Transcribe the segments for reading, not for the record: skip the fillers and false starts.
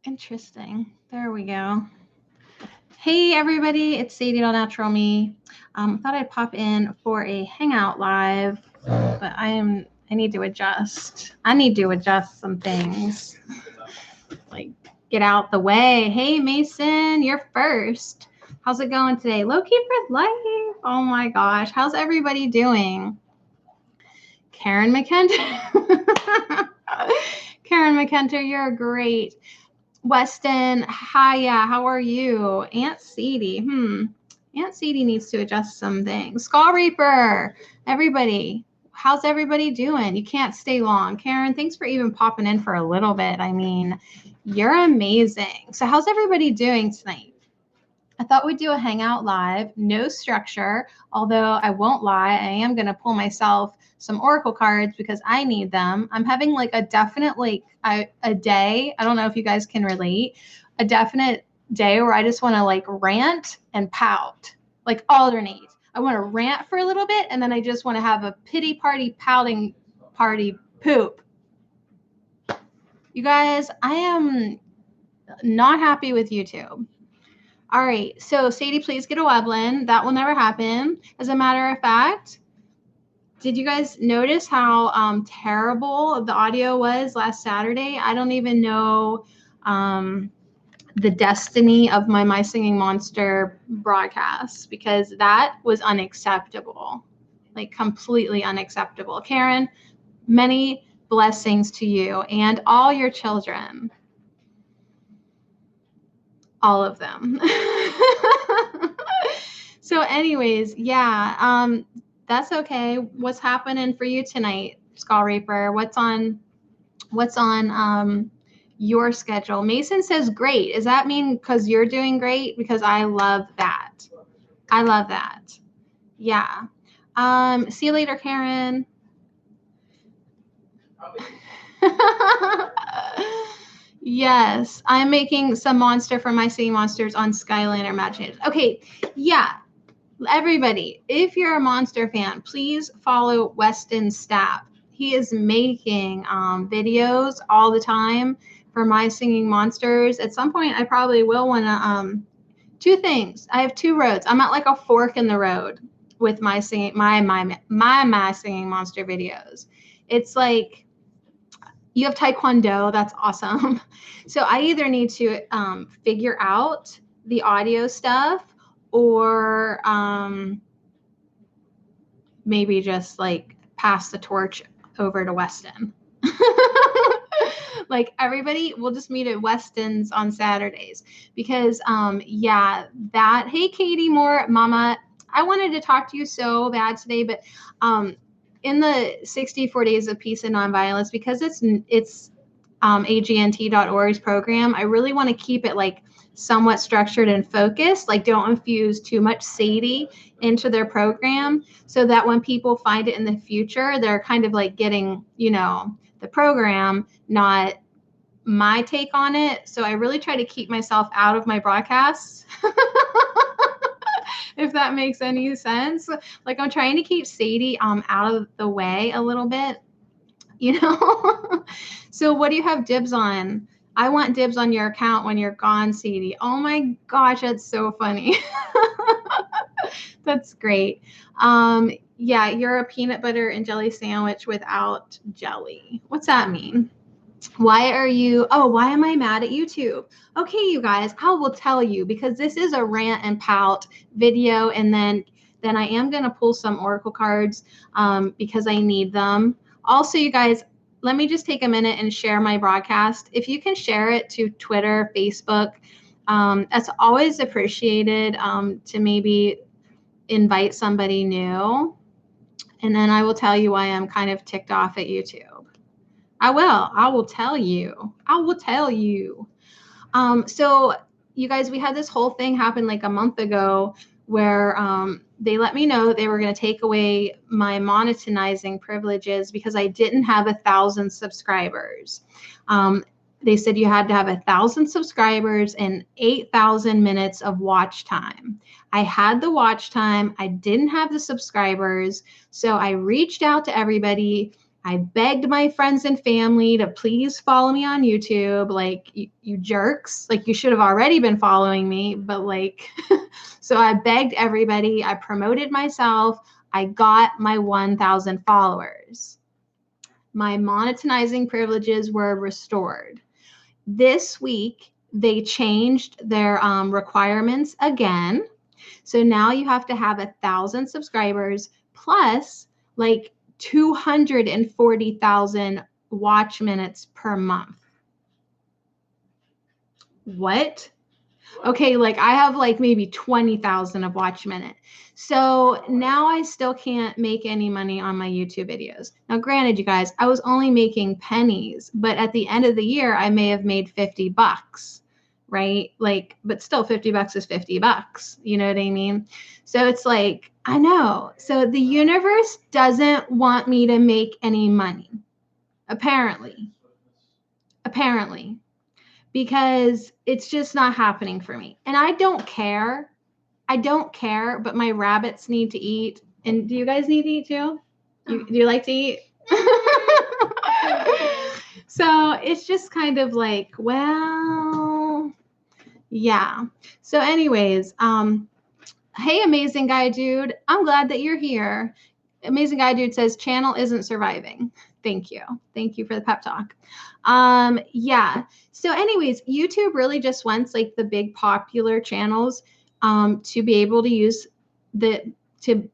Interesting. There we go. Hey everybody, it's Sadie All Natural Me. Thought I'd pop in for a Hangout live, but I need to adjust. I need to adjust some things. Like get out the way. Hey Mason, you're first. How's it going today? Low key for life. Oh my gosh, how's everybody doing? Karen McKenty. Karen McKenty, you're great. Weston, hi, yeah, how are you? Aunt Sadie, Aunt Sadie needs to adjust some things. Skull Reaper, everybody, how's everybody doing? You can't stay long. Karen, thanks for even popping in for a little bit. I mean, you're amazing. So how's everybody doing tonight? I thought we'd do a Hangout live, no structure, although I won't lie, I am going to pull myself some Oracle cards because I need them. I'm having like a definite, a day, I don't know if you guys can relate, a definite day where I just want to like rant and pout, like alternate. I want to rant for a little bit and then I just want to have a pity party, pouting party poop. You guys, I am not happy with YouTube. All right, so Sadie, please get a Weblin. That will never happen. As a matter of fact, did you guys notice how terrible the audio was last Saturday? I don't even know the destiny of my Singing Monster broadcast because that was unacceptable, like completely unacceptable. Karen, many blessings to you and all your children. All of them. So anyways, yeah, that's okay. What's happening for you tonight, Skull Reaper? What's on your schedule? Mason says great. Does that mean because you're doing great? Because I love that. I love that. Yeah. See you later, Karen. Yes, I'm making some monster for my Singing Monsters on Skylander Imagination. Okay, yeah, everybody, if you're a monster fan, please follow Weston Stapp. He is making videos all the time for my Singing Monsters. At some point, I probably will want to. Two things. I have two roads. I'm at like a fork in the road with my singing my Singing Monster videos. It's like you have Taekwondo. That's awesome. So I either need to figure out the audio stuff or maybe just like pass the torch over to Weston. Like everybody will just meet at Weston's on Saturdays because yeah, that, hey Katie Moore, Mama, I wanted to talk to you so bad today, but in the 64 Days of Peace and Nonviolence, because it's agnt.org's program, I really want to keep it like somewhat structured and focused, like don't infuse too much Sadie into their program so that when people find it in the future, they're kind of like getting, the program, not my take on it. So I really try to keep myself out of my broadcasts. If that makes any sense. Like I'm trying to keep Sadie out of the way a little bit, So what do you have dibs on? I want dibs on your account when you're gone, Sadie. Oh my gosh, that's so funny. That's great. Yeah, you're a peanut butter and jelly sandwich without jelly. What's that mean? Why am I mad at YouTube? Okay, you guys, I will tell you because this is a rant and pout video, and then I am going to pull some Oracle cards because I need them. Also, you guys, let me just take a minute and share my broadcast. If you can share it to Twitter, Facebook, that's always appreciated to maybe invite somebody new. And then I will tell you why I'm kind of ticked off at YouTube. I will tell you. So you guys, we had this whole thing happen like a month ago where they let me know that they were going to take away my monetizing privileges because I didn't have 1,000 subscribers. They said you had to have 1,000 subscribers and 8,000 minutes of watch time. I had the watch time. I didn't have the subscribers. So I reached out to everybody I begged my friends and family to please follow me on YouTube. Like, you jerks, like you should have already been following me, but like, so I begged everybody. I promoted myself. I got my 1,000 followers. My monetizing privileges were restored. This week, they changed their requirements again. So now you have to have 1,000 subscribers plus like 240,000 watch minutes per month. What? Okay, like I have like maybe 20,000 of watch minute. So now I still can't make any money on my YouTube videos. Now, granted, you guys, I was only making pennies, but at the end of the year, I may have made $50, right? Like, but still $50 is $50. You know what I mean? So it's like, I know. So the universe doesn't want me to make any money, apparently, because it's just not happening for me. And I don't care. But my rabbits need to eat. And do you guys need to eat too? Do you like to eat? So it's just kind of like, well, yeah. So anyways, hey, Amazing Guy Dude, I'm glad that you're here. Amazing Guy Dude says channel isn't surviving. Thank you for the pep talk. Yeah. So anyways, YouTube really just wants like the big popular channels to be able to use to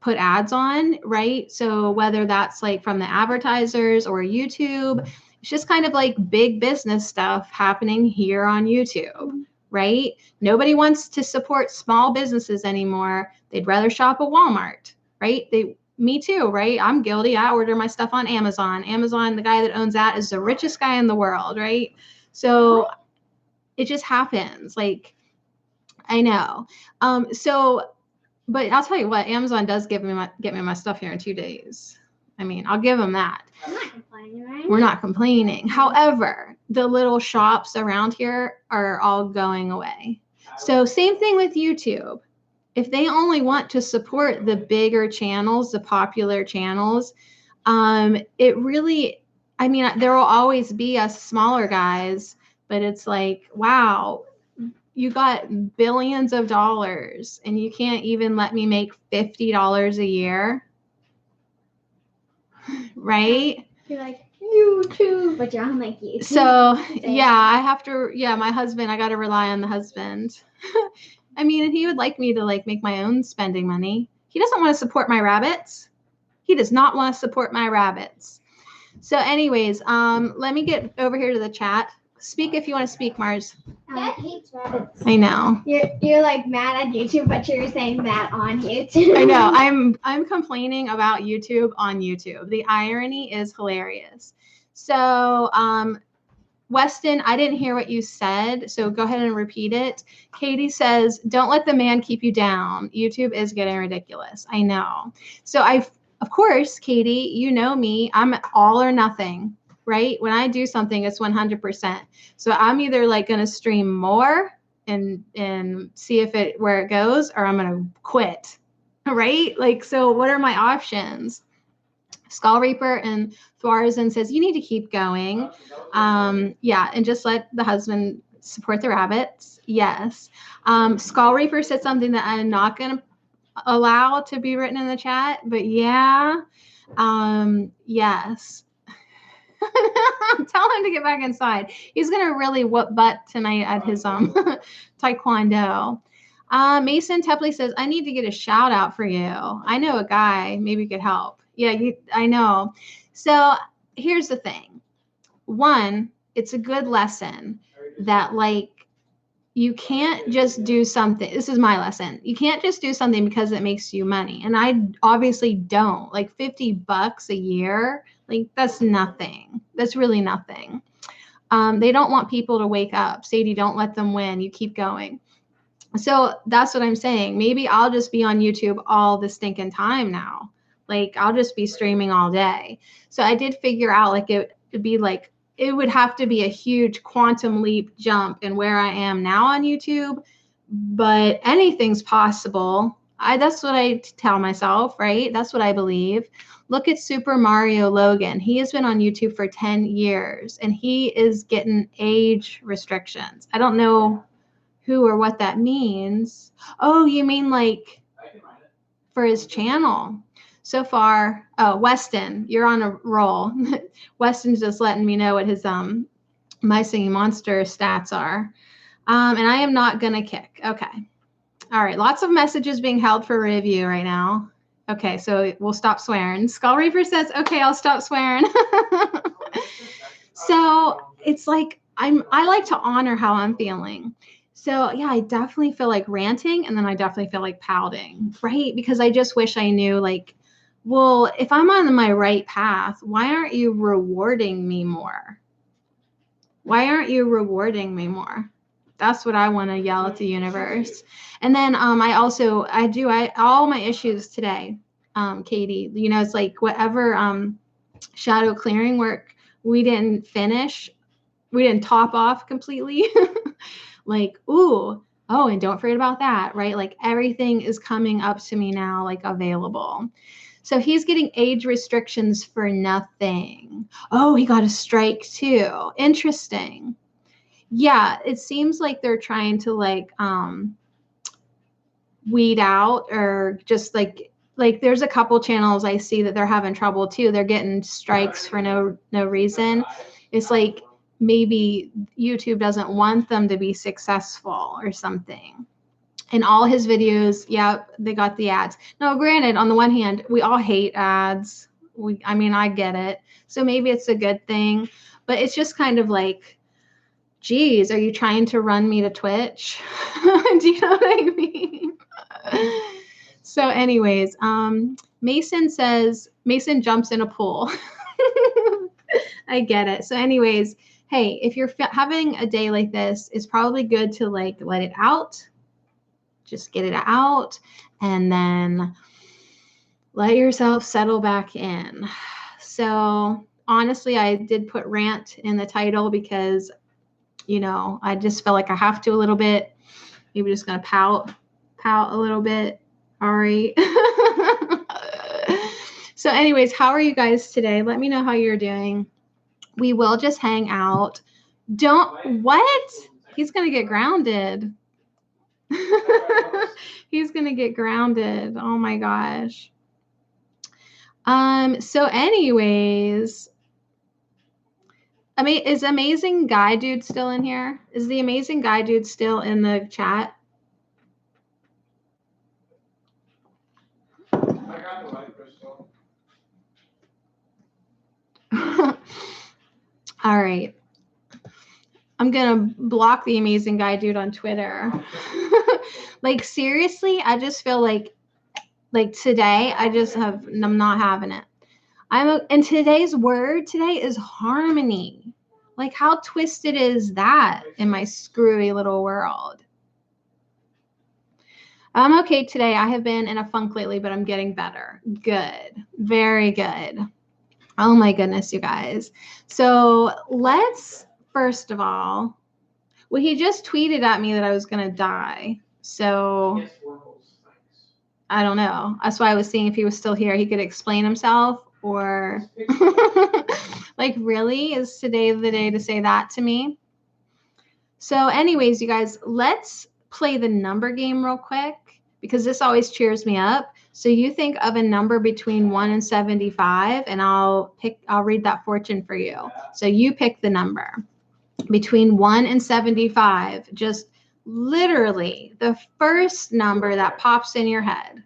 put ads on, right? So whether that's like from the advertisers or YouTube, it's just kind of like big business stuff happening here on YouTube, right? Nobody wants to support small businesses anymore. They'd rather shop at Walmart, right? Me too, right? I'm guilty. I order my stuff on Amazon. Amazon, the guy that owns that is the richest guy in the world, right? So it just happens. Like, I know. But I'll tell you what, Amazon does get me my stuff here in 2 days. I mean, I'll give them that. I'm not complaining, right? We're not complaining. However, the little shops around here are all going away. So same thing with YouTube. If they only want to support the bigger channels, the popular channels, it really, I mean, there will always be us smaller guys, but it's like, wow, you got billions of dollars and you can't even let me make $50 a year, right? You're like, YouTube, but you're on like YouTube. So yeah, my husband, I got to rely on the husband. I mean, and he would like me to like make my own spending money. He doesn't want to support my rabbits. He does not want to support my rabbits. So anyways, let me get over here to the chat. Speak if you want to speak, Mars. Dad hates rabbits. I know. You're like mad at YouTube, but you're saying that on YouTube. I know. I'm complaining about YouTube on YouTube. The irony is hilarious. So, Weston, I didn't hear what you said, so go ahead and repeat it. Katie says, don't let the man keep you down. YouTube is getting ridiculous. I know. So of course, Katie, you know me, I'm all or nothing, right? When I do something, it's 100%. So I'm either like going to stream more and see where it goes, or I'm going to quit, right? Like, so what are my options? Skull Reaper and Thwarzin says, you need to keep going. Yeah, and just let the husband support the rabbits. Yes. Skull Reaper said something that I'm not going to allow to be written in the chat, but yeah. Yes. Tell him to get back inside. He's going to really whoop butt tonight at his taekwondo. Mason Tepley says, I need to get a shout out for you. I know a guy, maybe could help. Yeah, I know. So here's the thing. One, it's a good lesson that like you can't just do something. This is my lesson. You can't just do something because it makes you money. And I obviously don't. Like $50 a year, like that's nothing. That's really nothing. They don't want people to wake up. Sadie, don't let them win. You keep going. So that's what I'm saying. Maybe I'll just be on YouTube all the stinking time now. Like I'll just be streaming all day. So I did figure out like it would have to be a huge quantum leap jump in where I am now on YouTube, but anything's possible. That's what I tell myself, right? That's what I believe. Look at Super Mario Logan. He has been on YouTube for 10 years and he is getting age restrictions. I don't know who or what that means. Oh, you mean like for his channel? So far, oh, Weston, you're on a roll. Weston's just letting me know what his My Singing Monster stats are. And I am not gonna kick. Okay. All right, lots of messages being held for review right now. Okay, so we'll stop swearing. Skull Reaper says, okay, I'll stop swearing. So it's like I like to honor how I'm feeling. So yeah, I definitely feel like ranting and then I definitely feel like pouting, right? Because I just wish I knew like, well, if I'm on my right path, why aren't you rewarding me more? Why aren't you rewarding me more? That's what I want to yell at the universe. And then all my issues today, Katie, you know, it's like whatever shadow clearing work we didn't finish, we didn't top off completely. Like, ooh, oh, and don't forget about that, right? Like everything is coming up to me now, like available. So he's getting age restrictions for nothing. Oh, he got a strike too. Interesting. Yeah, it seems like they're trying to like weed out or just like there's a couple channels I see that they're having trouble too. They're getting strikes for no reason. It's like maybe YouTube doesn't want them to be successful or something. In all his videos, yeah, they got the ads. Now, granted, on the one hand, we all hate ads. I mean, I get it. So maybe it's a good thing, but it's just kind of like, geez, are you trying to run me to Twitch? Do you know what I mean? So anyways, Mason jumps in a pool. I get it. So anyways, hey, if you're having a day like this, it's probably good to like let it out. Just get it out and then let yourself settle back in. So honestly, I did put rant in the title because, you know, I just felt like I have to a little bit. Maybe just going to pout a little bit. All right. So anyways, how are you guys today? Let me know how you're doing. We will just hang out. What? He's going to get grounded. He's going to get grounded. Oh my gosh. So anyways, is Amazing Guy Dude still in here? Is the Amazing Guy Dude still in the chat? All right. I'm going to block the Amazing Guy Dude on Twitter. Like, seriously, I just feel like today, I'm not having it. And today's word today is harmony. Like, how twisted is that in my screwy little world? I'm okay today. I have been in a funk lately, but I'm getting better. Good. Very good. Oh my goodness, you guys. So let's, first of all, well, he just tweeted at me that I was going to die. So I don't know. That's why I was seeing if he was still here, he could explain himself or like, really? Is today the day to say that to me? So anyways, you guys, let's play the number game real quick because this always cheers me up. So you think of a number between 1 and 75 and I'll read that fortune for you. So you pick the number between 1 and 75, just literally the first number that pops in your head.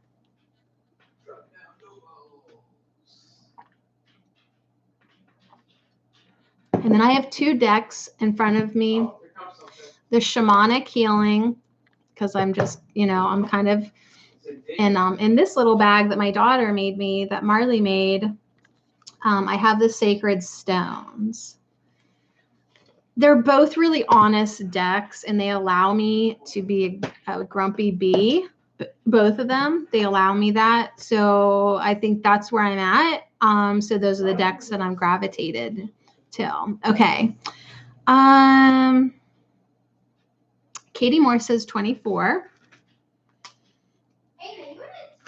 And then I have 2 decks in front of me. The shamanic healing, because I'm just, you know, I'm kind of in this little bag that my daughter made me, that Marley made. I have the sacred stones. They're both really honest decks, and they allow me to be a grumpy bee. Both of them, they allow me that. So I think that's where I'm at. So those are the decks that I'm gravitated to. Okay. Katie Moore says 24.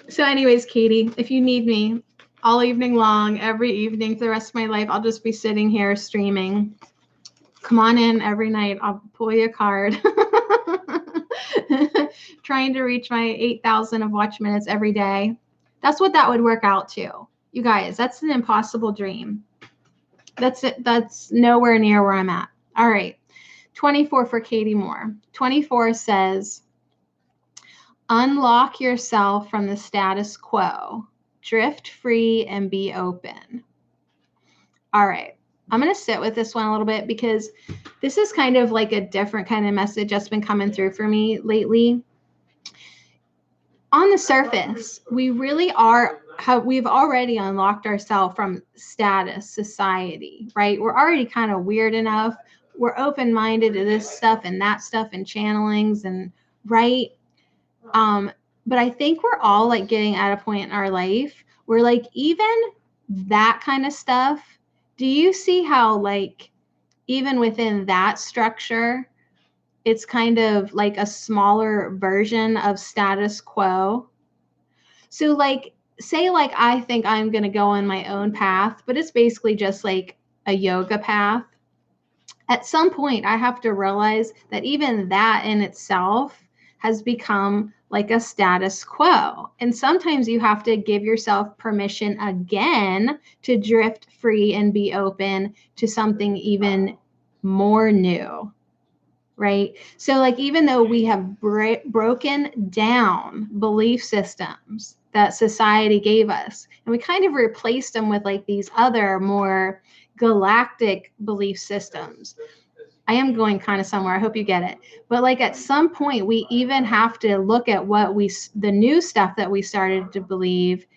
So anyways, Katie, if you need me all evening long, every evening for the rest of my life, I'll just be sitting here streaming. Come on in every night. I'll pull you a card. Trying to reach my 8,000 of watch minutes every day. That's what that would work out to. You guys, that's an impossible dream. That's it. That's nowhere near where I'm at. All right. 24 for Katie Moore. 24 says, unlock yourself from the status quo, drift free, and be open. All right. I'm going to sit with this one a little bit because this is kind of like a different kind of message that's been coming through for me lately. On the surface, we really we've already unlocked ourselves from status society, right? We're already kind of weird enough. We're open-minded to this stuff and that stuff and channelings and right. But I think we're all like getting at a point in our life where like even that kind of stuff, do you see how like even within that structure, it's kind of like a smaller version of status quo? So like, say like I think I'm going to go on my own path, but it's basically just like a yoga path. At some point, I have to realize that even that in itself has become like a status quo. And sometimes you have to give yourself permission again to drift free and be open to something even more new, right? So like, even though we have broken down belief systems that society gave us, and we kind of replaced them with like these other more galactic belief systems. I am going kind of somewhere. I hope you get it. But like at some point, we even have to look at the new stuff that we started to believe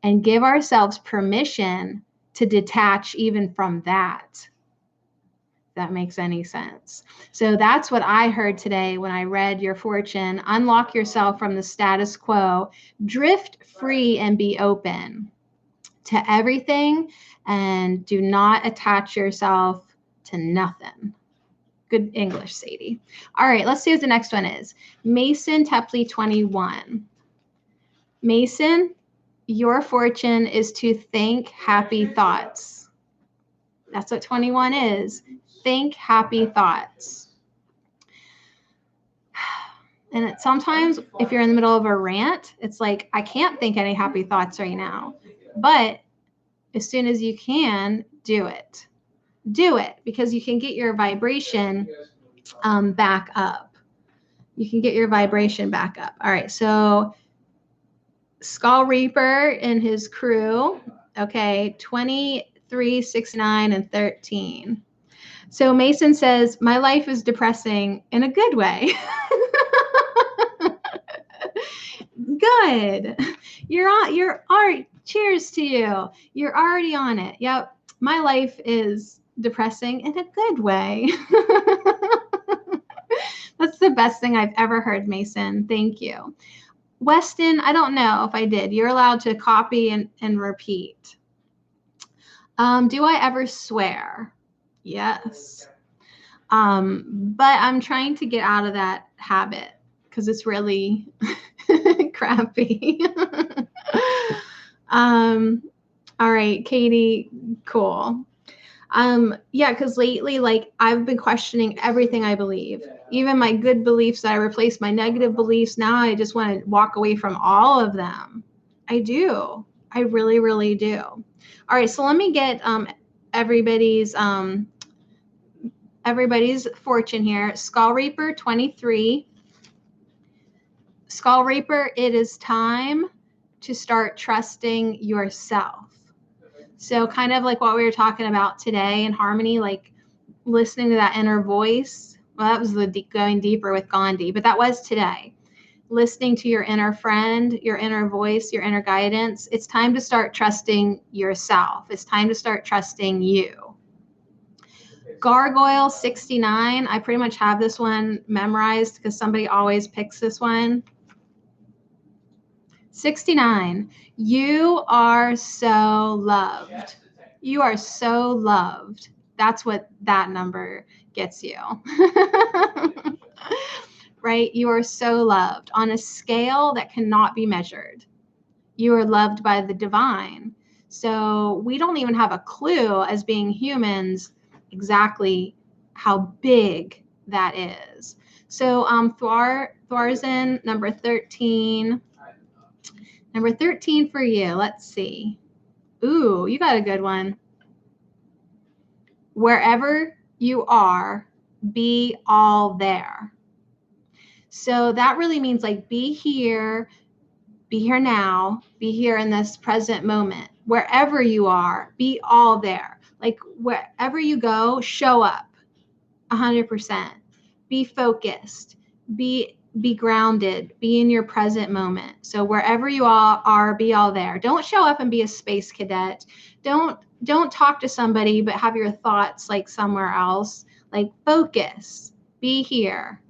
and give ourselves permission to detach even from that. If that makes any sense. So that's what I heard today when I read your fortune. Unlock yourself from the status quo, drift free and be open to everything, and do not attach yourself to nothing. Good English, Sadie. All right, let's see what the next one is. Mason Tepley 21. Mason, your fortune is to think happy thoughts. That's what 21 is. Think happy thoughts. And sometimes if you're in the middle of a rant, it's like, I can't think any happy thoughts right now. But as soon as you can, do it. Do it, because you can get your vibration back up. You can get your vibration back up. All right, so Skull Reaper and his crew, okay, 23, 69, and 13. So Mason says, my life is depressing in a good way. Good. You're all right. Cheers to you. You're already on it. Yep. My life is depressing in a good way. That's the best thing I've ever heard, Mason. Thank you. Weston, I don't know if I did. You're allowed to copy and repeat. Do I ever swear? Yes. But I'm trying to get out of that habit because it's really crappy. All right, Katie, cool. Yeah, because lately, like, I've been questioning everything I believe, even my good beliefs that I replaced my negative beliefs. Now I just want to walk away from all of them. I do. I really, really do. All right, so let me get everybody's fortune here. Skull Reaper 23. Skull Reaper, it is time to start trusting yourself. So kind of like what we were talking about today in harmony, like listening to that inner voice. Well, that was going deeper with Gandhi, but that was today. Listening to your inner friend, your inner voice, your inner guidance. It's time to start trusting yourself. It's time to start trusting you. Gargoyle 69. I pretty much have this one memorized because somebody always picks this one. 69. You are so loved. You are so loved. That's what that number gets you. Right? You are so loved on a scale that cannot be measured. You are loved by the divine. So we don't even have a clue as being humans exactly how big that is. So Thwarzin, number 13. Number 13 for you. Let's see. Ooh, you got a good one. Wherever you are, be all there. So that really means like be here now, be here in this present moment. Wherever you are, be all there. Like wherever you go, show up 100%. Be focused. Be grounded. Be in your present moment. So wherever you all are, be all there. Don't show up and be a space cadet. Don't talk to somebody but have your thoughts like somewhere else. Like focus. Be here.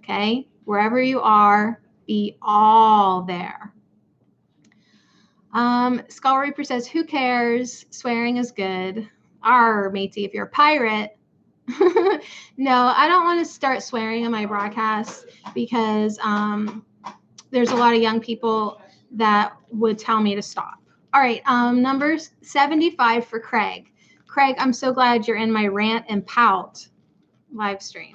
Okay? Wherever you are, be all there. Skull Reaper says, who cares? Swearing is good. Arr, matey, if you're a pirate. No, I don't want to start swearing on my broadcast because there's a lot of young people that would tell me to stop. All right, number 75 for Craig. Craig, I'm so glad you're in my Rant and Pout live stream.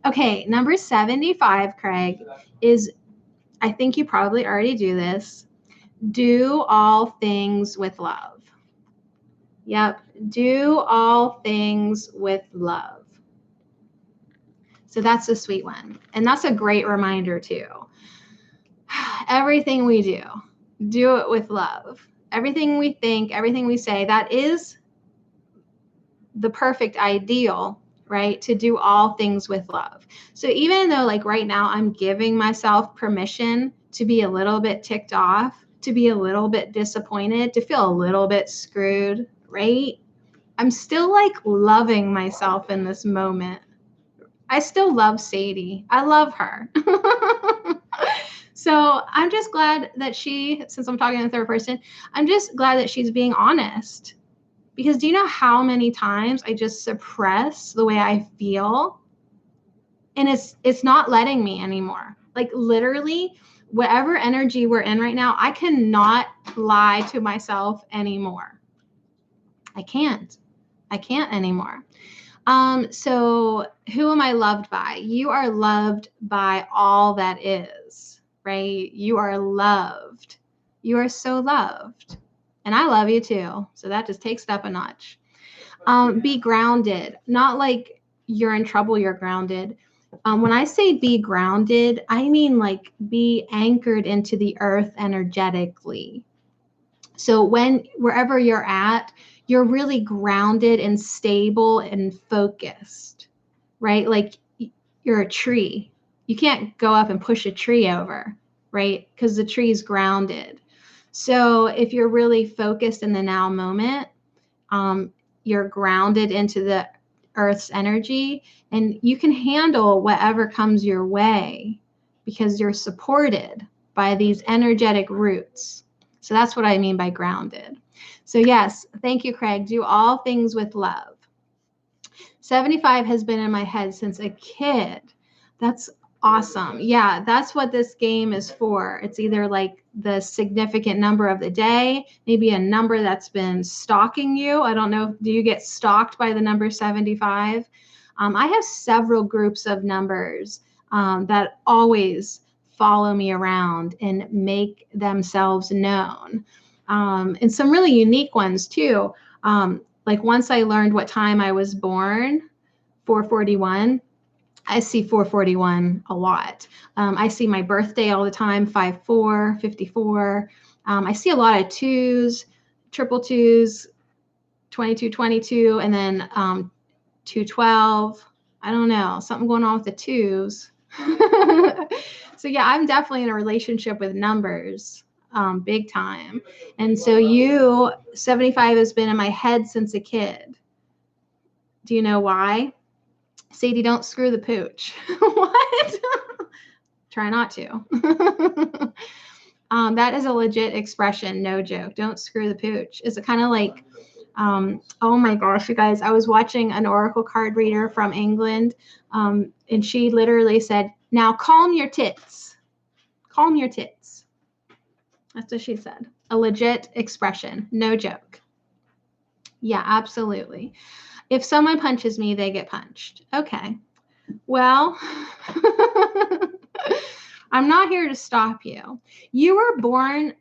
Okay, number 75, Craig, is, I think you probably already do this. Do all things with love. Yep. Do all things with love. So that's a sweet one. And that's a great reminder too. Everything we do it with love. Everything we think, everything we say, that is the perfect ideal, right? To do all things with love. So even though like right now I'm giving myself permission to be a little bit ticked off, to be a little bit disappointed, to feel a little bit screwed, right? I'm still like loving myself in this moment. I still love Sadie. I love her. So I'm just glad that since I'm talking in the third person, I'm just glad that she's being honest. Because do you know how many times I just suppress the way I feel? And it's not letting me anymore. Like literally, whatever energy we're in right now, I cannot lie to myself anymore. I can't anymore. So who am I loved by? You are loved by all that is, right? You are loved. You are so loved. And I love you too. So that just takes it up a notch. Be grounded. Not like you're in trouble, you're grounded. When I say be grounded, I mean like be anchored into the earth energetically. So wherever you're at, you're really grounded and stable and focused, right? Like you're a tree. You can't go up and push a tree over, right? Because the tree's grounded. So if you're really focused in the now moment, you're grounded into the earth's energy and you can handle whatever comes your way because you're supported by these energetic roots. So that's what I mean by grounded. So yes, thank you, Craig. Do all things with love. 75 has been in my head since a kid. That's awesome. Yeah, that's what this game is for. It's either like the significant number of the day, maybe a number that's been stalking you. I don't know. Do you get stalked by the number 75? I have several groups of numbers that always follow me around and make themselves known. And some really unique ones too. Like once I learned what time I was born, 441, I see 441 a lot. I see my birthday all the time, 54, 54. I see a lot of twos, triple twos, 2222, and then 212. I don't know, something going on with the twos. So yeah, I'm definitely in a relationship with numbers, big time. And so 75 has been in my head since a kid. Do you know why? Sadie, don't screw the pooch. What? Try not to. That is a legit expression, no joke. Don't screw the pooch. Is it kind of like, oh my gosh, you guys, I was watching an oracle card reader from England, and she literally said, now calm your tits. Calm your tits. That's what she said. A legit expression. No joke. Yeah, absolutely. If someone punches me, they get punched. Okay. Well, I'm not here to stop you. You were born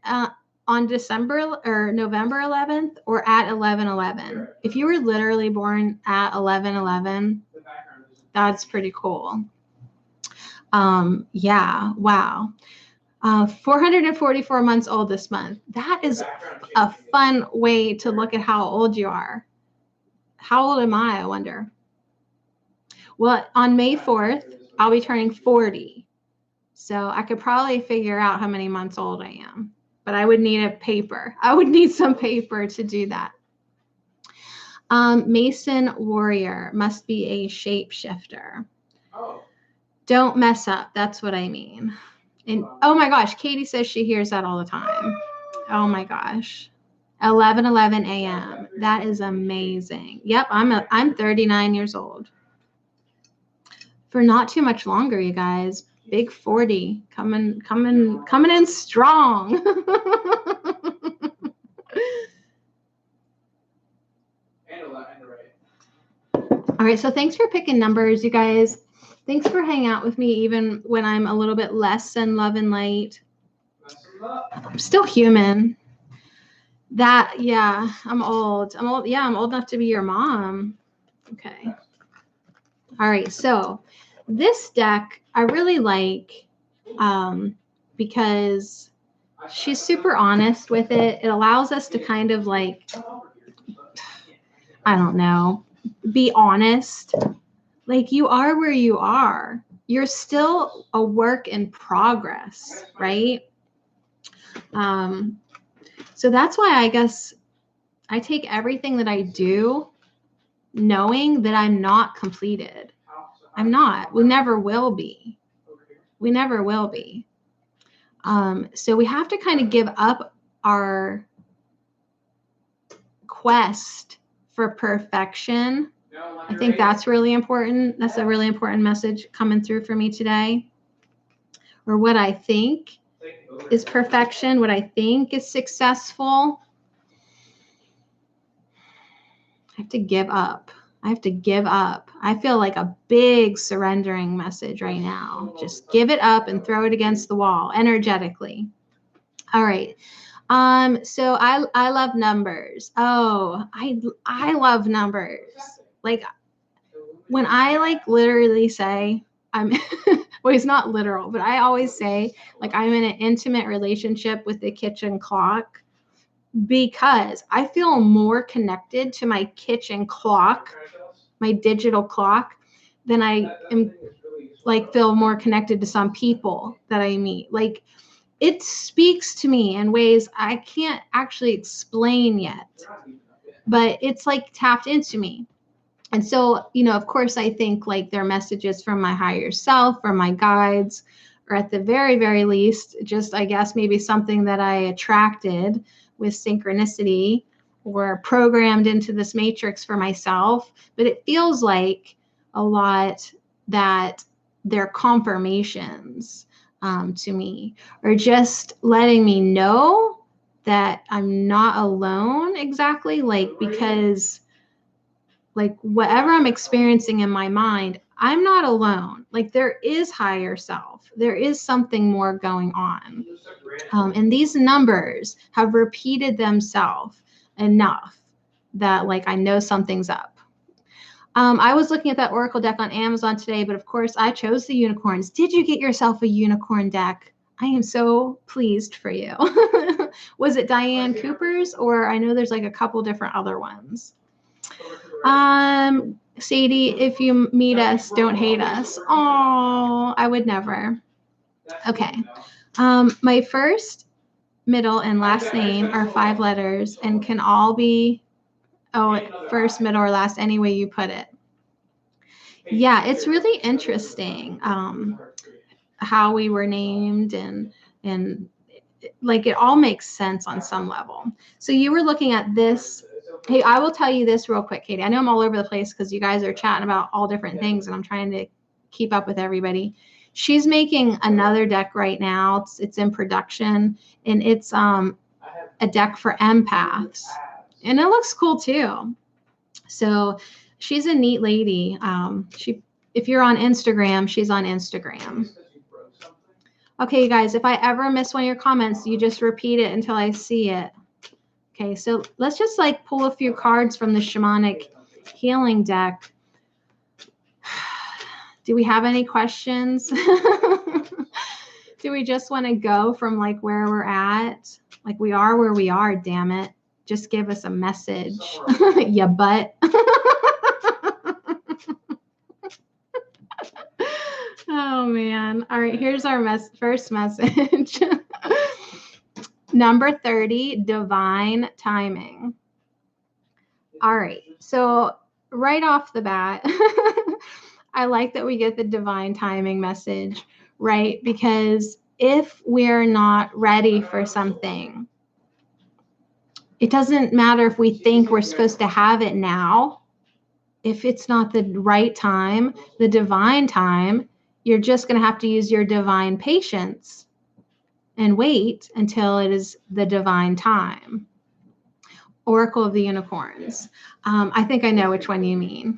on December or November 11th or at 11/11. If you were literally born at 11/11, that's pretty cool. Yeah, wow. 444 months old this month. That is a fun way to look at how old you are. How old am I wonder? Well, on May 4th, I'll be turning 40. So I could probably figure out how many months old I am. But I would need a paper. I would need some paper to do that. Mason Warrior must be a shapeshifter. Oh. Don't mess up. That's what I mean. And oh my gosh, Katie says she hears that all the time. Oh my gosh. 11:11 a.m. That is amazing. Yep, I'm 39 years old. For not too much longer, you guys. Big 40 coming in strong. All right, so thanks for picking numbers, you guys. Thanks for hanging out with me even when I'm a little bit less than love and light. I'm still human. Yeah, I'm old. Yeah, I'm old enough to be your mom. Okay. All right, so this deck I really like because she's super honest with it. It allows us to kind of like, I don't know, be honest. Like you are where you are. You're still a work in progress, right? So that's why I guess I take everything that I do knowing that I'm not completed. I'm not. We never will be. We never will be. So we have to kind of give up our quest for perfection. I think that's really important. That's a really important message coming through for me today. Or what I think is perfection, what I think is successful. I have to give up. I have to give up. I feel like a big surrendering message right now. Just give it up and throw it against the wall energetically. All right. So I love numbers. Oh, I love numbers. Like when I like literally say I'm well, it's not literal, but I always say like I'm in an intimate relationship with the kitchen clock because I feel more connected to my kitchen clock, my digital clock, than I am like feel more connected to some people that I meet. Like it speaks to me in ways I can't actually explain yet, but it's like tapped into me. And so, you know, of course, I think like they're messages from my higher self or my guides, or at the very, very least, just I guess maybe something that I attracted with synchronicity or programmed into this matrix for myself. But it feels like a lot that they're confirmations to me, or just letting me know that I'm not alone exactly, like because like whatever I'm experiencing in my mind, I'm not alone. Like there is higher self. There is something more going on. And these numbers have repeated themselves enough that like I know something's up. I was looking at that Oracle deck on Amazon today, but of course I chose the unicorns. Did you get yourself a unicorn deck? I am so pleased for you. Was it Diane Cooper's, or I know there's like a couple different other ones. Sadie, if you meet us, don't hate us. Oh, I would never. Okay. My first, middle, and last name are 5 letters and can all be, first, middle, or last, any way you put it. Yeah, it's really interesting how we were named and like it all makes sense on some level. So you were looking at this. Hey, I will tell you this real quick, Katie. I know I'm all over the place because you guys are chatting about all different things and I'm trying to keep up with everybody. She's making another deck right now. It's in production, and it's a deck for empaths, and it looks cool too. So she's a neat lady. If you're on Instagram, she's on Instagram. Okay, you guys, if I ever miss one of your comments, you just repeat it until I see it. Okay, so let's just like pull a few cards from the shamanic healing deck. Do we have any questions? Do we just want to go from like where we're at? Like we are where we are, damn it. Just give us a message. Ya butt. Oh man. All right, here's our first message. Number 30, divine timing. All right, so right off the bat, I like that we get the divine timing message, right? Because if we're not ready for something, it doesn't matter if we think we're supposed to have it now. If it's not the right time, the divine time, you're just going to have to use your divine patience and wait until it is the divine time. Oracle of the Unicorns. I think I know which one you mean.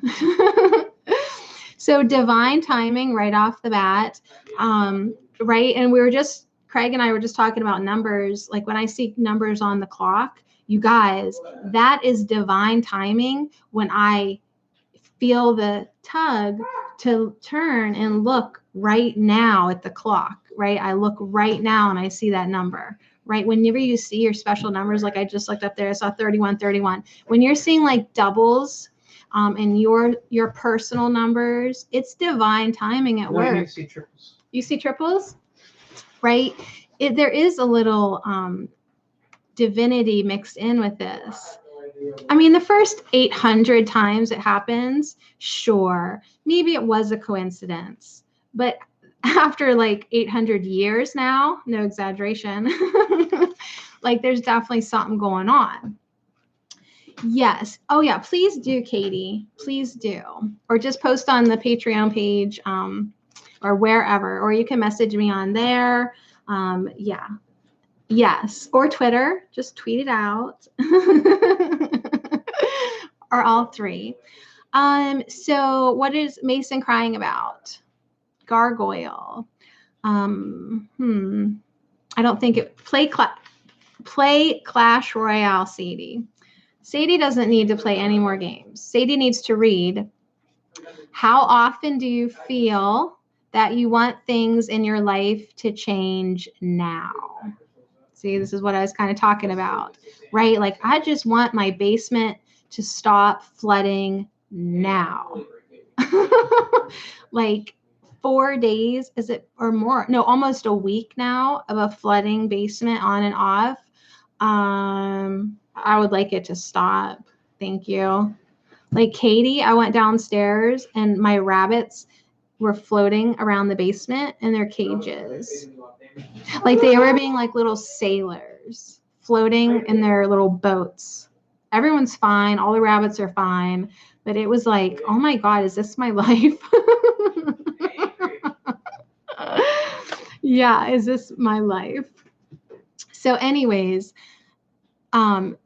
So divine timing right off the bat, right? And Craig and I were just talking about numbers. Like when I see numbers on the clock, you guys, that is divine timing when I feel the tug to turn and look right now at the clock, right? I look right now and I see that number, right? Whenever you see your special numbers, like I just looked up there, I saw 3131. When you're seeing like doubles and your personal numbers, it's divine timing at work. You see triples. You see triples, right? There is a little divinity mixed in with this. I mean, the first 800 times it happens, sure, maybe it was a coincidence, but after like 800 years now, no exaggeration, like there's definitely something going on. Yes. Oh yeah, please do, Katie. Please do. Or just post on the Patreon page or wherever, or you can message me on there. Yeah. Yes. Or Twitter. Just tweet it out. Or all three. So what is Mason crying about? Gargoyle. I don't think it. Play Clash Royale, Sadie. Sadie doesn't need to play any more games. Sadie needs to read. How often do you feel that you want things in your life to change now? See, this is what I was kind of talking about, right? Like, I just want my basement to stop flooding now. Like 4 days, is it, or more? No, almost a week now of a flooding basement on and off. I would like it to stop. Thank you. Like Katie, I went downstairs and my rabbits were floating around the basement in their cages. Like they were being like little sailors floating in their little boats. Everyone's fine. All the rabbits are fine. But it was like, oh my God, is this my life? Yeah, is this my life? So anyways,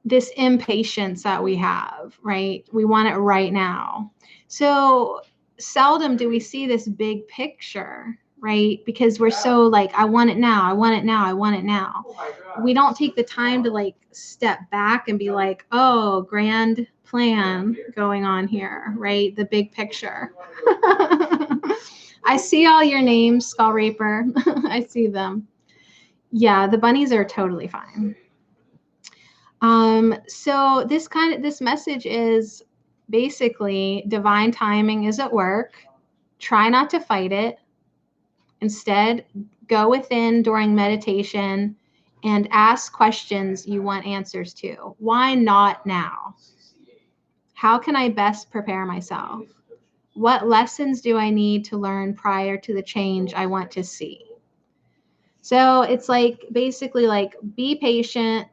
this impatience that we have, right? We want it right now. So seldom do we see this big picture, right? Because we're so like, I want it now, I want it now, I want it now. We don't take the time to like step back and be like, oh, grand plan going on here, right? The big picture. I see all your names, Skull Raper. I see them. Yeah, the bunnies are totally fine. So this message is basically divine timing is at work. Try not to fight it. Instead, go within during meditation and ask questions you want answers to. Why not now? How can I best prepare myself? What lessons do I need to learn prior to the change I want to see? So it's like basically like be patient,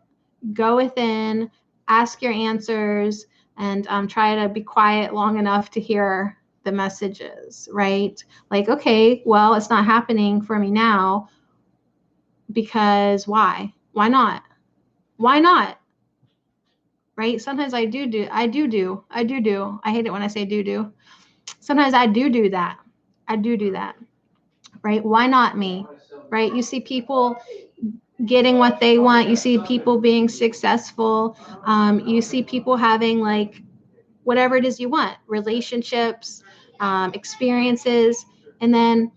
go within, ask your answers, and try to be quiet long enough to hear the messages, right? Like, okay, well, it's not happening for me now because why? Why not? Why not? Right? Sometimes I do. I hate it when I say do. Sometimes I do that. I do that. Right? Why not me? Right? You see people getting what they want. You see people being successful. You see people having like whatever it is you want, relationships, experiences. And then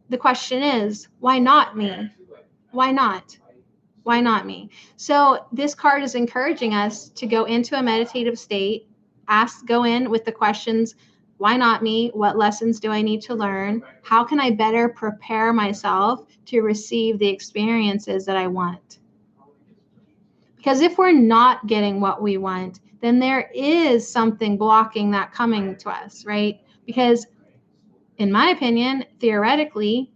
the question is, why not me? Why not? Why not me? So this card is encouraging us to go into a meditative state, go in with the questions, why not me? What lessons do I need to learn? How can I better prepare myself to receive the experiences that I want? Because if we're not getting what we want, then there is something blocking that coming to us, right? Because in my opinion, theoretically,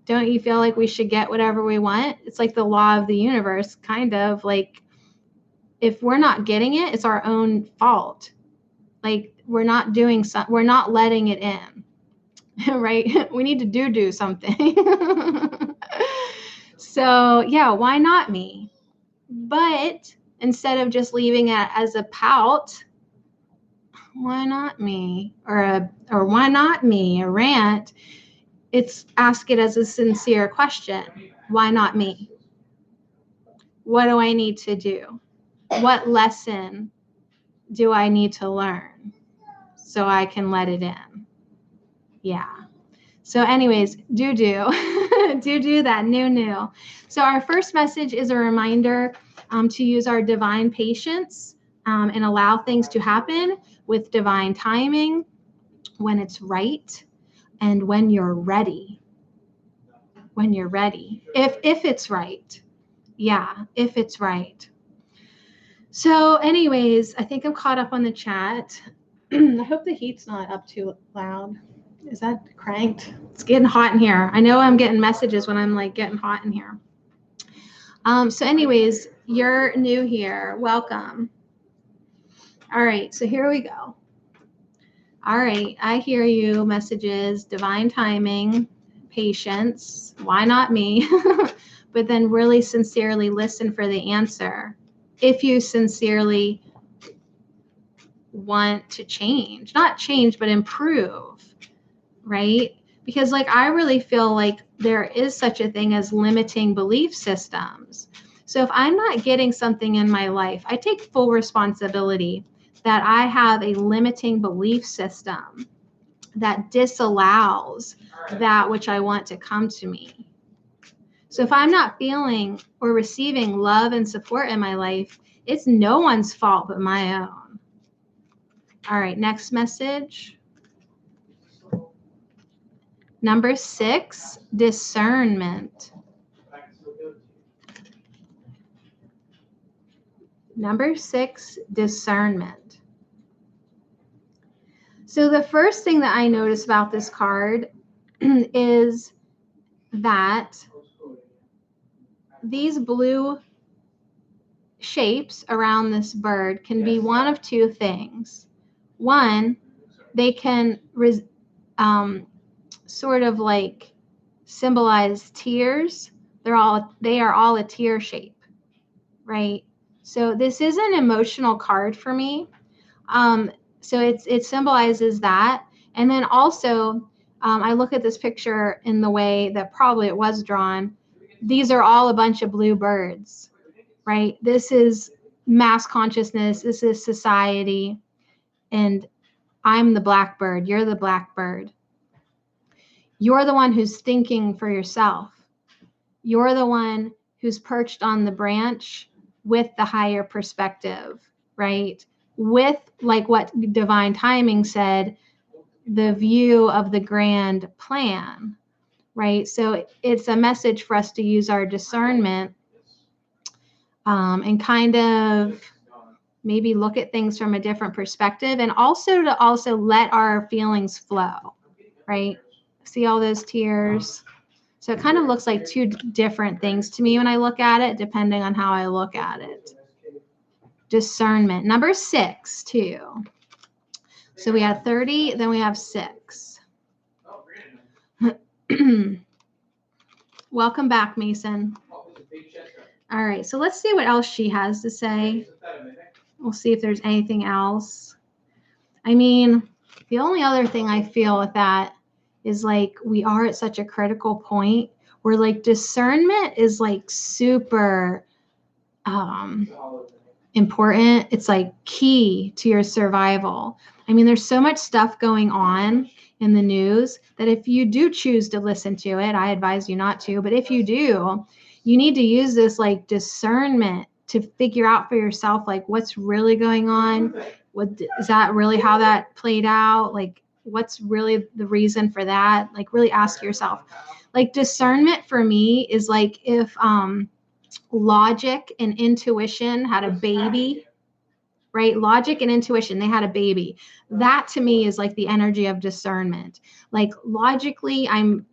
don't you feel like we should get whatever we want? It's like the law of the universe, kind of like if we're not getting it, it's our own fault. Like we're not we're not letting it in, right? We need to do something. So yeah, why not me? But instead of just leaving it as a pout, why not me? Or why not me? A rant. It's ask it as a sincere question. Why not me? What do I need to do? What lesson do I need to learn so I can let it in? Yeah. So anyways, do that new. So our first message is a reminder to use our divine patience and allow things to happen with divine timing when it's right and when you're ready. When you're ready. If it's right. Yeah, if it's right. So anyways, I think I'm caught up on the chat. I hope the heat's not up too loud. Is that cranked? It's getting hot in here. I know I'm getting messages when I'm like getting hot in here. So anyways, you're new here. Welcome. All right, so here we go. All right, I hear you. Messages, divine timing, patience. Why not me? But then really sincerely listen for the answer. If you sincerely want to change, not change, but improve, right? Because like I really feel like there is such a thing as limiting belief systems. So if I'm not getting something in my life, I take full responsibility that I have a limiting belief system that disallows that which I want to come to me. So if I'm not feeling or receiving love and support in my life, it's no one's fault but my own. All right, next message. Number 6, discernment. Number 6, discernment. So the first thing that I notice about this card is that these blue shapes around this bird can be one of two things. One, they can sort of like symbolize tears. They are all a tear shape, right? So this is an emotional card for me. So it symbolizes that. And then also, I look at this picture in the way that probably it was drawn. These are all a bunch of blue birds, right? This is mass consciousness. This is society. And I'm the blackbird. You're the blackbird. You're the one who's thinking for yourself. You're the one who's perched on the branch with the higher perspective, right? With like what divine timing said, the view of the grand plan, right? So it's a message for us to use our discernment and kind of maybe look at things from a different perspective, and also to let our feelings flow, right? See all those tears? So it kind of looks like two different things to me when I look at it, depending on how I look at it. Discernment. Number 6, too. So we had 30, then we have 6. Welcome back, Mason. All right, so let's see what else she has to say. We'll see if there's anything else. I mean, the only other thing I feel with that is like we are at such a critical point where like discernment is like super important. It's like key to your survival. I mean, there's so much stuff going on in the news that if you do choose to listen to it, I advise you not to, but if you do, you need to use this like discernment to figure out for yourself like what's really going on. What is that really how that played out? Like what's really the reason for that? Like really ask yourself. Like discernment for me is like if logic and intuition had a baby, right? Logic and intuition, they had a baby. That to me is like the energy of discernment. Like logically, I'm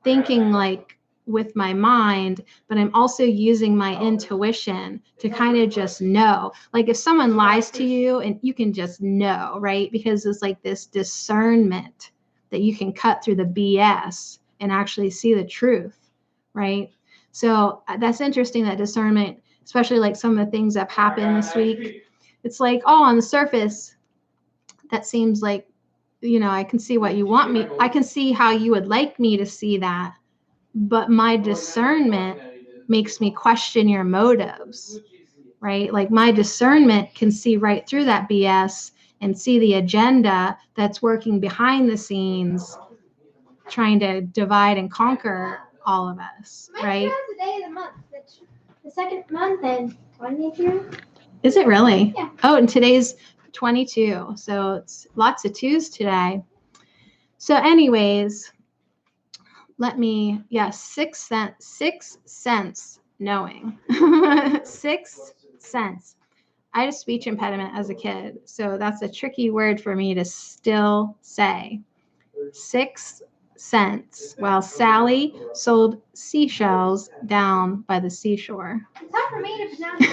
thinking like with my mind, but I'm also using my intuition to kind of just know. Like if someone lies to you and you can just know, right? Because it's like this discernment that you can cut through the BS and actually see the truth, right? So that's interesting, that discernment, especially like some of the things that have happened this week. It's like, oh, on the surface, that seems like, you know, I can see what you want me. I can see how you would like me to see that. But my discernment makes me question your motives, right? Like my discernment can see right through that BS and see the agenda that's working behind the scenes, trying to divide and conquer all of us, right? The day of the month, the second month in 22. Is it really? Yeah. Oh, and today's 22, so it's lots of 2s today. So anyways, let me, yeah, 6 cents knowing. 6 cents. I had a speech impediment as a kid, so that's a tricky word for me to still say. 6 cents, while Sally sold seashells down by the seashore. It's hard for me to pronounce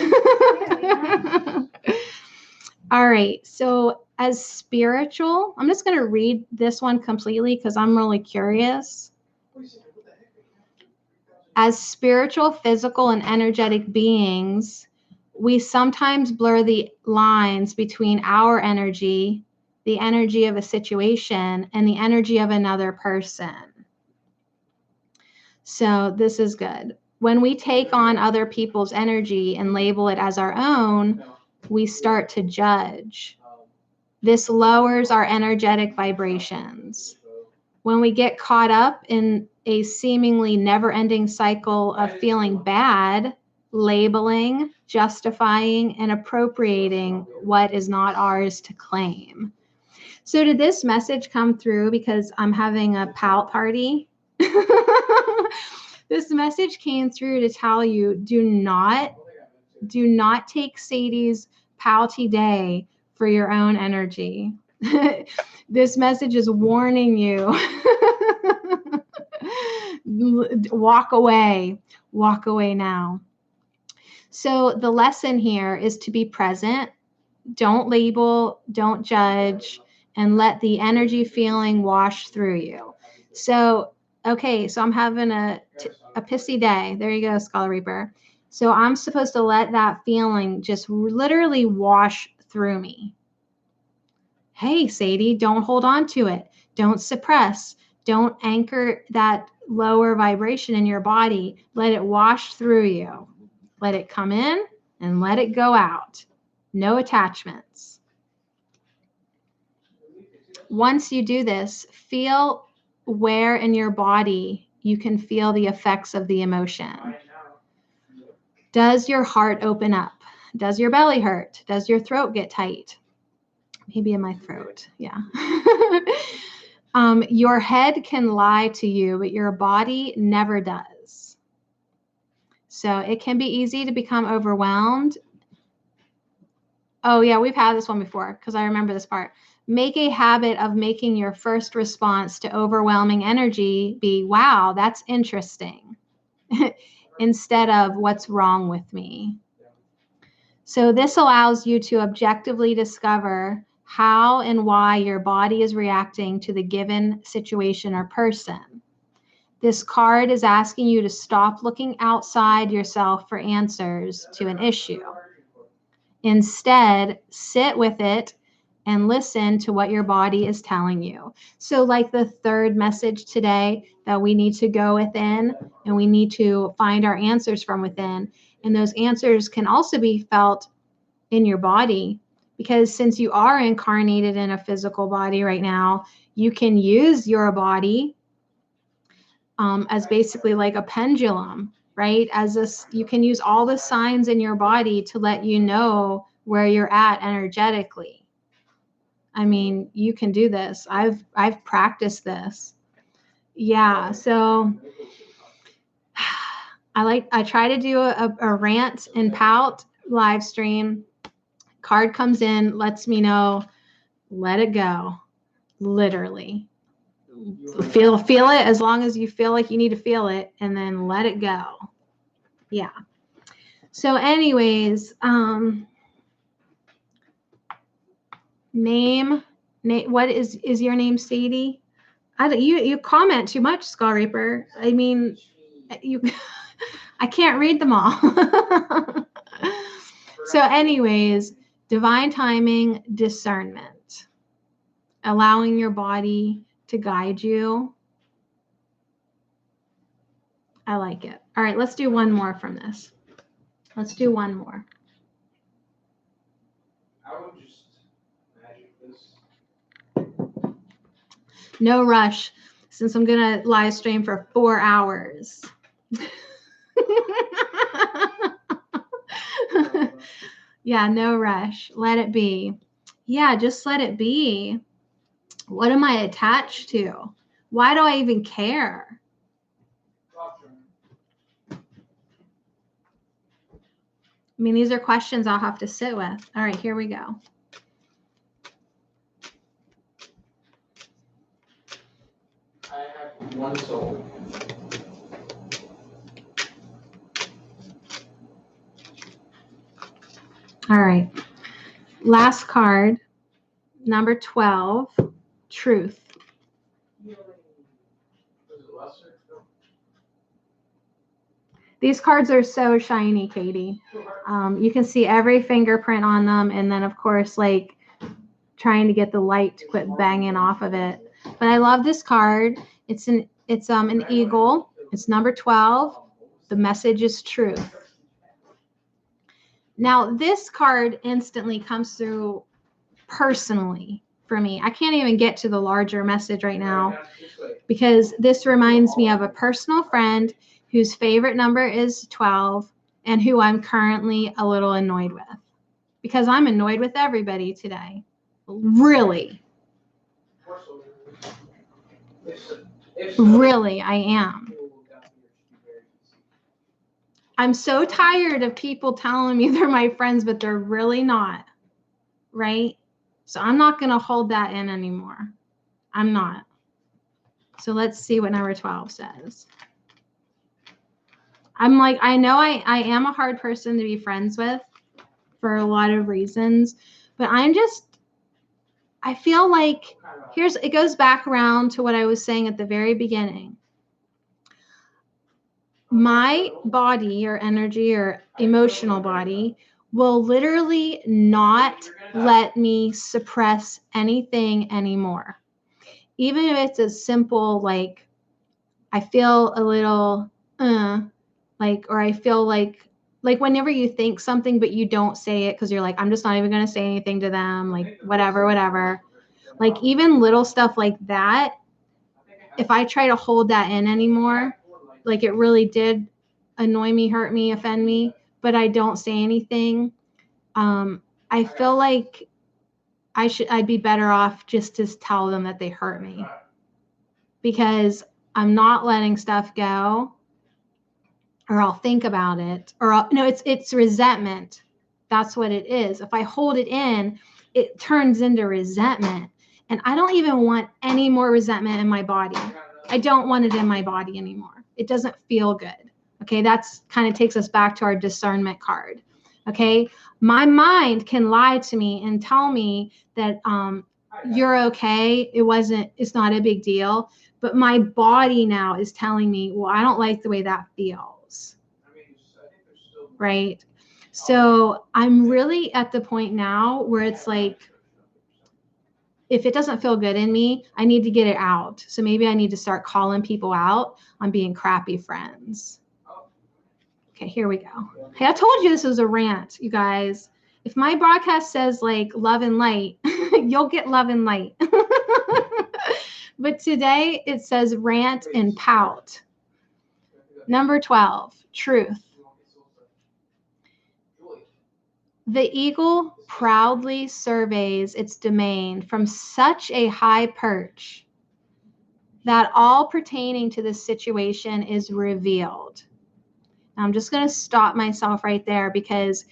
it. All right, so as spiritual, I'm just going to read this one completely because I'm really curious. As spiritual, physical, and energetic beings, we sometimes blur the lines between our energy, the energy of a situation, and the energy of another person. So this is good. When we take on other people's energy and label it as our own, we start to judge. This lowers our energetic vibrations. When we get caught up in a seemingly never-ending cycle of feeling bad, labeling, justifying, and appropriating what is not ours to claim. So did this message come through because I'm having a Pout party? This message came through to tell you, do not take Sadie's pouty day for your own energy. This message is warning you. Walk away now. So the lesson here is to be present. Don't label, don't judge, and let the energy feeling wash through you. So, okay, so I'm having a pissy day. There you go, Scholar Reaper. So I'm supposed to let that feeling just literally wash through me. Hey, Sadie, don't hold on to it. Don't suppress. Don't anchor that lower vibration in your body. Let it wash through you. Let it come in and let it go out. No attachments. Once you do this, feel where in your body you can feel the effects of the emotion. Does your heart open up? Does your belly hurt? Does your throat get tight? Maybe in my throat, yeah. Your head can lie to you, but your body never does. So it can be easy to become overwhelmed. Oh yeah, we've had this one before because I remember this part. Make a habit of making your first response to overwhelming energy be, wow, that's interesting, instead of what's wrong with me. So this allows you to objectively discover how and why your body is reacting to the given situation or person. This card is asking you to stop looking outside yourself for answers to an issue. Instead, sit with it and listen to what your body is telling you. So like the third message today, that we need to go within and we need to find our answers from within. And those answers can also be felt in your body, because since you are incarnated in a physical body right now, you can use your body as basically like a pendulum, right? You can use all the signs in your body to let you know where you're at energetically. I mean, you can do this. I've practiced this. Yeah. So I try to do a rant and pout live stream. Card comes in, lets me know, let it go. Literally. Feel it as long as you feel like you need to feel it, and then let it go. Yeah. So anyways, name, what is your name, Sadie? You comment too much, Skull Reaper. I mean, I can't read them all. So anyways, divine timing, discernment, allowing your body to guide you. I like it. All right, let's do one more from this. Let's do one more. I would just magic this. No rush, since I'm going to live stream for 4 hours. Yeah, no rush. Let it be. Yeah, just let it be. What am I attached to? Why do I even care? I mean, these are questions I'll have to sit with. All right, here we go. I have one soul. All right. Last card, number 12, truth. These cards are so shiny, Katie. You can see every fingerprint on them, and then of course, like trying to get the light to quit banging off of it. But I love this card. It's an eagle. It's number 12. The message is truth. Now, this card instantly comes through personally for me. I can't even get to the larger message right now, because this reminds me of a personal friend whose favorite number is 12 and who I'm currently a little annoyed with, because I'm annoyed with everybody today. Really. Really, I am. I'm so tired of people telling me they're my friends, but they're really not, right? So I'm not going to hold that in anymore. I'm not. So let's see what number 12 says. I'm like, I know I am a hard person to be friends with for a lot of reasons, but I feel like it goes back around to what I was saying at the very beginning. My body or energy or emotional body will literally not let me suppress anything anymore. Even if it's as simple like I feel a little or I feel like whenever you think something but you don't say it because you're like, I'm just not even going to say anything to them, like whatever. Like even little stuff like that, if I try to hold that in anymore, like it really did annoy me, hurt me, offend me, but I don't say anything, I feel like I'd be better off just to tell them that they hurt me, because I'm not letting stuff go, or I'll think about it, or it's resentment. That's what it is. If I hold it in, it turns into resentment, and I don't even want any more resentment in my body. I don't want it in my body anymore. It doesn't feel good. Okay, that's kind of takes us back to our discernment card. Okay. My mind can lie to me and tell me that you're okay. It's not a big deal. But my body now is telling me, well, I don't like the way that feels. Right. So I'm really at the point now where it's like, if it doesn't feel good in me, I need to get it out. So maybe I need to start calling people out on being crappy friends. Okay, here we go. Hey, I told you this was a rant, you guys. If my broadcast says like love and light, you'll get love and light. But today it says rant and pout. Number 12, truth. The eagle proudly surveys its domain from such a high perch that all pertaining to the situation is revealed. Now, I'm just going to stop myself right there because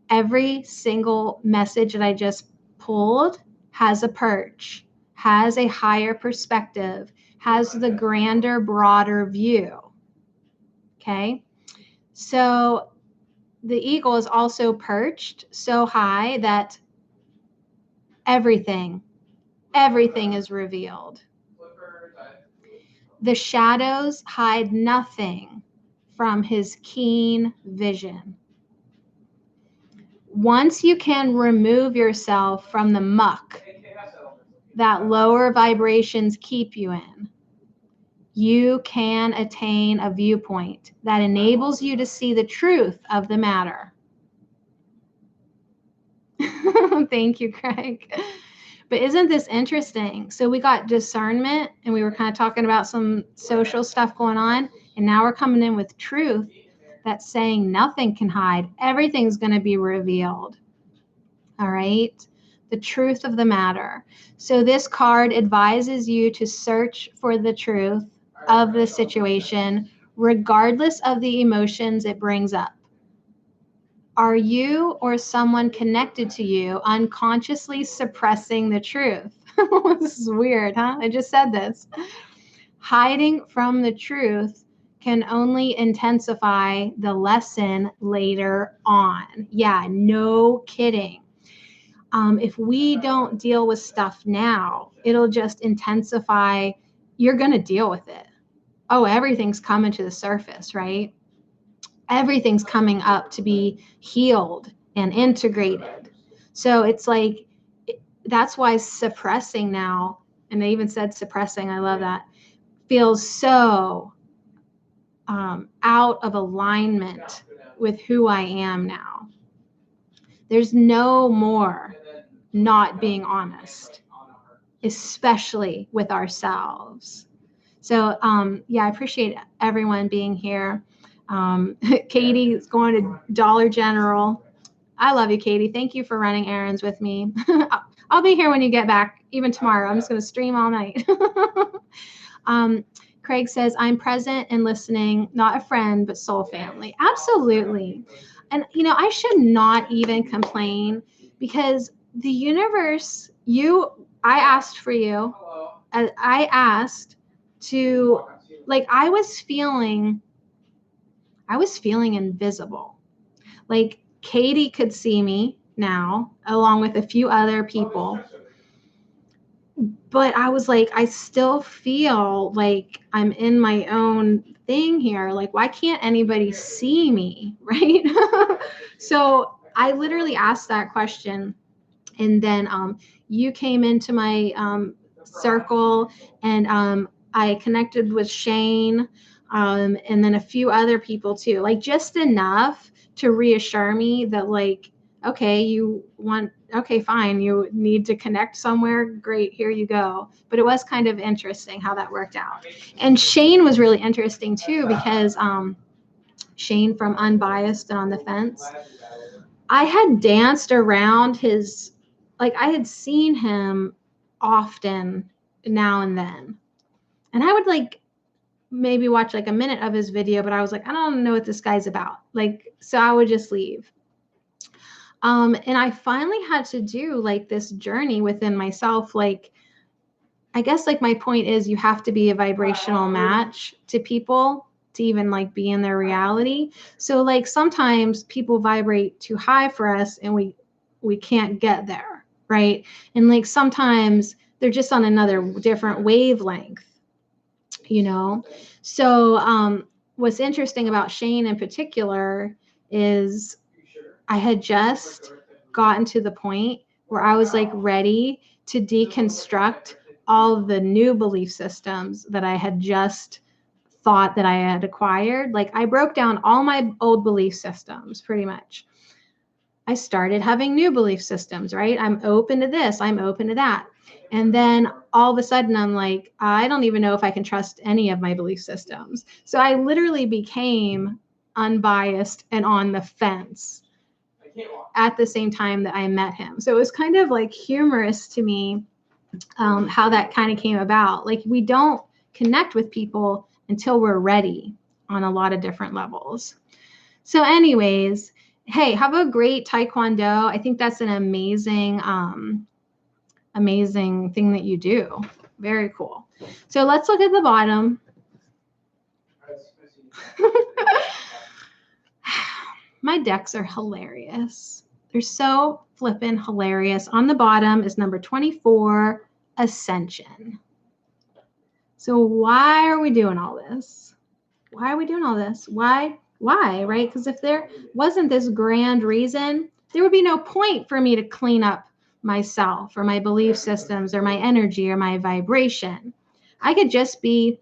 every single message that I just pulled has a perch, has a higher perspective, has the grander, broader view. Okay? So the eagle is also perched so high that everything is revealed. The shadows hide nothing from his keen vision. Once you can remove yourself from the muck that lower vibrations keep you in, you can attain a viewpoint that enables you to see the truth of the matter. Thank you, Craig. But isn't this interesting? So we got discernment and we were kind of talking about some social stuff going on. And now we're coming in with truth that's saying nothing can hide. Everything's going to be revealed. All right. The truth of the matter. So this card advises you to search for the truth of the situation, regardless of the emotions it brings up. Are you or someone connected to you unconsciously suppressing the truth? This is weird, huh? I just said this. Hiding from the truth can only intensify the lesson later on. Yeah, no kidding. If we don't deal with stuff now, it'll just intensify. You're going to deal with it. Oh, everything's coming to the surface, right? Everything's coming up to be healed and integrated. So it's like, that's why suppressing now, and they even said suppressing, I love that, feels so out of alignment with who I am now. There's no more not being honest, especially with ourselves. So yeah, I appreciate everyone being here. Katie is going to Dollar General. I love you, Katie. Thank you for running errands with me. I'll be here when you get back, even tomorrow. I'm just going to stream all night. Craig says, I'm present and listening, not a friend, but soul family. Absolutely. And, you know, I should not even complain because the universe, I asked for you. I asked to, like, I was feeling invisible. Like Katie could see me now, along with a few other people. But I was like, I still feel like I'm in my own thing here. Like, why can't anybody see me? Right? So I literally asked that question. And then you came into my circle and I connected with Shane and then a few other people too, like just enough to reassure me that like, okay, fine, you need to connect somewhere, great, here you go. But it was kind of interesting how that worked out. And Shane was really interesting too because Shane from Unbiased and On the Fence, I had danced around his, like I had seen him often now and then. And I would like maybe watch like a minute of his video, but I was like, I don't know what this guy's about. Like, so I would just leave. And I finally had to do like this journey within myself. Like, I guess like my point is you have to be a vibrational match to people to even like be in their reality. So like sometimes people vibrate too high for us and we can't get there, right? And like sometimes they're just on another different wavelength, you know? So what's interesting about Shane in particular is I had just gotten to the point where I was like ready to deconstruct all the new belief systems that I had just thought that I had acquired. Like I broke down all my old belief systems pretty much. I started having new belief systems, right? I'm open to this, I'm open to that. And then all of a sudden I'm like, I don't even know if I can trust any of my belief systems. So I literally became unbiased and on the fence at the same time that I met him. So it was kind of like humorous to me how that kind of came about. Like we don't connect with people until we're ready on a lot of different levels. So anyways, hey, have a great Taekwondo. I think that's an amazing, amazing thing that you do. Very cool. So let's look at the bottom. My decks are hilarious. They're so flippin' hilarious. On the bottom is number 24, Ascension. So why are we doing all this? Why are we doing all this? Why, right? Because if there wasn't this grand reason, there would be no point for me to clean up myself or my belief systems or my energy or my vibration. I could just be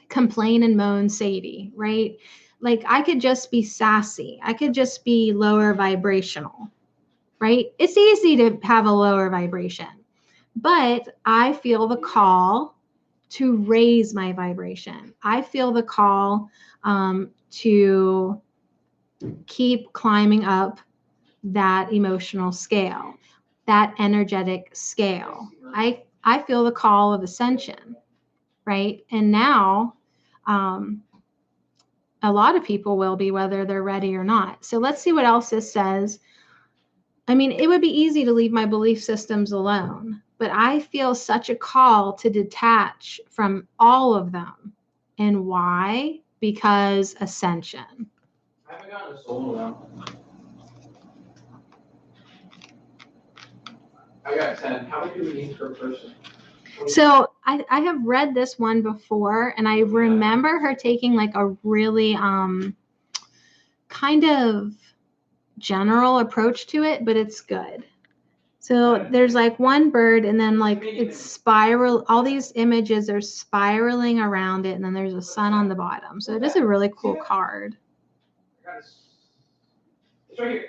complain and moan Sadie, right? Like I could just be sassy. I could just be lower vibrational, right? It's easy to have a lower vibration, but I feel the call to raise my vibration. I feel the call to keep climbing up that emotional scale, that energetic scale. I feel the call of ascension, right? And now a lot of people will be, whether they're ready or not. So let's see what else this says. I mean, it would be easy to leave my belief systems alone, but I feel such a call to detach from all of them. And why? Because ascension. I haven't gotten a solo though. I got 10. How many do we need per person? So I have read this one before, and I remember her taking like a really kind of general approach to it, but it's good. So there's like one bird, and then like it's spiral. All these images are spiraling around it, and then there's a sun on the bottom. So it is a really cool card. It's right here.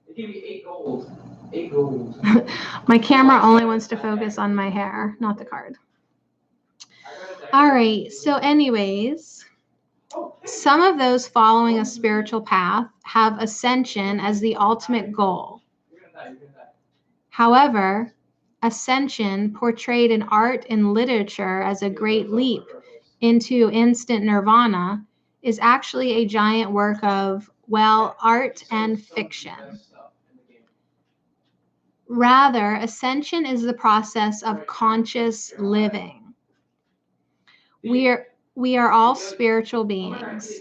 It gave me 8 gold. 8 gold. My camera only wants to focus on my hair, not the card. All right. So anyways, some of those following a spiritual path have ascension as the ultimate goal. However, ascension, portrayed in art and literature as a great leap into instant nirvana, is actually a giant work of, well, art and fiction. Rather, ascension is the process of conscious living. We are all spiritual beings.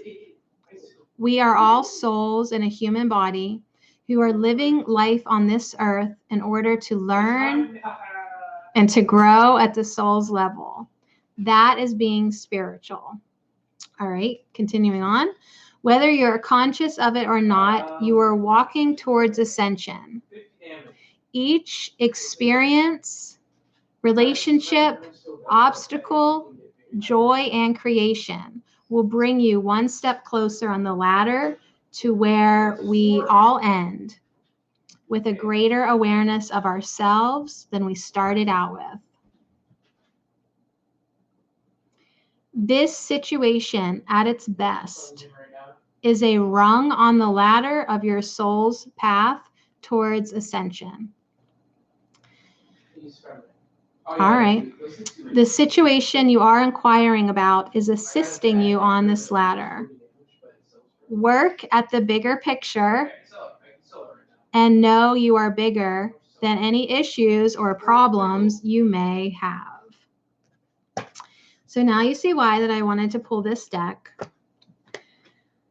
We are all souls in a human body who are living life on this earth in order to learn and to grow at the soul's level. That is being spiritual. All right, continuing on. Whether you're conscious of it or not, you are walking towards ascension. Each experience, relationship, obstacle, joy, and creation will bring you one step closer on the ladder to where we all end, with a greater awareness of ourselves than we started out with. This situation at its best is a rung on the ladder of your soul's path towards ascension. All right. The situation you are inquiring about is assisting you on this ladder. Work at the bigger picture and know you are bigger than any issues or problems you may have. So now you see why that I wanted to pull this deck.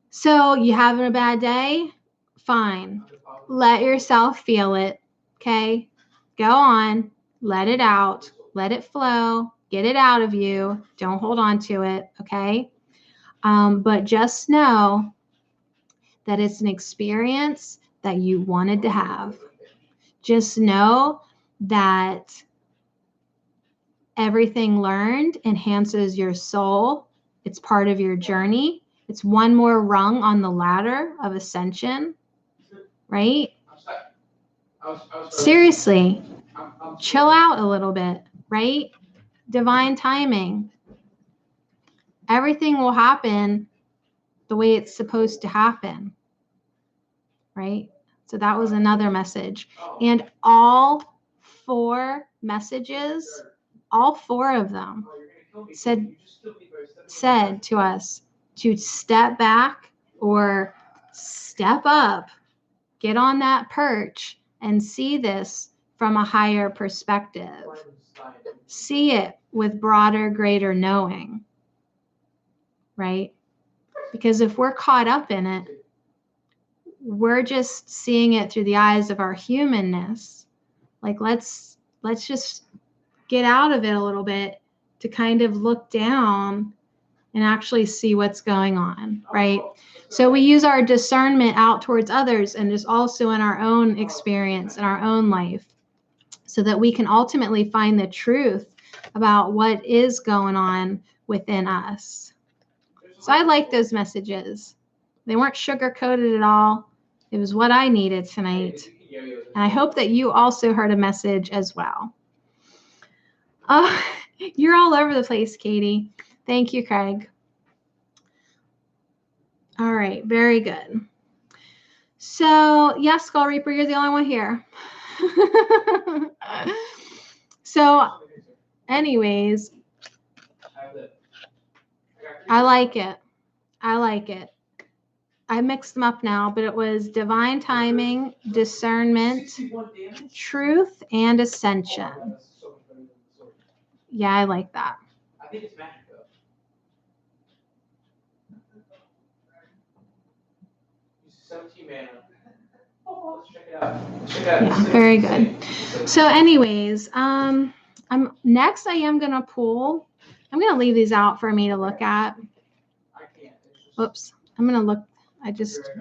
So you having a bad day? Fine. Let yourself feel it. Okay? Go on. Let it out. Let it flow. Get it out of you. Don't hold on to it. Okay? But just know that it's an experience that you wanted to have. Just know that everything learned enhances your soul. It's part of your journey. It's one more rung on the ladder of ascension, right? Seriously, chill out a little bit, right? Divine timing. Everything will happen the way it's supposed to happen, right? So that was another message. And all 4 messages, all 4 of them said to us to step back or step up, get on that perch and see this from a higher perspective. See it with broader, greater knowing, right? Because if we're caught up in it, we're just seeing it through the eyes of our humanness. Like, let's just get out of it a little bit to kind of look down and actually see what's going on, right? So we use our discernment out towards others and just also in our own experience, in our own life, so that we can ultimately find the truth about what is going on within us. So I like those messages. They weren't sugar-coated at all. It was what I needed tonight. And I hope that you also heard a message as well. Oh, you're all over the place, Katie. Thank you, Craig. All right, very good. So, yes, Skull Reaper, you're the only one here. So, anyways, I like it. I like it. I mixed them up now, but it was divine timing, discernment, truth, and ascension. Yeah, I like that. I think it's magic though. 17 mana. Oh, let's check it out. Yeah, very good. So anyways, I'm next I am gonna pull. I'm gonna leave these out for me to look at. Whoops. I'm gonna look. I just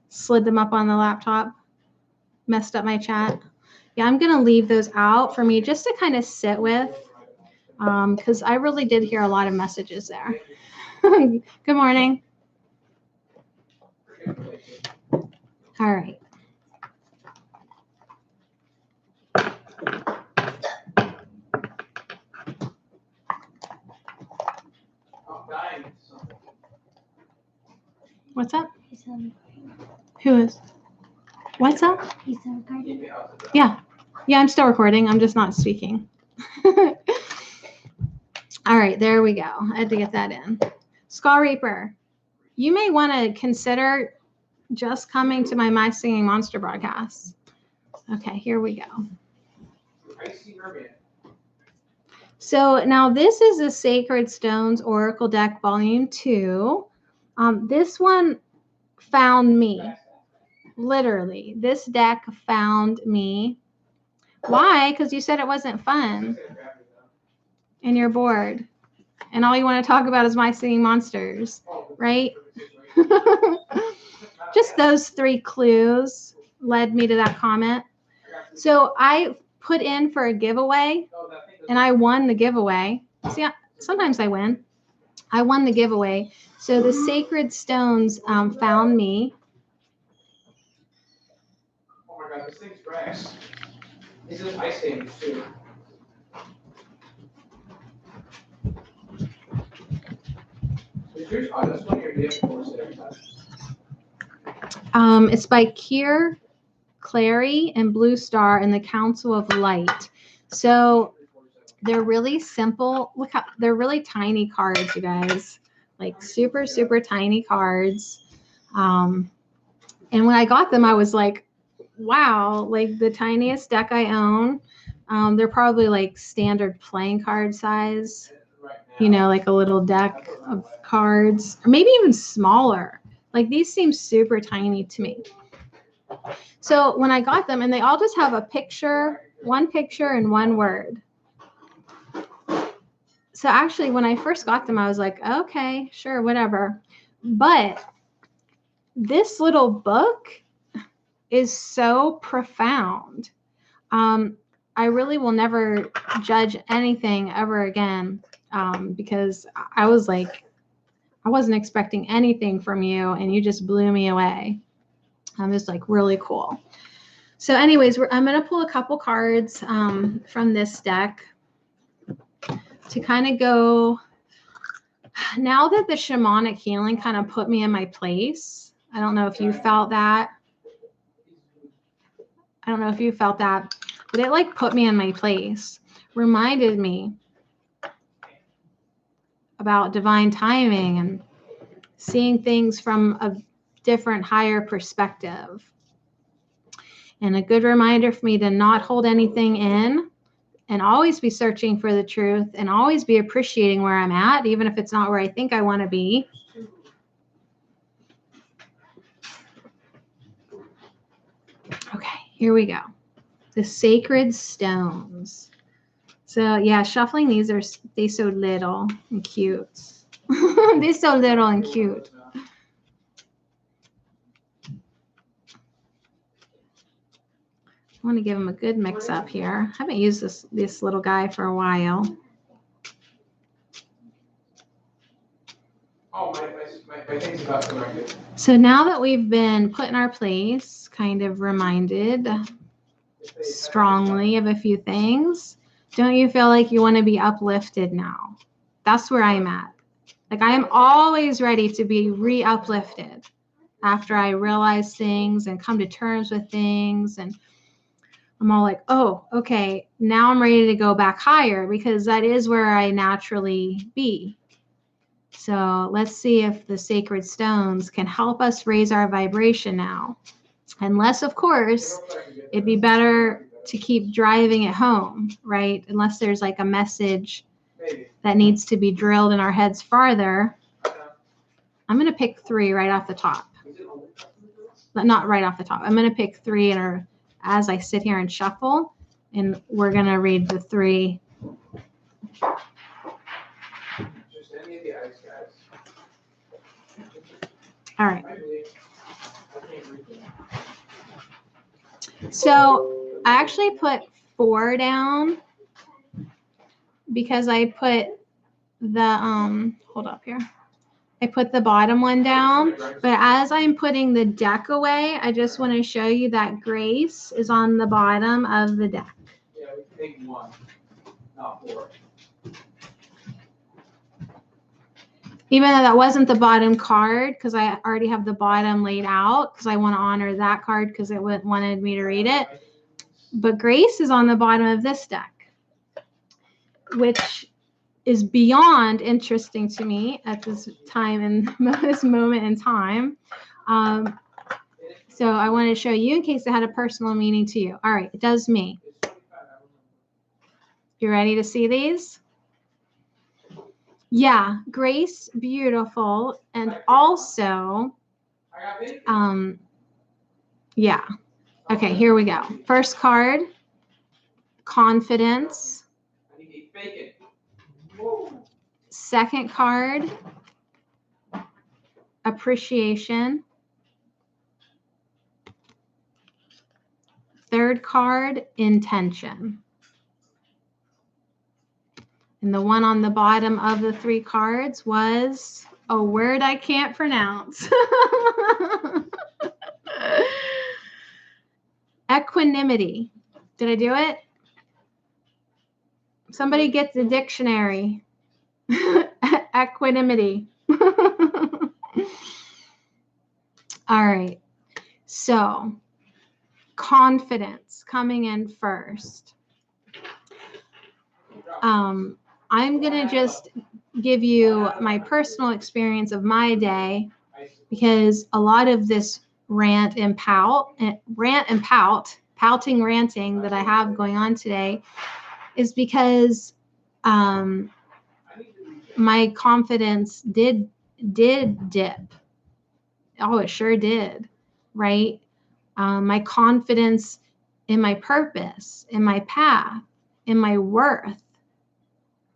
slid them up on the laptop. Messed up my chat. Yeah, I'm gonna leave those out for me just to kind of sit with. Because I really did hear a lot of messages there. Good morning. All right. What's up? Who is? What's up? Yeah. Yeah, I'm still recording. I'm just not speaking. All right, there we go. I had to get that in. Skull Reaper, you may want to consider just coming to my Singing Monster broadcast. Okay, here we go. So now this is the Sacred Stones Oracle Deck Volume 2. This one found me. Literally, this deck found me. Why? Because you said it wasn't fun. And you're bored. And all you want to talk about is My Singing Monsters, right? Just those 3 clues led me to that comment. So I put in for a giveaway, and I won the giveaway. See, sometimes I win. I won the giveaway. So the Sacred Stones found me. Oh my God, this thing's Rex. These are ice games too. It's by Kier Clary and Blue Star and the Council of Light. So they're really simple. Look how they're really tiny cards, you guys. Like super, super tiny cards. And when I got them, I was like, wow, like the tiniest deck I own. They're probably like standard playing card size. you know, like a little deck of cards, or maybe even smaller. Like these seem super tiny to me. So when I got them, and they all just have a picture, one picture and one word. So actually, when I first got them, I was like, okay, sure, whatever. But this little book is so profound. I really will never judge anything ever again, because I was like, I wasn't expecting anything from you, and you just blew me away. It's like really cool. So anyways, I'm going to pull a couple cards from this deck to kind of go. Now that the shamanic healing kind of put me in my place, I don't know if you felt that. I don't know if you felt that, but it like put me in my place, reminded me about divine timing and seeing things from a different, higher perspective. And a good reminder for me to not hold anything in and always be searching for the truth and always be appreciating where I'm at, even if it's not where I think I want to be. Okay, here we go. The sacred stones. So yeah, shuffling these they so little and cute. They're so little and cute. I want to give them a good mix up here. I haven't used this little guy for a while. Oh, my thing's about to connect. So now that we've been put in our place, kind of reminded strongly of a few things, don't you feel like you want to be uplifted now? That's where I'm at. Like I am always ready to be re-uplifted after I realize things and come to terms with things, and I'm all like, oh, okay, now I'm ready to go back higher, because that is where I naturally be. So let's see if the sacred stones can help us raise our vibration now. Unless, of course, it'd be better to keep driving it home, right? Unless there's like a message that needs to be drilled in our heads farther. I'm going to pick 3 right off the top. Not right off the top. I'm going to pick 3 as I sit here and shuffle, and we're going to read the 3. All right. So I actually put 4 down because I put the hold up here. I put the bottom one down, but as I'm putting the deck away, I just want to show you that grace is on the bottom of the deck. Yeah, we can take 1, not 4. Even though that wasn't the bottom card, because I already have the bottom laid out, because I want to honor that card because it wanted me to read it. But grace is on the bottom of this deck, which is beyond interesting to me at this time and this moment in time. So I wanted to show you in case it had a personal meaning to you. All right, it does me. You ready to see these? Yeah, grace, beautiful, and also, yeah. Okay, here we go. First card, confidence. Second card, appreciation. Third card, intention. And the one on the bottom of the 3 cards was a word I can't pronounce. Equanimity. Did I do it? Somebody get the dictionary. Equanimity. All right. So, confidence coming in first. I'm going to just give you my personal experience of my day, because a lot of this rant and pout, pouting, ranting that I have going on today is because my confidence did dip. Oh, it sure did, right? My confidence in my purpose, in my path, in my worth,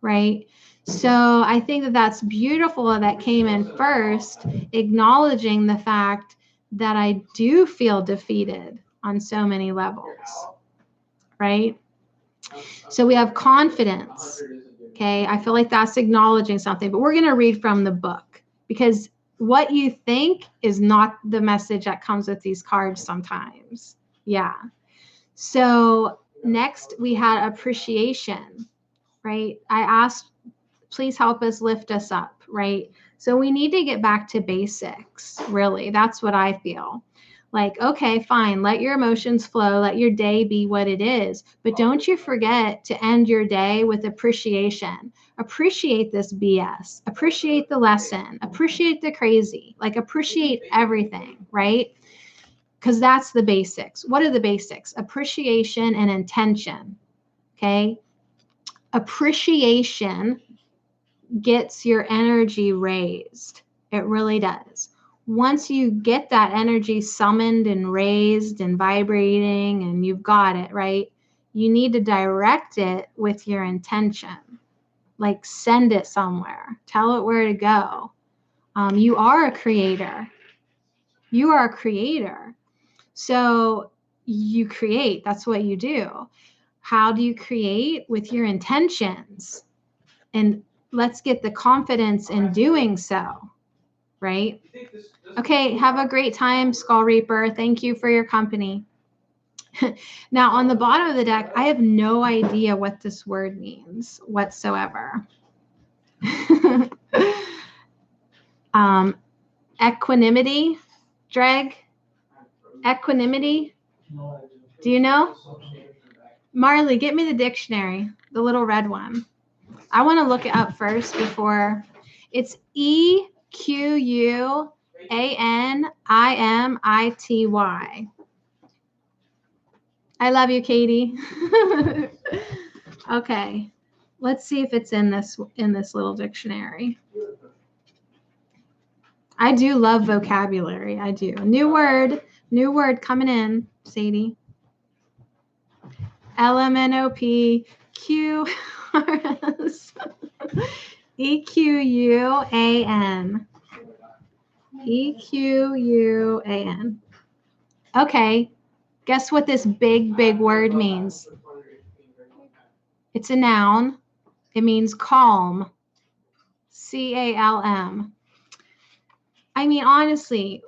right? So I think that that's beautiful that came in first, acknowledging the fact that I do feel defeated on so many levels, right? So we have confidence. Okay, I feel like that's acknowledging something, but we're going to read from the book because what you think is not the message that comes with these cards sometimes. Yeah. So next we had appreciation, right? I asked, please help us lift us up, right? So we need to get back to basics, really. That's what I feel. Like, okay, fine, let your emotions flow, let your day be what it is, but don't you forget to end your day with appreciation. Appreciate this BS, appreciate the lesson, appreciate the crazy, like appreciate everything, right? Because that's the basics. What are the basics? Appreciation and intention, okay? Appreciation gets your energy raised. It really does. Once you get that energy summoned and raised and vibrating and you've got it, right? You need to direct it with your intention. Like send it somewhere. Tell it where to go. You are a creator. You are a creator. So you create. That's what you do. How do you create? With your intentions. And let's get the confidence in doing so, right? Okay, have a great time, Skull Reaper. Thank you for your company. Now, on the bottom of the deck, I have no idea what this word means whatsoever. Equanimity, Dreg? Equanimity? Do you know? Marley, get me the dictionary, the little red one. I want to look it up first before. It's EQUANIMITY. I love you, Katie. Okay, let's see if it's in this little dictionary. I do love vocabulary. I do. New word coming in, Sadie. LMNOPQRS. EQUAN. EQUAN. Okay, guess what this big word means? It's a noun. It means calm. CALM. I mean, honestly,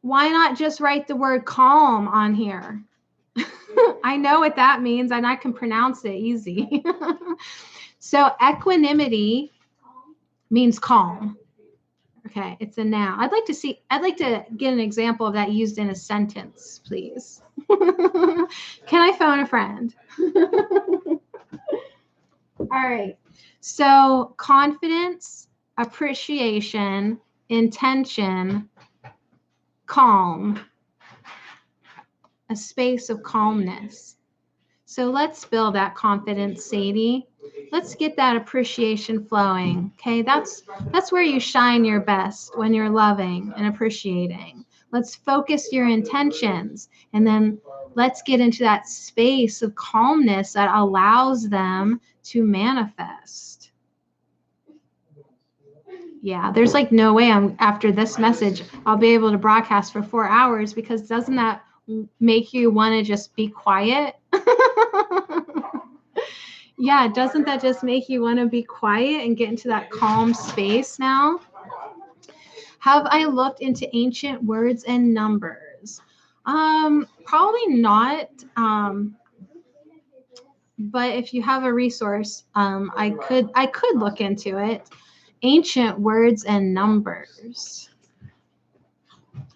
why not just write the word calm on here? I know what that means and I can pronounce it easy. So equanimity means calm. Okay, it's a noun. I'd like to get an example of that used in a sentence, please. Can I phone a friend? All right. So confidence, appreciation, intention, calm, a space of calmness. So let's build that confidence, Sadie. Let's get that appreciation flowing. Okay, that's where you shine your best, when you're loving and appreciating. Let's focus your intentions, and then let's get into that space of calmness that allows them to manifest. Yeah, there's like no way after this message I'll be able to broadcast for 4 hours, because doesn't that make you want to just be quiet? Yeah, doesn't that just make you want to be quiet and get into that calm space now? Have I looked into ancient words and numbers? Probably not. But if you have a resource, I could look into it. Ancient words and numbers.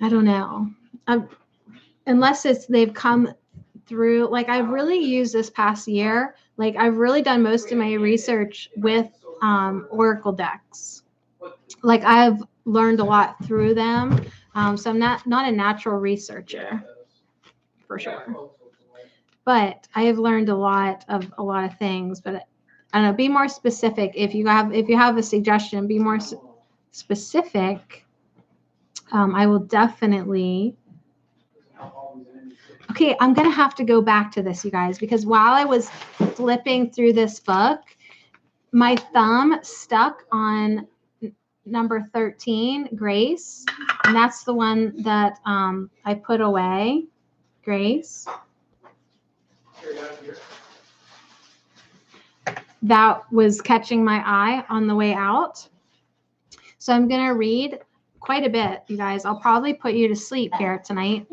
I don't know. Unless they've come through, like I've really used this past year, like I've really done most of my research with Oracle decks. Like I've learned a lot through them. So I'm not a natural researcher for sure, but I have learned a lot of things. But I don't know, be more specific. If you have a suggestion, be more specific. I will definitely. Okay, I'm going to have to go back to this, you guys, because while I was flipping through this book, my thumb stuck on number 13, Grace, and that's the one that I put away, Grace. That was catching my eye on the way out. So I'm going to read quite a bit, you guys. I'll probably put you to sleep here tonight.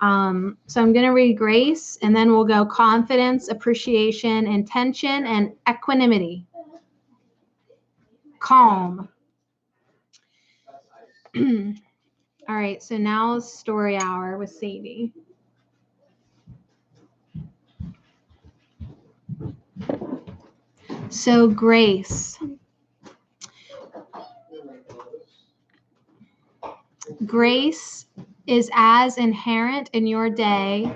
So I'm going to read Grace, and then we'll go confidence, appreciation, intention, and equanimity. Calm. All right, so now is story hour with Sadie. So Grace. Grace is as inherent in your day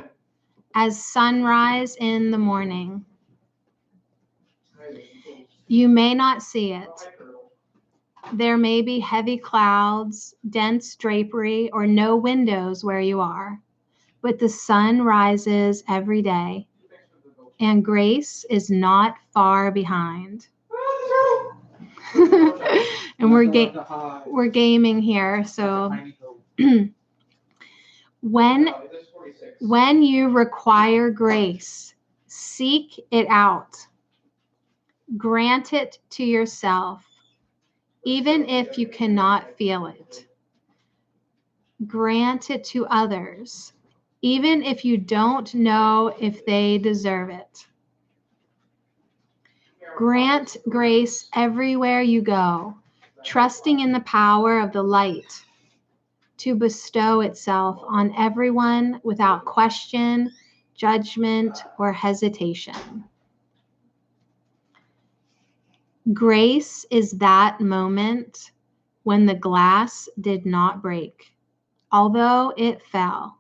as sunrise in the morning. You may not see it. There may be heavy clouds, dense drapery, or no windows where you are, but the sun rises every day, and grace is not far behind. And we're gaming here, so when you require grace, seek it out. Grant it to yourself, even if you cannot feel it. Grant it to others, even if you don't know if they deserve it. Grant grace everywhere you go, trusting in the power of the light to bestow itself on everyone without question, judgment, or hesitation. Grace is that moment when the glass did not break, although it fell.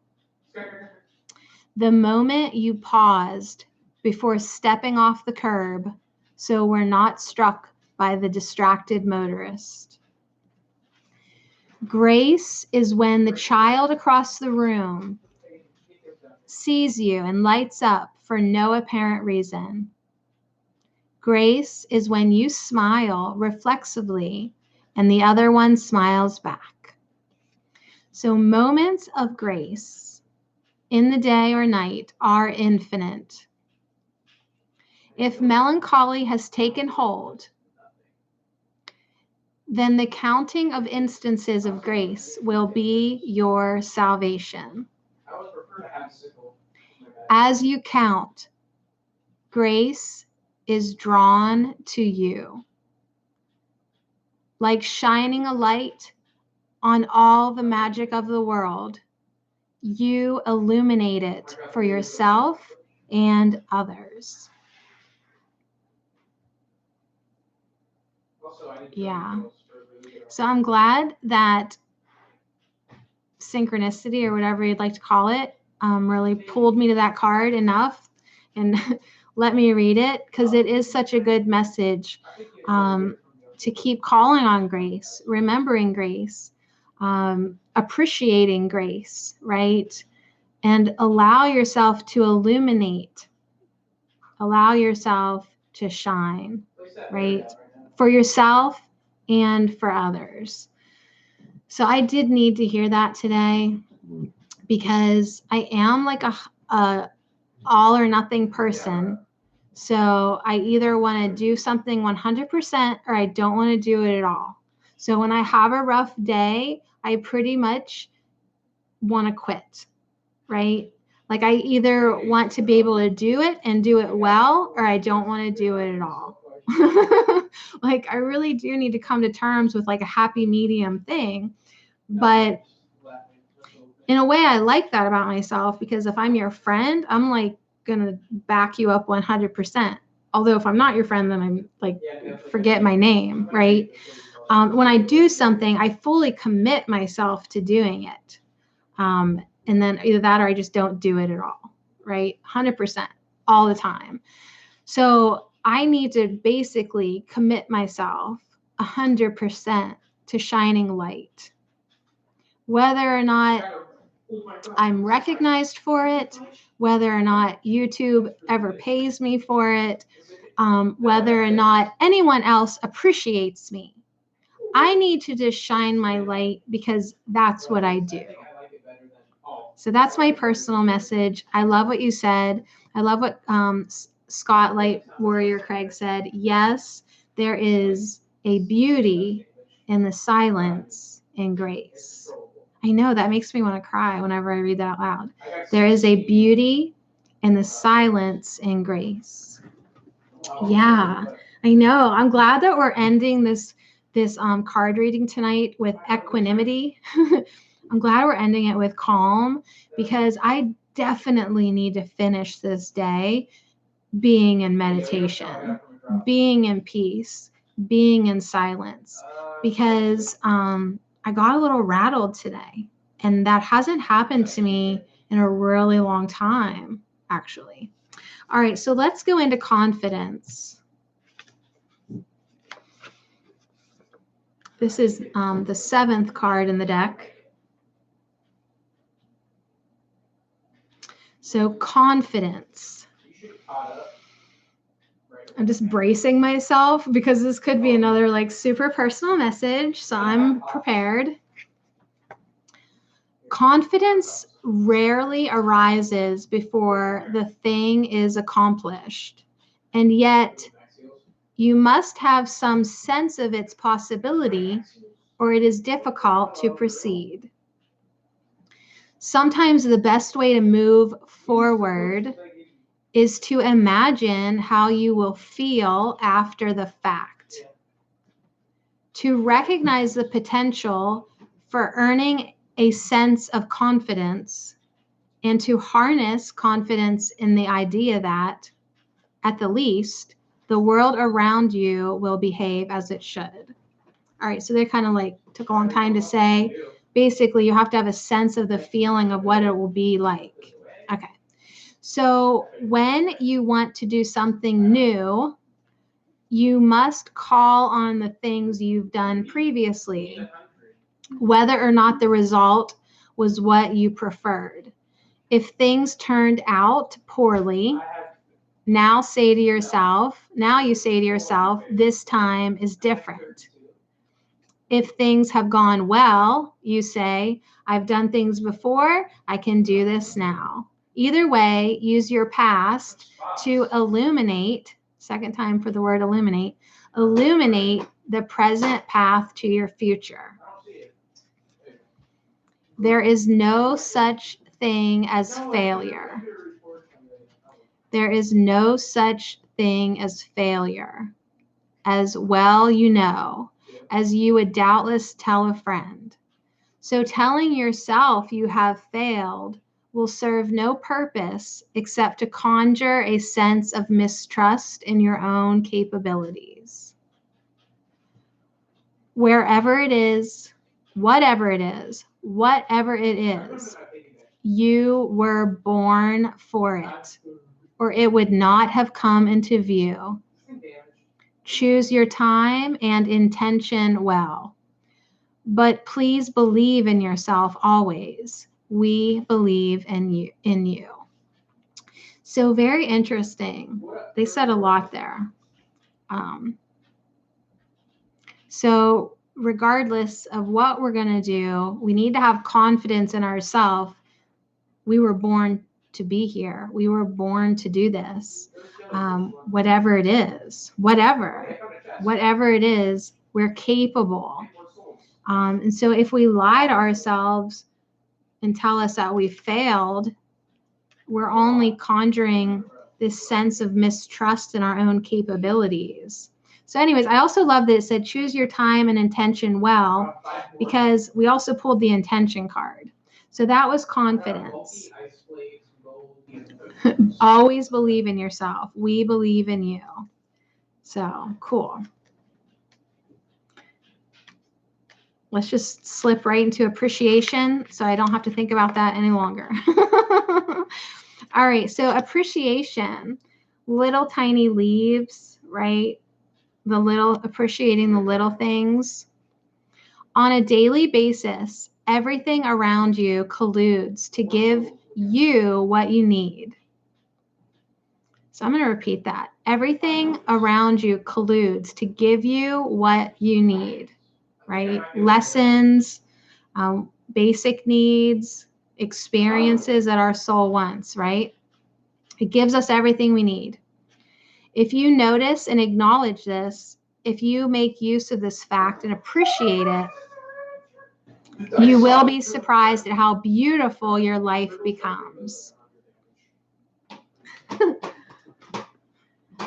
The moment you paused before stepping off the curb so we're not struck by the distracted motorist. Grace is when the child across the room sees you and lights up for no apparent reason. Grace is when you smile reflexively and the other one smiles back. So moments of grace in the day or night are infinite. If melancholy has taken hold, then the counting of instances of grace will be your salvation. As you count, grace is drawn to you, like shining a light on all the magic of the world. You illuminate it for yourself and others. Yeah. So I'm glad that synchronicity, or whatever you'd like to call it, really pulled me to that card enough and let me read it, because it is such a good message to keep calling on grace, remembering grace, appreciating grace, right? And allow yourself to illuminate, allow yourself to shine, right? For yourself and for others. So I did need to hear that today, because I am like a all or nothing person. So I either want to do something 100% or I don't want to do it at all. So when I have a rough day, I pretty much want to quit, right? Like I either want to be able to do it and do it well, or I don't want to do it at all. Like I really do need to come to terms with like a happy medium thing. But in a way, I like that about myself, because if I'm your friend, I'm like gonna back you up 100%. Although if I'm not your friend, then I'm like, forget my name, right? When I do something, I fully commit myself to doing it. And then either that or I just don't do it at all, right? 100% all the time. So I need to basically commit myself 100% to shining light. Whether or not I'm recognized for it, whether or not YouTube ever pays me for it, whether or not anyone else appreciates me. I need to just shine my light because that's what I do. So that's my personal message. I love what you said. I love what Scott Light Warrior Craig said. Yes, there is a beauty in the silence and grace. I know that makes me want to cry whenever I read that out loud. There is a beauty in the silence and grace. Yeah, I know. I'm glad that we're ending this card reading tonight with equanimity. I'm glad we're ending it with calm because I definitely need to finish this day being in meditation, being in peace, being in silence, because I got a little rattled today, and that hasn't happened to me in a really long time, actually. All right, so let's go into confidence. This is the 7th card in the deck. So confidence. I'm just bracing myself because this could be another like super personal message, so I'm prepared. Confidence rarely arises before the thing is accomplished, and yet you must have some sense of its possibility or it is difficult to proceed. Sometimes the best way to move forward is to imagine how you will feel after the fact. To recognize the potential for earning a sense of confidence and to harness confidence in the idea that, at the least, the world around you will behave as it should. All right, so they kind of like took a long time to say. Basically, you have to have a sense of the feeling of what it will be like. Okay. So when you want to do something new, you must call on the things you've done previously, whether or not the result was what you preferred. If things turned out poorly, now you say to yourself, this time is different. If things have gone well, you say, I've done things before, I can do this now. Either way, use your past to illuminate, second time for the word illuminate the present path to your future. There is no such thing as failure. There is no such thing as failure. As well you know, as you would doubtless tell a friend. So telling yourself you have failed will serve no purpose except to conjure a sense of mistrust in your own capabilities. Wherever it is, whatever it is, you were born for it, or it would not have come into view. Choose your time and intention well. But please believe in yourself always. We believe in you. So very interesting. They said a lot there. So regardless of what we're going to do, we need to have confidence in ourselves. We were born to be here. We were born to do this. Whatever it is, whatever it is, we're capable. And so if we lie to ourselves and tell us that we failed, we're only conjuring this sense of mistrust in our own capabilities. So anyways, I also love that it said, choose your time and intention well, because we also pulled the intention card. So that was confidence. Always believe in yourself. We believe in you. So cool. Let's just slip right into appreciation so I don't have to think about that any longer. All right, so appreciation. little tiny leaves, right? Appreciating the little things. On a daily basis, everything around you colludes to give you what you need. So I'm going to repeat that. Everything around you colludes to give you what you need, right? Lessons, basic needs, experiences that our soul wants, right? It gives us everything we need. If you notice and acknowledge this, if you make use of this fact and appreciate it, you will be surprised at how beautiful your life becomes.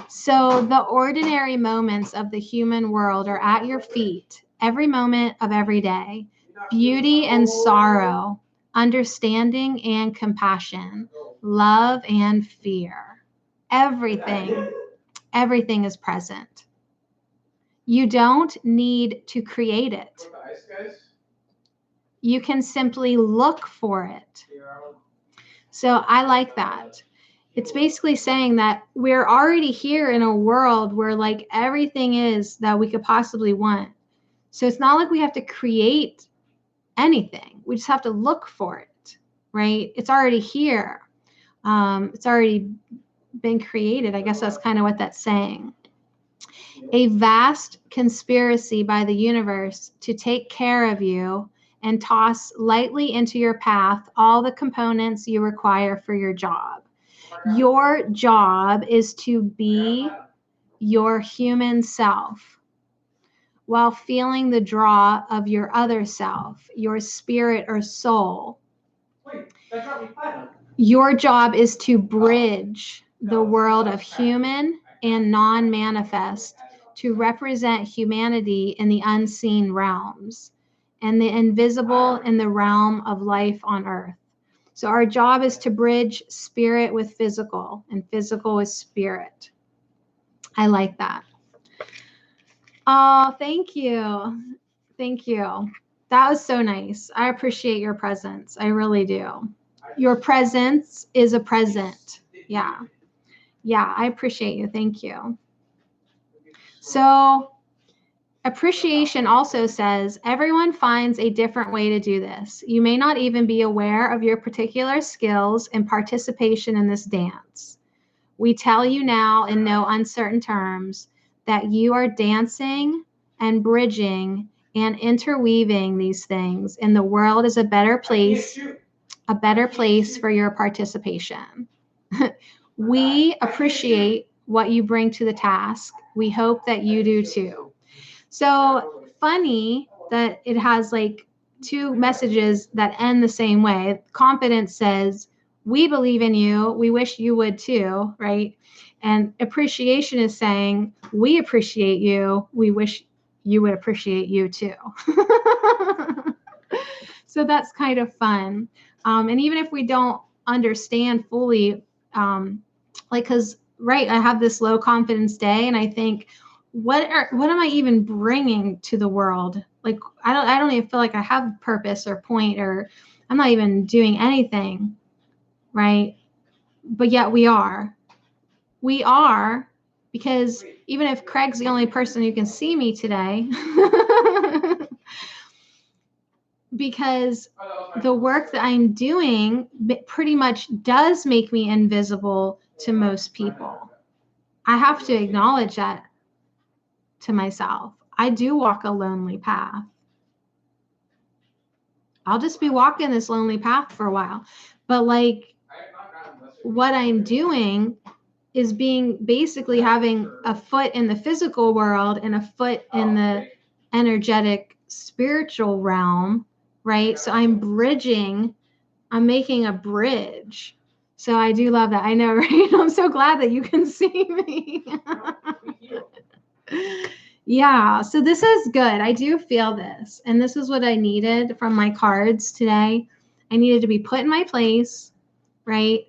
So the ordinary moments of the human world are at your feet every moment of every day. Beauty and sorrow, understanding and compassion, love and fear. Everything is present. You don't need to create it. You can simply look for it. So I like that. It's basically saying that we're already here in a world where like everything is that we could possibly want. So it's not like we have to create anything. We just have to look for it, right? It's already here. It's already been created. I guess that's kind of what that's saying. A vast conspiracy by the universe to take care of you and toss lightly into your path all the components you require for your job. Your job is to be your human self while feeling the draw of your other self, your spirit or soul. Your job is to bridge the world of human and non-manifest to represent humanity in the unseen realms and the invisible in the realm of life on earth. So our job is to bridge spirit with physical and physical with spirit. I like that. Oh, thank you. Thank you. That was so nice. I appreciate your presence. I really do. Your presence is a present. Yeah. Yeah, I appreciate you. Thank you. So appreciation also says everyone finds a different way to do this. You may not even be aware of your particular skills and participation in this dance. We tell you now in no uncertain terms that you are dancing and bridging and interweaving these things, and the world is a better place for your participation. We appreciate what you bring to the task. We hope that you do too. So funny that it has like two messages that end the same way. Confidence says, we believe in you. We wish you would too, right? And appreciation is saying, we appreciate you. We wish you would appreciate you too. So that's kind of fun. And even if we don't understand fully, because right, I have this low confidence day and I think, what am I even bringing to the world? Like, I don't even feel like I have purpose or point, or I'm not even doing anything, right? But yet we are, because even if Craig's the only person who can see me today, because the work that I'm doing pretty much does make me invisible to most people. I have to acknowledge that to myself. I do walk a lonely path. I'll just be walking this lonely path for a while. But like what I'm doing is basically having a foot in the physical world and a foot in the energetic spiritual realm, right? So I'm making a bridge. So I do love that. I know, right? I'm so glad that you can see me. Yeah, so this is good. I do feel this. And this is what I needed from my cards today. I needed to be put in my place, right?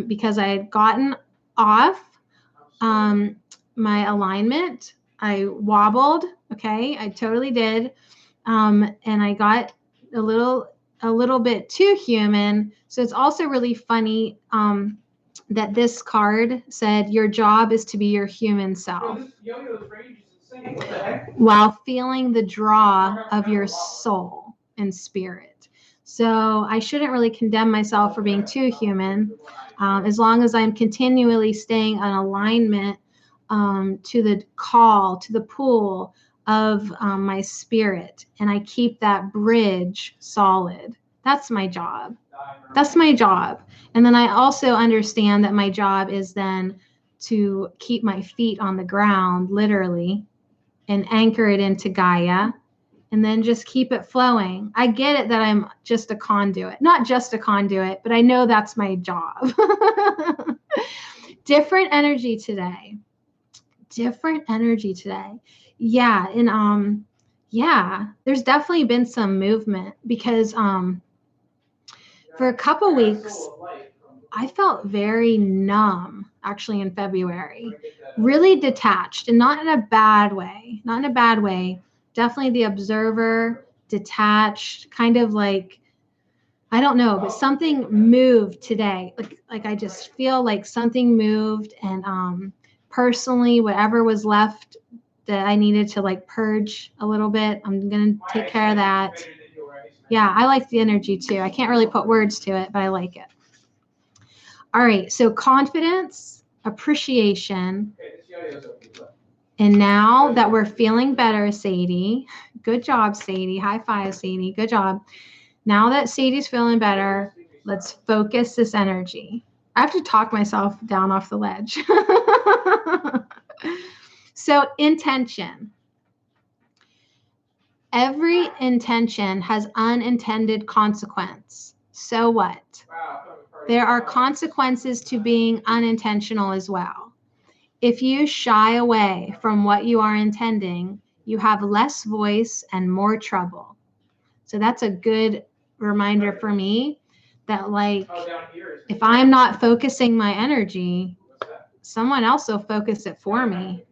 Because I had gotten off my alignment. I wobbled. Okay, I totally did. And I got a little bit too human. So it's also really funny that this card said, your job is to be your human Yo, self this yo-yo's range is insane. What the heck? while feeling the draw of your soul and spirit. So I shouldn't really condemn myself for being too human, as long as I'm continually staying in alignment to the call, to the pull of my spirit, and I keep that bridge solid. That's my job. That's my job. And then I also understand that my job is then to keep my feet on the ground, literally, and anchor it into Gaia, and then just keep it flowing. I get it that I'm just a conduit, not just a conduit, but I know that's my job. Different energy today. Different energy today. Yeah. And yeah, there's definitely been some movement because for a couple weeks I felt very numb actually in February, really detached, and not in a bad way, not in a bad way. Definitely the observer, detached, kind of like, I don't know, but something moved today. Like I just feel like something moved, and personally, whatever was left that I needed to like purge a little bit, I'm going to take care of that. Yeah, I like the energy too. I can't really put words to it, but I like it. All right, so confidence, appreciation, and now that we're feeling better, Sadie, good job, Sadie. High five, Sadie. Good job. Now that Sadie's feeling better, let's focus this energy. I have to talk myself down off the ledge. So intention. Every intention has unintended consequence. So what? There are consequences to being unintentional as well. If you shy away from what you are intending, you have less voice and more trouble. So that's a good reminder for me that, like, if I'm not focusing my energy, someone else will focus it for me.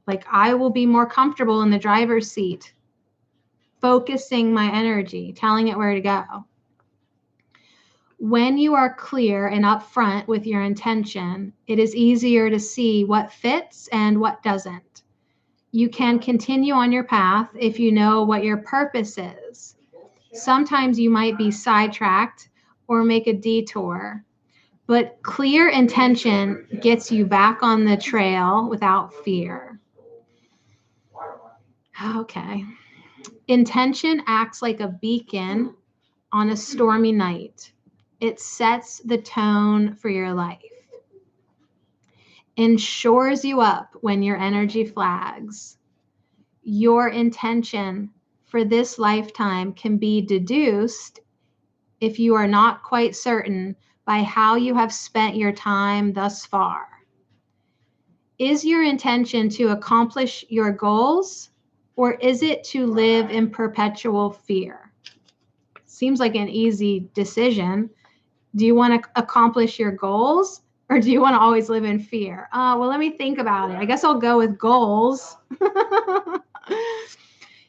Like, I will be more comfortable in the driver's seat, focusing my energy, telling it where to go. When you are clear and upfront with your intention, it is easier to see what fits and what doesn't. You can continue on your path if you know what your purpose is. Sometimes you might be sidetracked or make a detour, but clear intention gets you back on the trail without fear. Okay. Intention acts like a beacon on a stormy night. It sets the tone for your life and shores you up when your energy flags. Your intention for this lifetime can be deduced, if you are not quite certain, by how you have spent your time thus far. Is your intention to accomplish your goals, or is it to live in perpetual fear? Seems like an easy decision. Do you want to accomplish your goals, or do you want to always live in fear? Well, let me think about it. I guess I'll go with goals.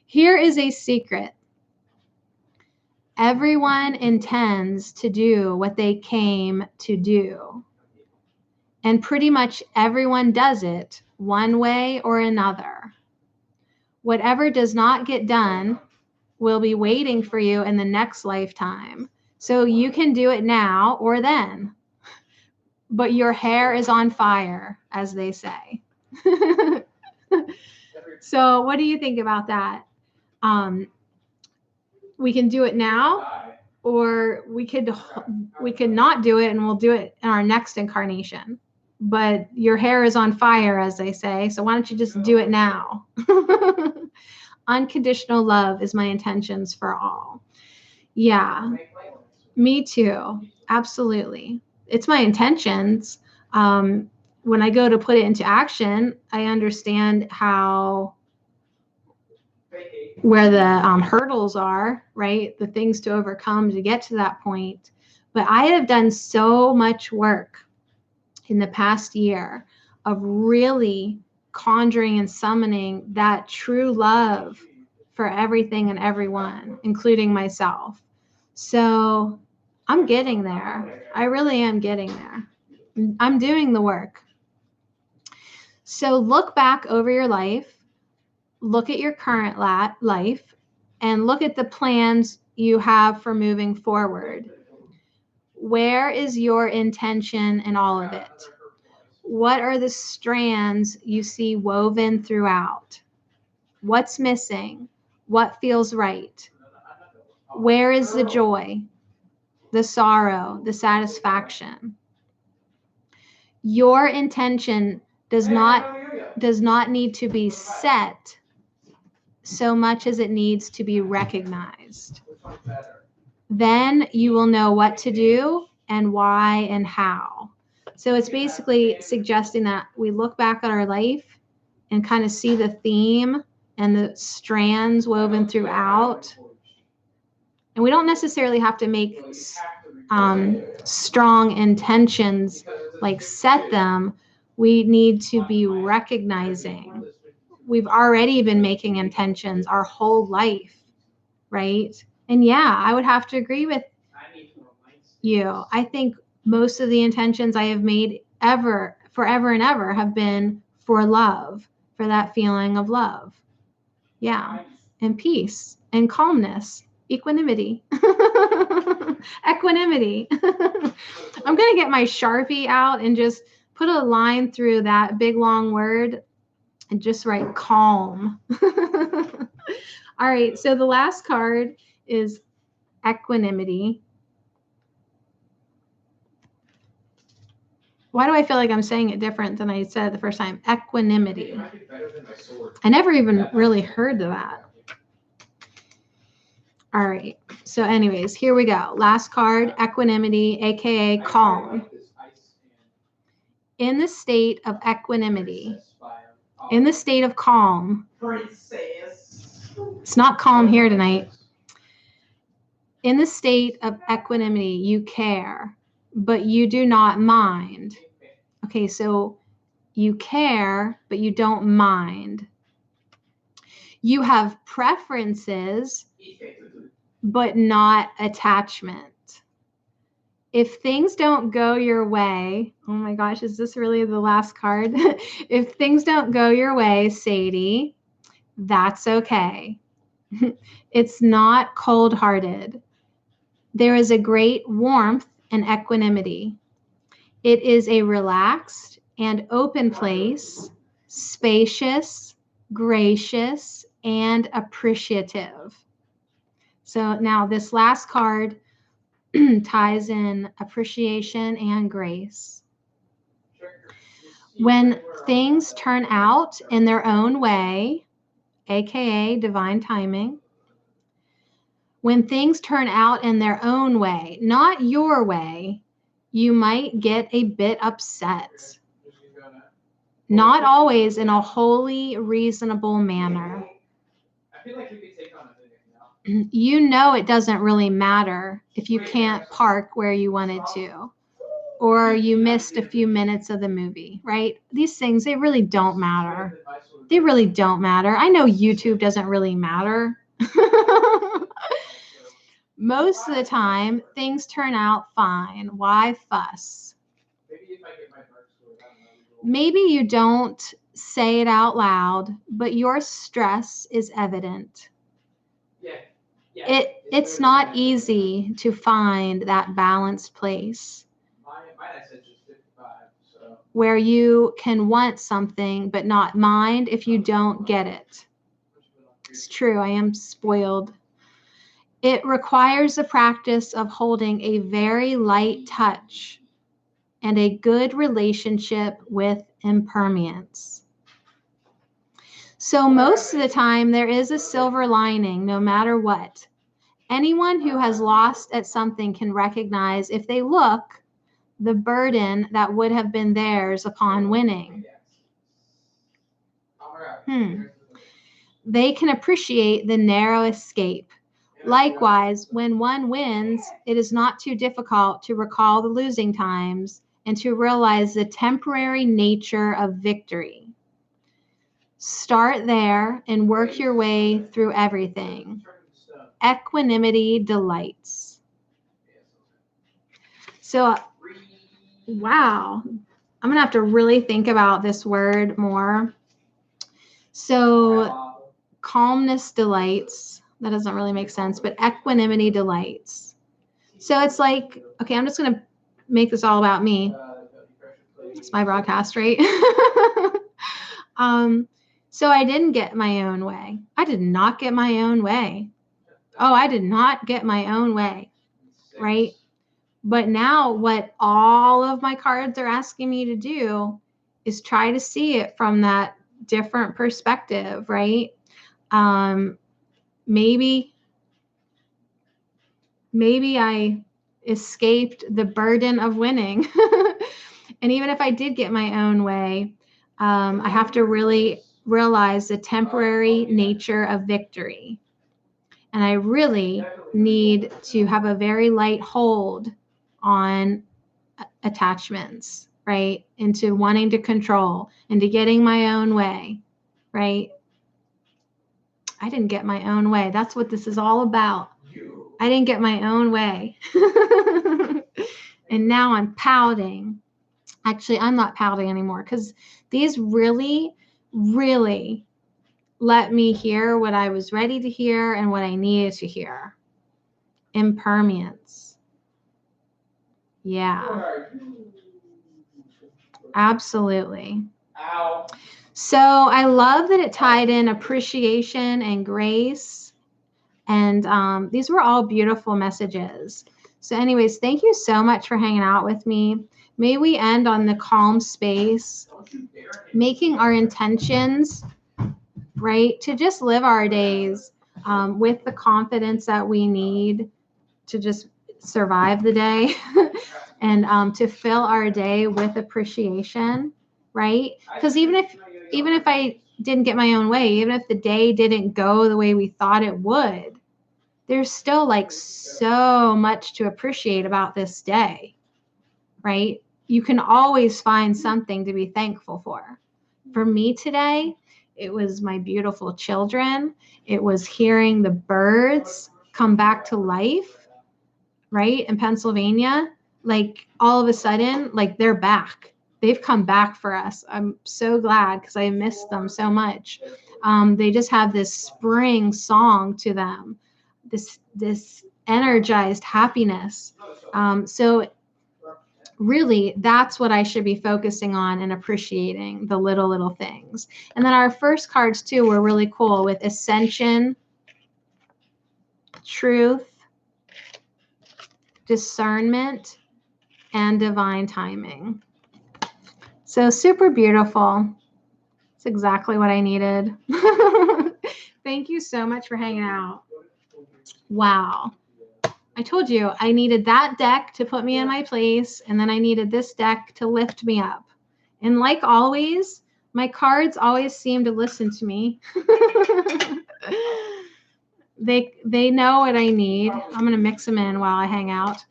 Here is a secret. Everyone intends to do what they came to do. And pretty much everyone does it one way or another. Whatever does not get done will be waiting for you in the next lifetime. So you can do it now or then. But your hair is on fire, as they say. So what do you think about that? We can do it now, or we could not do it and we'll do it in our next incarnation. But your hair is on fire, as they say. So why don't you just do it now? Unconditional love is my intentions for all. Yeah, me too. Absolutely. It's my intentions. When I go to put it into action, I understand where the hurdles are, right? The things to overcome to get to that point. But I have done so much work in the past year of really conjuring and summoning that true love for everything and everyone, including myself. So I'm getting there. I really am getting there. I'm doing the work. So look back over your life, look at your current life, and look at the plans you have for moving forward. Where is your intention in all of it? What are the strands you see woven throughout? What's missing? What feels right? Where is the joy, the sorrow, the satisfaction? Your intention does not need to be set so much as it needs to be recognized. Then you will know what to do and why and how. So it's basically suggesting that we look back at our life and kind of see the theme and the strands woven throughout. And we don't necessarily have to make strong intentions, like set them. We need to be recognizing. We've already been making intentions our whole life, right? And yeah, I would have to agree with you. I think most of the intentions I have made forever and ever have been for love, for that feeling of love. Yeah. And peace and calmness, equanimity, equanimity. I'm going to get my Sharpie out and just put a line through that big long word and just write calm. All right. So the last card is equanimity. Why do I feel like I'm saying it different than I said the first time? Equanimity. I never even really heard of that. All right. So anyways, here we go. Last card, equanimity, aka calm. In the state of equanimity, in the state of calm. It's not calm here tonight. In the state of equanimity, you care, but you do not mind. Okay, so you care, but you don't mind. You have preferences, but not attachment. If things don't go your way, oh my gosh, is this really the last card? If things don't go your way, Sadie, that's okay. It's not cold-hearted. There is a great warmth and equanimity. It is a relaxed and open place, spacious, gracious, and appreciative. So now this last card ties in appreciation and grace. When things turn out in their own way, aka divine timing, when things turn out in their own way, not your way, you might get a bit upset. Not always in a wholly reasonable manner. You know it doesn't really matter if you can't park where you wanted to, or you missed a few minutes of the movie, right? These things, they really don't matter. They really don't matter. I know YouTube doesn't really matter. Most of the time, things turn out fine. Why fuss? Maybe you don't say it out loud, but your stress is evident. It's not easy to find that balanced place where you can want something but not mind if you don't get it. It's true, I am spoiled. It requires the practice of holding a very light touch and a good relationship with impermanence. So most of the time, there is a silver lining, no matter what. Anyone who has lost at something can recognize, if they look, the burden that would have been theirs upon winning. They can appreciate the narrow escape. Likewise, when one wins, it is not too difficult to recall the losing times and to realize the temporary nature of victory. Start there and work your way through everything. Equanimity delights. So Wow. I'm going to have to really think about this word more. So calmness delights. That doesn't really make sense, but equanimity delights. So it's like, okay, I'm just going to make this all about me. It's my broadcast, right? So I didn't get my own way. I did not get my own way. Oh, I did not get my own way, right? But now what all of my cards are asking me to do is try to see it from that different perspective, right? Maybe I escaped the burden of winning. And even if I did get my own way, I have to really realize the temporary nature of victory. And I really need to have a very light hold on attachments, right? Into wanting to control, into getting my own way, right? I didn't get my own way. That's what this is all about. I didn't get my own way. And now I'm pouting. Actually, I'm not pouting anymore because these really, really let me hear what I was ready to hear and what I needed to hear. Impermanence. Yeah. Absolutely. Ow. So I love that it tied in appreciation and grace. And these were all beautiful messages. So anyways, thank you so much for hanging out with me. May we end on the calm space, making our intentions, right, to just live our days with the confidence that we need to just survive the day and to fill our day with appreciation, right? Because even if I didn't get my own way, even if the day didn't go the way we thought it would, there's still like so much to appreciate about this day, right? You can always find something to be thankful for. For me today, it was my beautiful children. It was hearing the birds come back to life, right? In Pennsylvania, like all of a sudden, like they're back. They've come back for us. I'm so glad because I missed them so much. They just have this spring song to them, this energized happiness. So really, that's what I should be focusing on and appreciating, the little things. And then our first cards too were really cool with ascension, truth, discernment, and divine timing. So super beautiful. It's exactly what I needed. Thank you so much for hanging out. Wow. I told you I needed that deck to put me in my place, and then I needed this deck to lift me up. And like always, my cards always seem to listen to me. They know what I need. I'm going to mix them in while I hang out.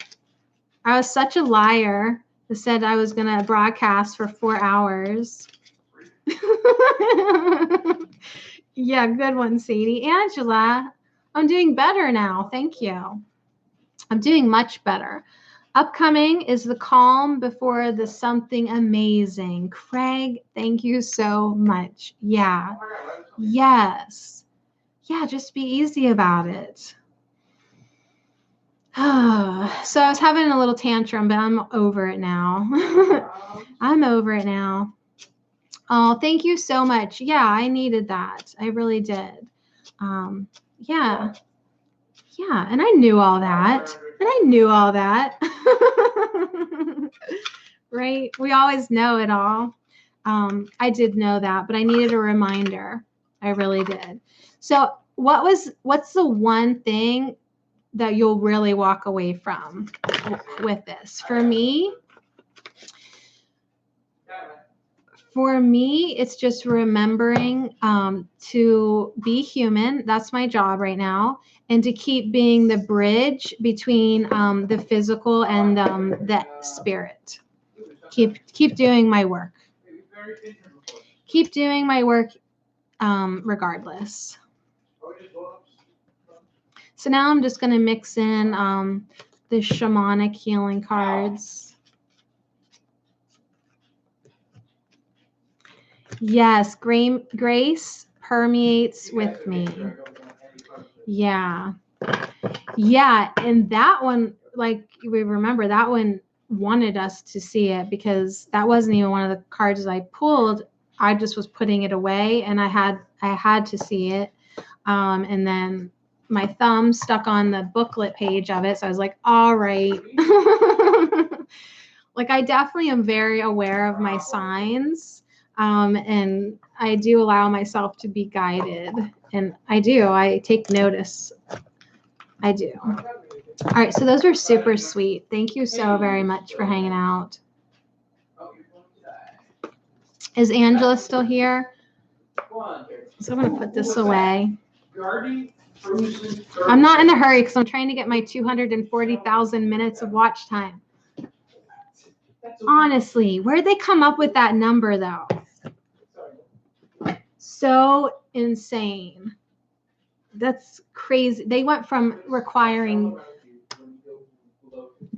I was such a liar that said I was going to broadcast for 4 hours. Yeah, good one, Sadie. Angela, I'm doing better now. Thank you. I'm doing much better. Upcoming is the calm before the something amazing. Craig, thank you so much. Yeah. Yes. Yeah, just be easy about it. So I was having a little tantrum, but I'm over it now. I'm over it now. Oh, thank you so much. Yeah, I needed that. I really did. Yeah. Yeah, and I knew all that. Right? We always know it all. I did know that, but I needed a reminder. I really did. So what's the one thing that you'll really walk away from with this? For me, it's just remembering to be human. That's my job right now. And to keep being the bridge between the physical and the spirit. Keep doing my work. Keep doing my work regardless. So now I'm just going to mix in the shamanic healing cards. Yes, grace permeates with me. Yeah. Yeah, and that one, like we remember, that one wanted us to see it because that wasn't even one of the cards I pulled. I just was putting it away, and I had to see it. And then my thumb stuck on the booklet page of it, so I was like, all right. Like, I definitely am very aware of my signs, and I do allow myself to be guided, and I take notice. I do. All right, so those were super sweet. Thank you so very much for hanging out. Is Angela still here? So I'm going to put this away. I'm not in a hurry because I'm trying to get my 240,000 minutes of watch time. Honestly, where'd they come up with that number, though? So insane. That's crazy. They went from requiring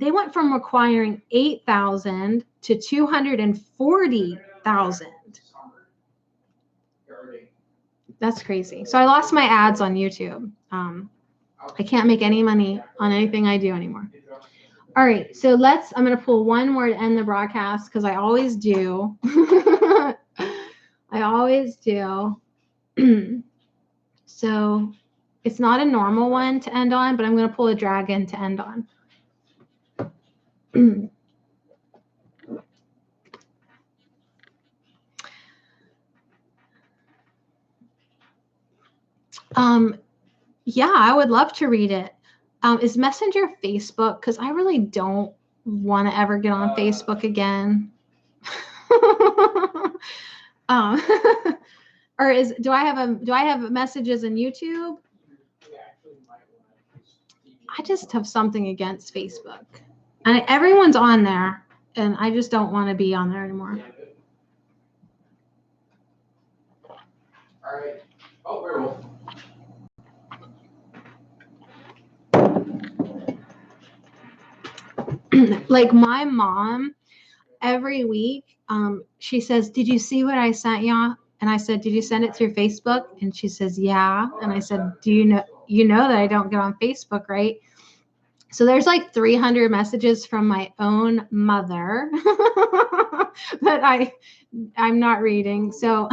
8,000 to 240,000. That's crazy. So I lost my ads on YouTube. I can't make any money on anything I do anymore. All right, so I'm going to pull one more to end the broadcast because I always do. I always do. So it's not a normal one to end on, but I'm going to pull a dragon to end on. Yeah, I would love to read it. Is Messenger Facebook? Because I really don't want to ever get on Facebook again. Or do I have messages in YouTube? I just have something against Facebook. And everyone's on there, and I just don't want to be on there anymore. All right. Oh, werewolf. Like my mom, every week, she says, "Did you see what I sent y'all?" And I said, "Did you send it through Facebook?" And she says, "Yeah." And I said, "Do you know that I don't get on Facebook, right?" So there's like 300 messages from my own mother that I'm not reading. So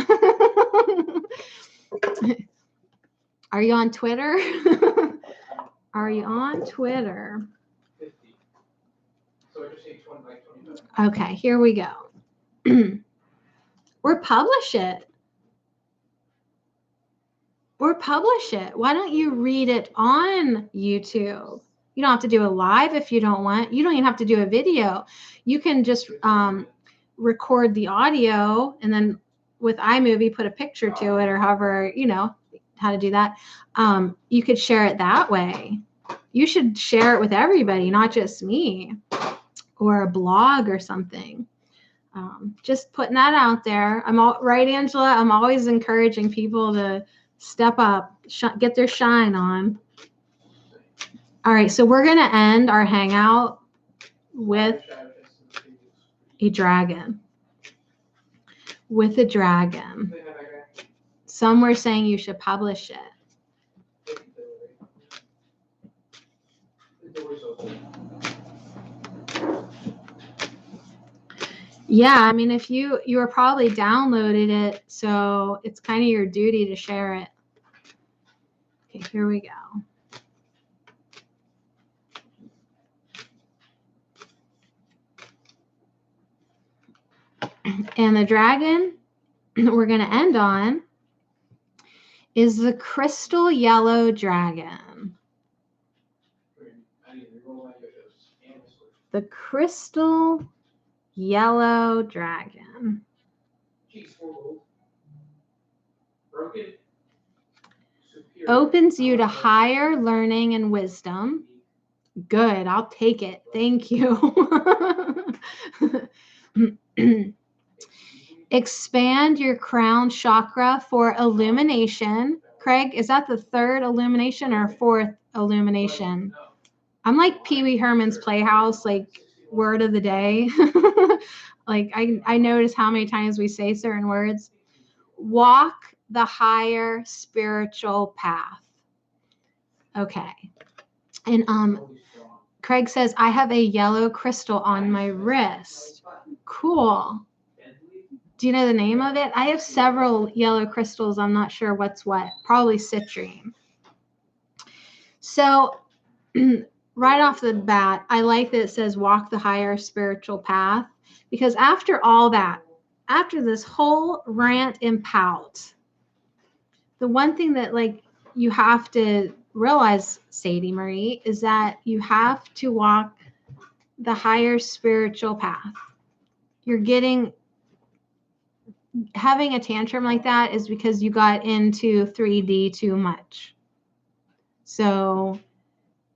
are you on Twitter? Are you on Twitter? 50. So I just say 20 by 25. Okay, here we go. Or publish it. Why don't you read it on YouTube? You don't have to do a live if you don't want. You don't even have to do a video. You can just record the audio and then with iMovie put a picture to it or however, how to do that. You could share it that way. You should share it with everybody, not just me, or a blog or something. Just putting that out there. Right, Angela? I'm always encouraging people to step up, get their shine on. All right, so we're going to end our hangout with a dragon. With a dragon. Some were saying you should publish it. Yeah, I mean, if you were probably downloaded it, so it's kind of your duty to share it. Okay, here we go. And the dragon we're going to end on is the crystal yellow dragon. The crystal yellow dragon. Opens you to higher learning and wisdom. Good, I'll take it. Thank you. Expand your crown chakra for illumination. Craig, is that the third illumination or fourth illumination? I'm like Pee Wee Herman's Playhouse, like word of the day. Like I notice how many times we say certain words. walk the higher spiritual path. Okay. And Craig says, I have a yellow crystal on my wrist. Cool. Do you know the name of it? I have several yellow crystals. I'm not sure what's what. Probably citrine. So right off the bat, I like that it says walk the higher spiritual path, because after all that, after this whole rant and pout, the one thing that like you have to realize, Sadie Marie, is that you have to walk the higher spiritual path. You're having a tantrum like that is because you got into 3D too much. So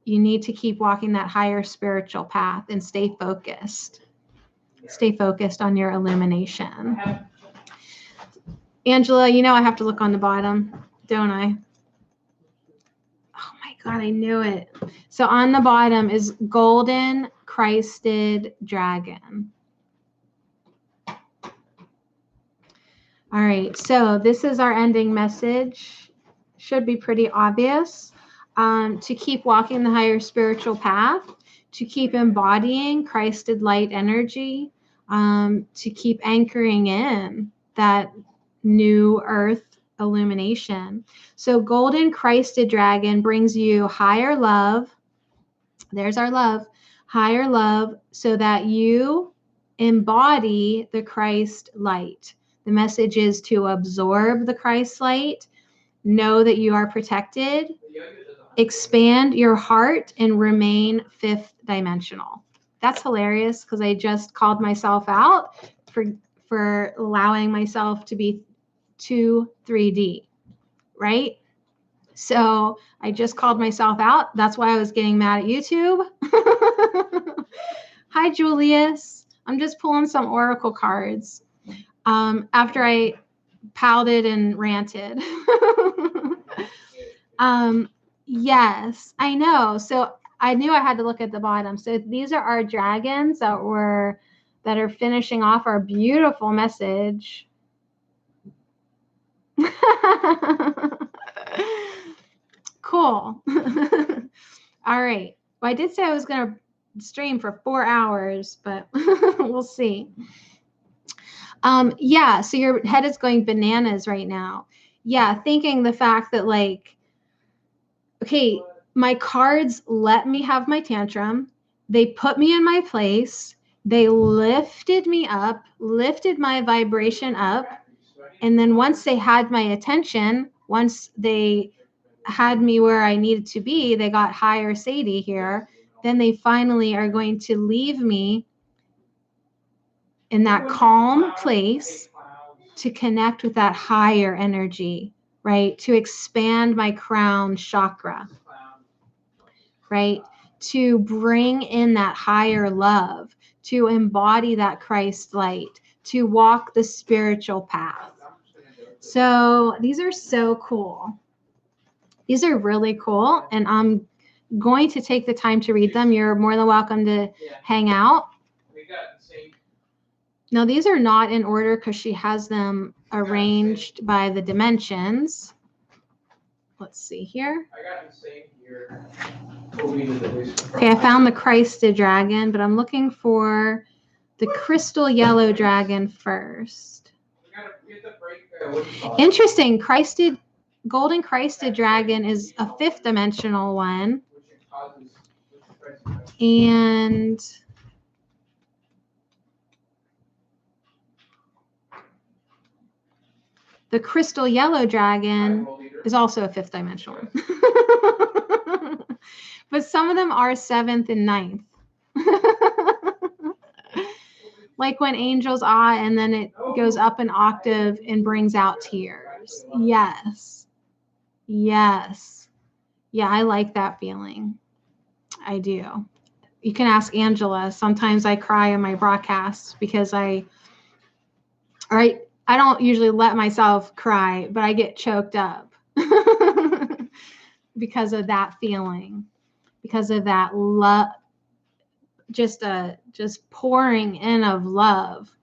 you need to keep walking that higher spiritual path and stay focused. Stay focused on your illumination. Angela, you know I have to look on the bottom, don't I? Oh my God, I knew it. So on the bottom is golden Christed dragon. All right, so this is our ending message. Should be pretty obvious. To keep walking the higher spiritual path, to keep embodying Christed light energy, to keep anchoring in that new earth illumination. So golden Christed dragon brings you higher love. There's our love, higher love, so that you embody the Christ light. The message is to absorb the Christ light, know that you are protected, expand your heart, and remain fifth dimensional. That's hilarious because I just called myself out for allowing myself to be too 3D, right? So I just called myself out. That's why I was getting mad at YouTube. Hi, Julius. I'm just pulling some oracle cards after I pouted and ranted. Yes, I know. So I knew I had to look at the bottom. So these are our dragons that are finishing off our beautiful message. Cool. All right. Well, I did say I was going to stream for 4 hours, but we'll see. Yeah, so your head is going bananas right now. Yeah, thinking the fact that like, okay, my cards let me have my tantrum. They put me in my place. They lifted me up, lifted my vibration up. And then once they had my attention, once they had me where I needed to be, they got higher Sadie here, then they finally are going to leave me in that calm place to connect with that higher energy, right? To expand my crown chakra, right? To bring in that higher love, to embody that Christ light, to walk the spiritual path. So these are so cool. These are really cool, and I'm going to take the time to read them. You're more than welcome to hang out. Now, these are not in order because she has them arranged by the dimensions. Let's see here. I got the same here. Okay, I found the Christed dragon, but I'm looking for the crystal yellow dragon first. Interesting. Golden Christed dragon is a fifth dimensional one. And the crystal yellow dragon is also a fifth dimensional one. But some of them are seventh and ninth. Like when angels ah, and then it goes up an octave and brings out tears. Yes. Yes. Yeah, I like that feeling. I do. You can ask Angela. Sometimes I cry in my broadcasts because I don't usually let myself cry, but I get choked up because of that feeling, because of that love, just pouring in of love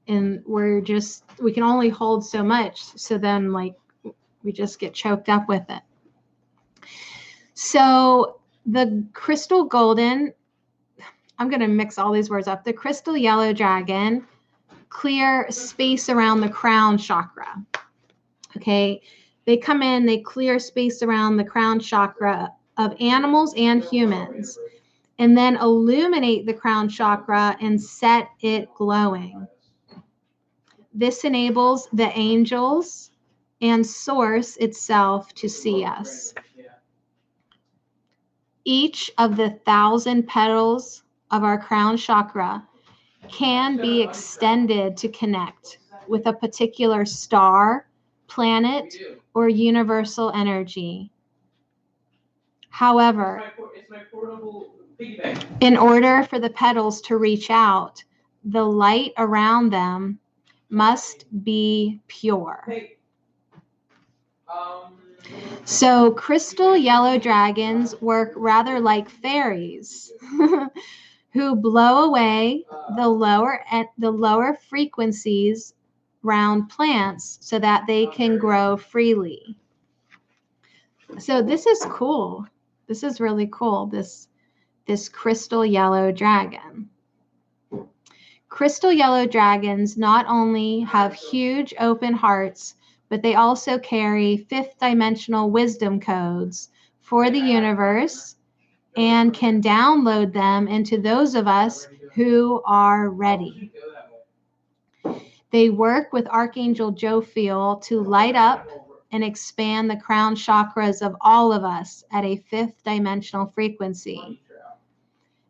and we can only hold so much. So then like we just get choked up with it. So the crystal golden, I'm going to mix all these words up. The crystal yellow dragon clear space around the crown chakra. Okay. They come in, they clear space around the crown chakra of animals and humans, and then illuminate the crown chakra and set it glowing. This enables the angels and source itself to see us. Each of the 1,000 petals of our crown chakra can be extended to connect with a particular star, planet, or universal energy. However, in order for the petals to reach out, the light around them must be pure. So crystal yellow dragons work rather like fairies who blow away the lower frequencies around plants so that they can grow freely. So this is cool. This is really cool, this crystal yellow dragon. Crystal yellow dragons not only have huge open hearts, but they also carry fifth dimensional wisdom codes for the universe and can download them into those of us who are ready. They work with Archangel Jophiel to light up and expand the crown chakras of all of us at a fifth dimensional frequency.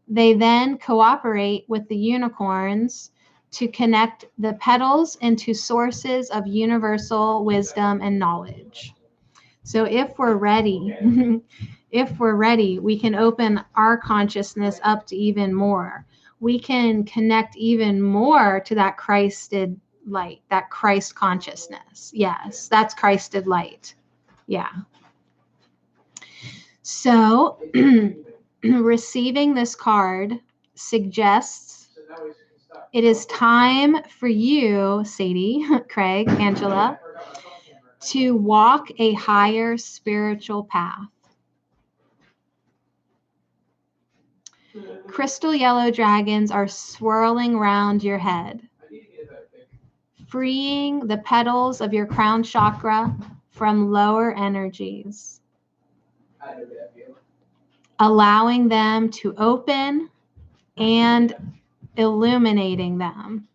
They then cooperate with the unicorns to connect the petals into sources of universal wisdom and knowledge. So if we're ready, we can open our consciousness up to even more. We can connect even more to that Christed light, that Christ consciousness. Yes, that's Christed light. Yeah. So receiving this card suggests it is time for you, Sadie, Craig, Angela, to walk a higher spiritual path. Crystal yellow dragons are swirling around your head, freeing the petals of your crown chakra from lower energies, allowing them to open and illuminating them.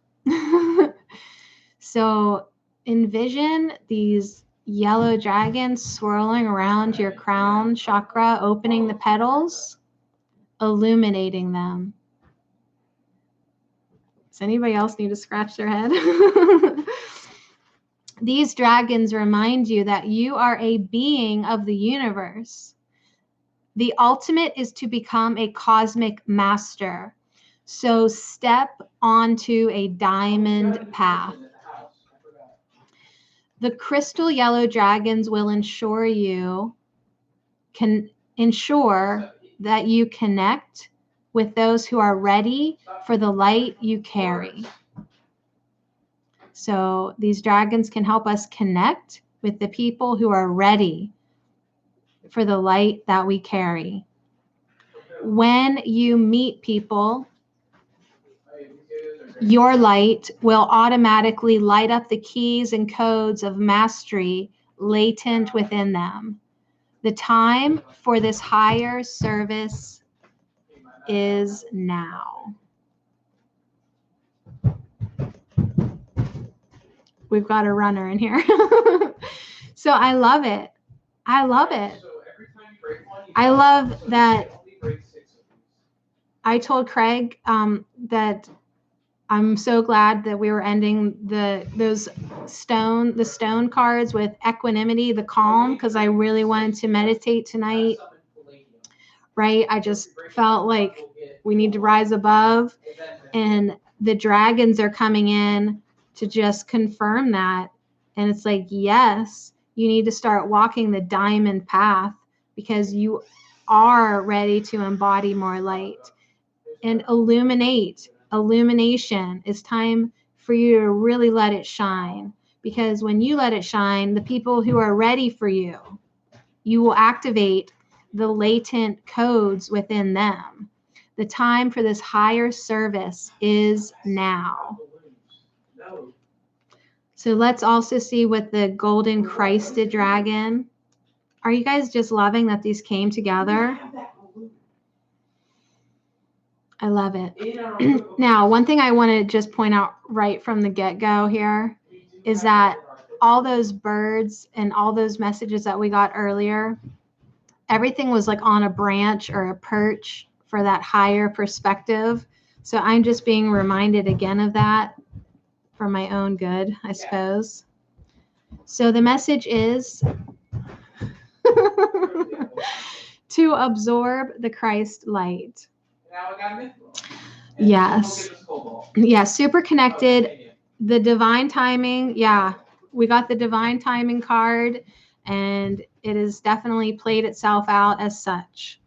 So envision these yellow dragons swirling around your crown chakra, opening the petals, illuminating them. Does anybody else need to scratch their head? These dragons remind you that you are a being of the universe. The ultimate is to become a cosmic master. So step onto a diamond path. The crystal yellow dragons will ensure that you connect with those who are ready for the light you carry. So these dragons can help us connect with the people who are ready for the light that we carry. When you meet people, your light will automatically light up the keys and codes of mastery latent within them. The time for this higher service is now. We've got a runner in here. So I love it. I love it. I love that. I told Craig that I'm so glad that we were ending the stone cards with equanimity, the calm, because I really wanted to meditate tonight. Right? I just felt like we need to rise above, and the dragons are coming in to just confirm that. And it's like, yes, you need to start walking the diamond path because you are ready to embody more light and illuminate. Illumination. It's time for you to really let it shine. Because when you let it shine, the people who are ready for you, you will activate the latent codes within them. The time for this higher service is now. So let's also see what the golden Christed dragon. Are you guys just loving that these came together? I love it. Now, one thing I want to just point out right from the get-go here is that all those birds and all those messages that we got earlier, everything was like on a branch or a perch for that higher perspective. So I'm just being reminded again of that for my own good, I suppose. So the message is to absorb the Christ light. Yes. Yeah, super connected. The divine timing. Yeah, we got the divine timing card, and it has definitely played itself out as such.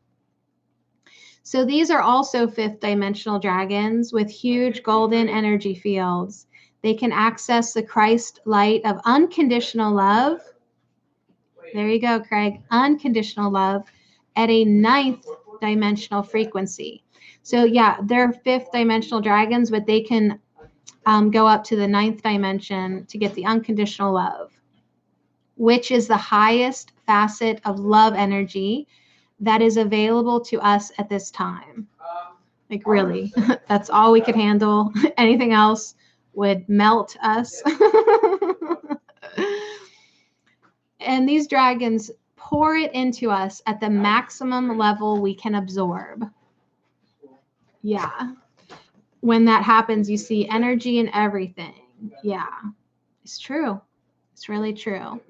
So these are also fifth dimensional dragons with huge golden energy fields. They can access the Christ light of unconditional love. There you go, Craig. Unconditional love at a ninth dimensional frequency. So yeah, they're fifth dimensional dragons, but they can go up to the ninth dimension to get the unconditional love, which is the highest facet of love energy that is available to us at this time. Like really, that's all we could handle. Anything else would melt us. And these dragons pour it into us at the maximum level we can absorb. Yeah. When that happens, you see energy in everything. Yeah. It's true. It's really true.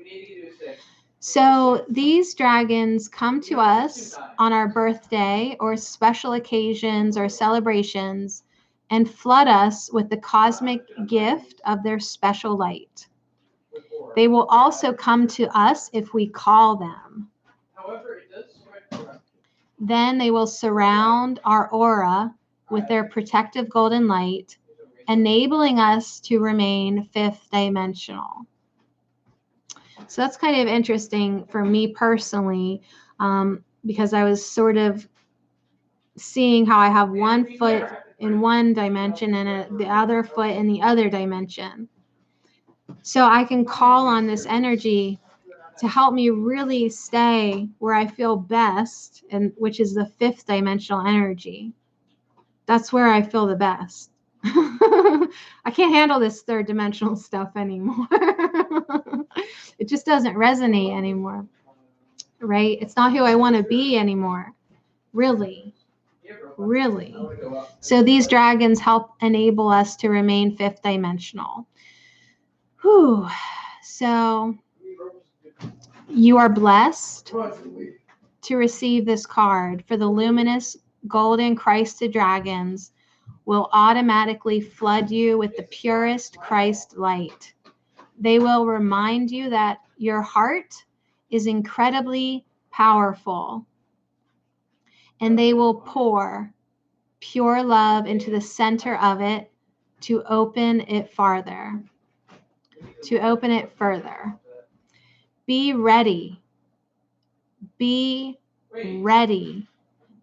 So these dragons come to us on our birthday or special occasions or celebrations and flood us with the cosmic gift of their special light. They will also come to us if we call them. Then they will surround our aura with their protective golden light, enabling us to remain fifth dimensional. So that's kind of interesting for me personally, because I was sort of seeing how I have one foot in one dimension and the other foot in the other dimension. So I can call on this energy to help me really stay where I feel best, and which is the fifth dimensional energy. That's where I feel the best. I can't handle this third dimensional stuff anymore. It just doesn't resonate anymore, right? It's not who I want to be anymore. Really. So these dragons help enable us to remain fifth dimensional. Whew. So you are blessed to receive this card, for the luminous golden Christed dragons will automatically flood you with the purest Christ light. They will remind you that your heart is incredibly powerful, and they will pour pure love into the center of it to open it farther, to open it further. Be ready. Be ready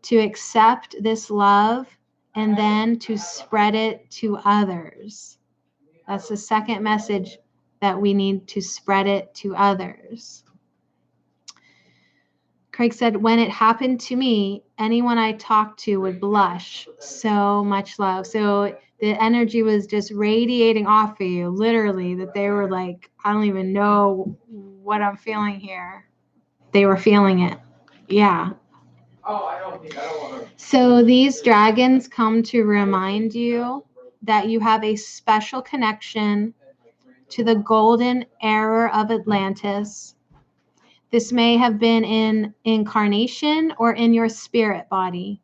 to accept this love and then to spread it to others. That's the second message, that we need to spread it to others. Craig said, when it happened to me, anyone I talked to would blush. So much love. So the energy was just radiating off of you, literally, that they were like, I don't even know what I'm feeling here. They were feeling it. Yeah. So these dragons come to remind you that you have a special connection to the golden era of Atlantis. This may have been in incarnation or in your spirit body.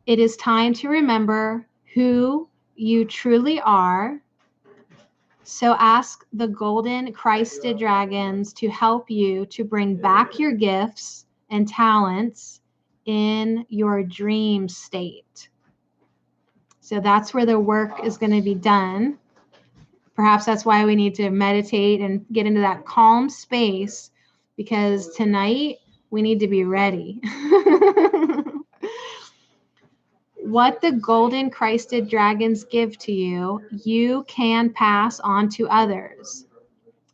It is time to remember who you truly are. So ask the golden Christed dragons to help you to bring back your gifts and talents in your dream state. So that's where the work is going to be done. Perhaps that's why we need to meditate and get into that calm space, because tonight we need to be ready. What the golden Christed dragons give to you, you can pass on to others.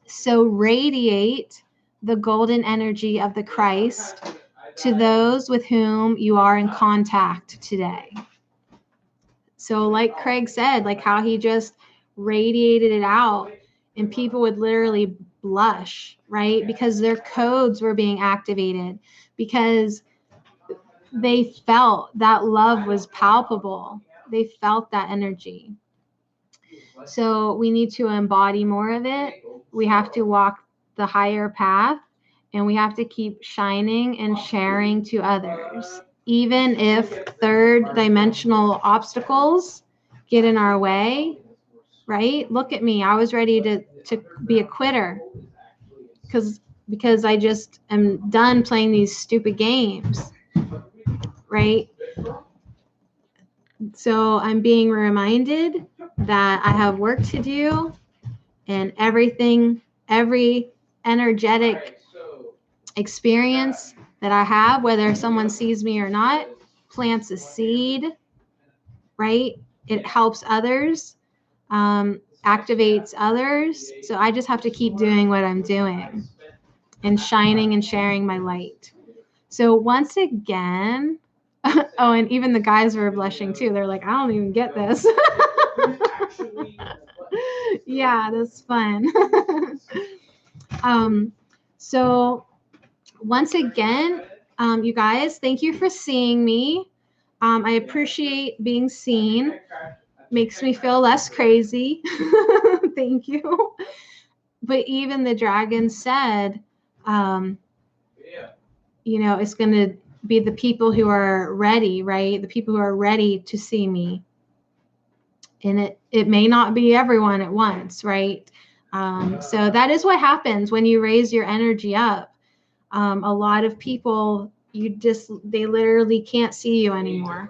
So radiate the golden energy of the Christ to those with whom you are in contact today. So like Craig said, like how he just radiated it out, and people would literally blush, right? Because their codes were being activated, because they felt that love was palpable. They felt that energy. So we need to embody more of it. We have to walk the higher path, and we have to keep shining and sharing to others. Even if third dimensional obstacles get in our way, right? Look at me. I was ready to be a quitter because I just am done playing these stupid games, right? So I'm being reminded that I have work to do, and every energetic experience that I have, whether someone sees me or not, plants a seed, right? It helps others, activates others. So I just have to keep doing what I'm doing and shining and sharing my light. So once again, oh, and even the guys were blushing too. They're like, I don't even get this. Yeah, that's fun. So once again, you guys, thank you for seeing me. I appreciate being seen. Makes me feel less crazy. Thank you. But even the dragon said, it's going to be the people who are ready, right? The people who are ready to see me. And it may not be everyone at once, right? So that is what happens when you raise your energy up. A lot of people, they literally can't see you anymore.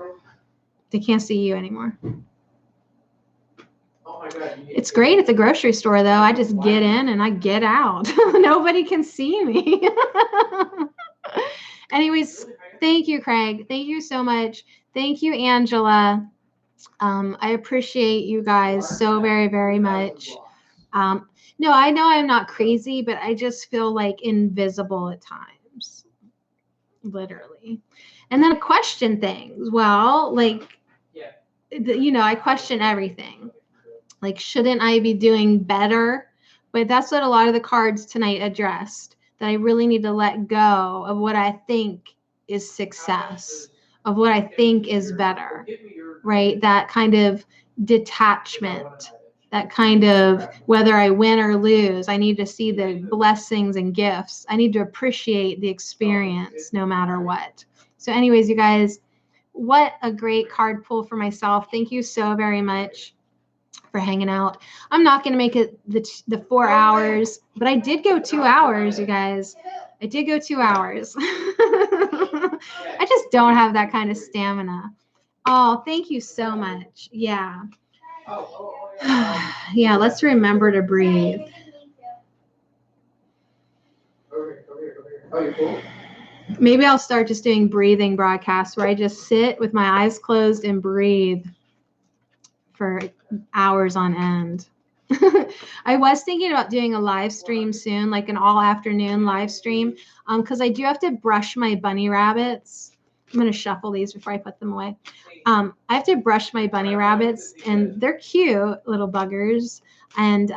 They can't see you anymore. It's great at the grocery store, though. I just get in and I get out. Nobody can see me. Anyways, thank you, Craig. Thank you so much. Thank you, Angela. I appreciate you guys so very, very much. No, I know I'm not crazy, but I just feel like invisible at times, literally. And then I question things. Well, like, I question everything. Like, shouldn't I be doing better? But that's what a lot of the cards tonight addressed, that I really need to let go of what I think is success, of what I think is better, right? That kind of detachment, that kind of whether I win or lose, I need to see the blessings and gifts. I need to appreciate the experience no matter what. So anyways, you guys, what a great card pull for myself. Thank you so very much for hanging out. I'm not going to make it the 4 hours, but I did go 2 hours, you guys. I did go 2 hours. I just don't have that kind of stamina. Oh, thank you so much. Yeah. Yeah, let's remember to breathe. Maybe I'll start just doing breathing broadcasts where I just sit with my eyes closed and breathe for hours on end. I was thinking about doing a live stream soon, like an all afternoon live stream, because I do have to brush my bunny rabbits. I'm going to shuffle these before I put them away. I have to brush my bunny rabbits, and they're cute little buggers. And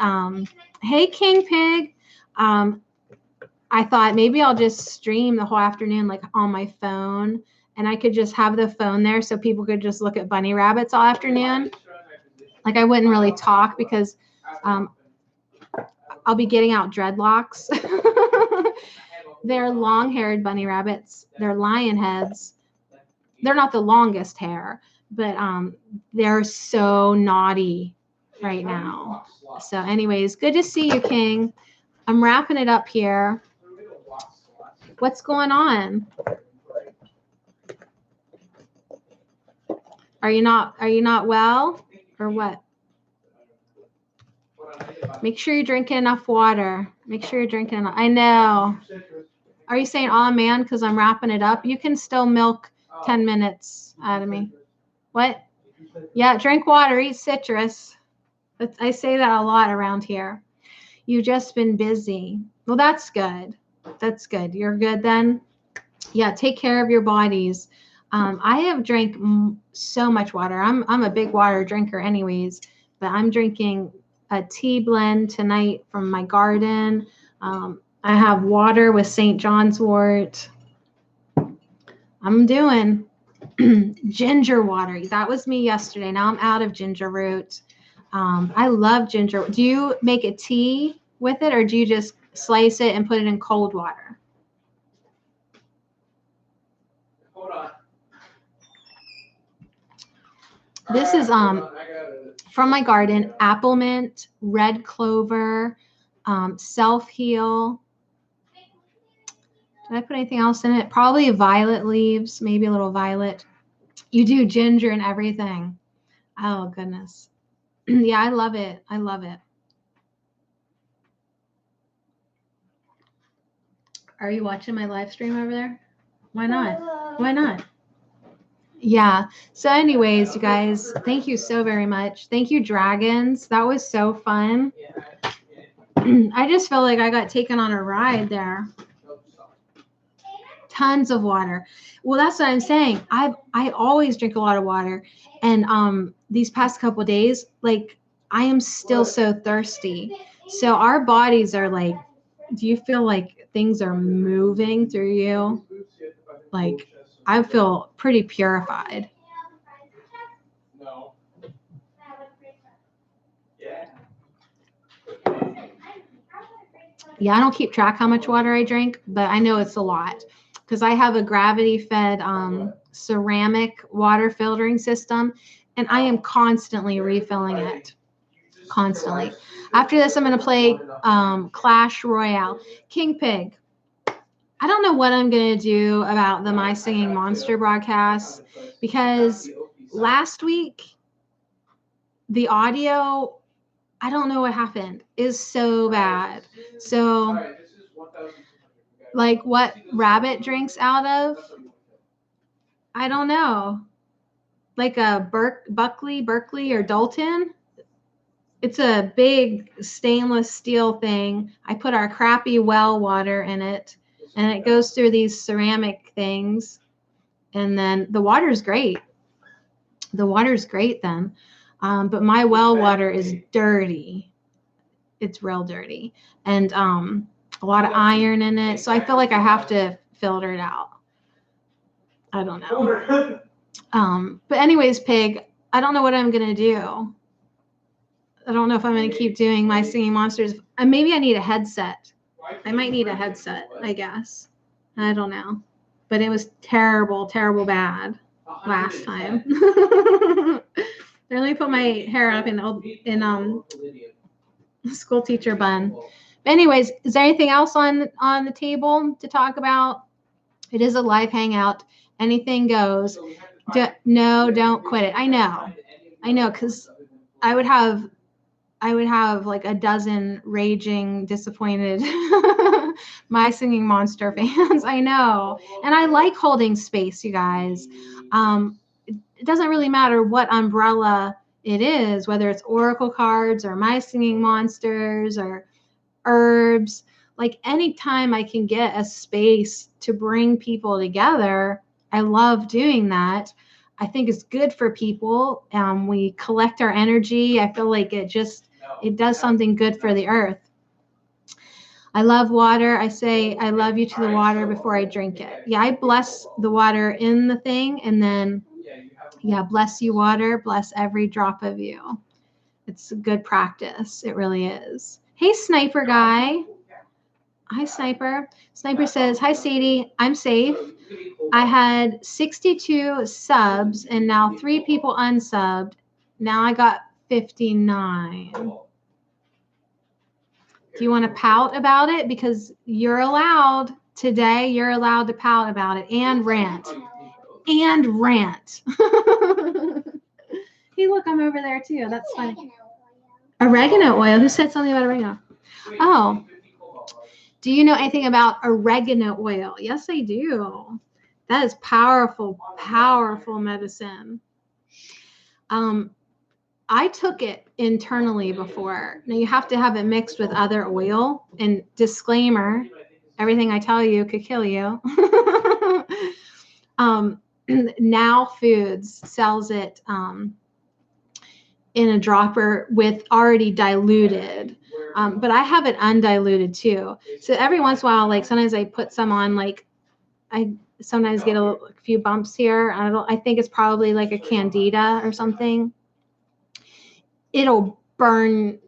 hey, King Pig. I thought maybe I'll just stream the whole afternoon, like on my phone, and I could just have the phone there so people could just look at bunny rabbits all afternoon. Like I wouldn't really talk because I'll be getting out dreadlocks. They're long-haired bunny rabbits. They're lion heads. They're not the longest hair, but they're so naughty right now. So anyways, good to see you, King. I'm wrapping it up here. What's going on? Are you not well or what? Make sure you're drinking enough water. Make sure you're drinking enough. I know. Are you saying, oh, man, because I'm wrapping it up? You can still milk 10 minutes out of me. What? Yeah, drink water, eat citrus. I say that a lot around here. You've just been busy. Well, that's good. That's good. You're good then? Yeah, take care of your bodies. I have drank so much water. I'm a big water drinker anyways, but I'm drinking a tea blend tonight from my garden. I have water with St. John's wort. I'm doing ginger water. That was me yesterday. Now I'm out of ginger root. I love ginger. Do you make a tea with it, or do you just slice it and put it in cold water? Hold on. This is from my garden: apple mint, red clover, self-heal. Did I put anything else in it? Probably violet leaves, maybe a little violet. You do ginger and everything. Oh, goodness. Yeah, I love it. I love it. Are you watching my live stream over there? Why not? Why not? Yeah. So anyways, you guys, thank you so very much. Thank you, dragons. That was so fun. I just felt like I got taken on a ride there. Tons of water. Well, that's what I'm saying. I always drink a lot of water, and these past couple days, like, I am still so thirsty. So our bodies are like, do you feel like things are moving through you? Like, I feel pretty purified. No. Yeah. Yeah, I don't keep track how much water I drink, but I know it's a lot because I have a gravity-fed ceramic water filtering system, and I am constantly refilling it. Constantly. After this, I'm going to play Clash Royale. King Pig. I don't know what I'm going to do about the My Singing Monster broadcast, because last week, the audio, I don't know what happened, is so bad. So, like, what Rabbit drinks out of, I don't know. Like a Berkeley or Dalton. It's a big stainless steel thing. I put our crappy well water in it, and it goes through these ceramic things, and then the water's great. The water's great then. But my well water is dirty. It's real dirty, and a lot of iron in it. So I feel like I have to filter it out. I don't know. But anyways, Pig, I don't know what I'm gonna do. I don't know if I'm gonna keep doing My Singing Monsters. Maybe I need a headset. I might need a headset, I guess. I don't know. But it was terrible, terrible bad last time. They only put my hair up in school teacher bun. But anyways, is there anything else on the table to talk about? It is a live hangout. Anything goes. No, don't quit it. I know, because I would have like a dozen raging, disappointed My Singing Monster fans. I know. And I like holding space, you guys. It doesn't really matter what umbrella it is, whether it's Oracle cards or My Singing Monsters or herbs. Like, anytime I can get a space to bring people together, I love doing that. I think it's good for people. We collect our energy. I feel like it does something good for the earth. I love water. I say I love you to the water before I drink it. Yeah, I bless the water in the thing, and then, yeah, bless you, water. Bless every drop of you. It's a good practice. It really is. Hey, Sniper Guy. Hi, Sniper. Sniper says, hi, Sadie. I'm safe. I had 62 subs and now 3 people unsubbed. Now I got 59. Do you want to pout about it? Because you're allowed today. You're allowed to pout about it and rant. And rant. Hey, look, I'm over there too. That's funny. Oregano oil. Who said something about oregano? Oh. Do you know anything about oregano oil? Yes, I do. That is powerful, powerful medicine. I took it internally before. Now you have to have it mixed with other oil. And disclaimer, everything I tell you could kill you. Now Foods sells it in a dropper with already diluted. But I have it undiluted too. So every once in a while, like sometimes I put some on, like I sometimes get a few bumps here. I think it's probably like a candida or something. It'll burn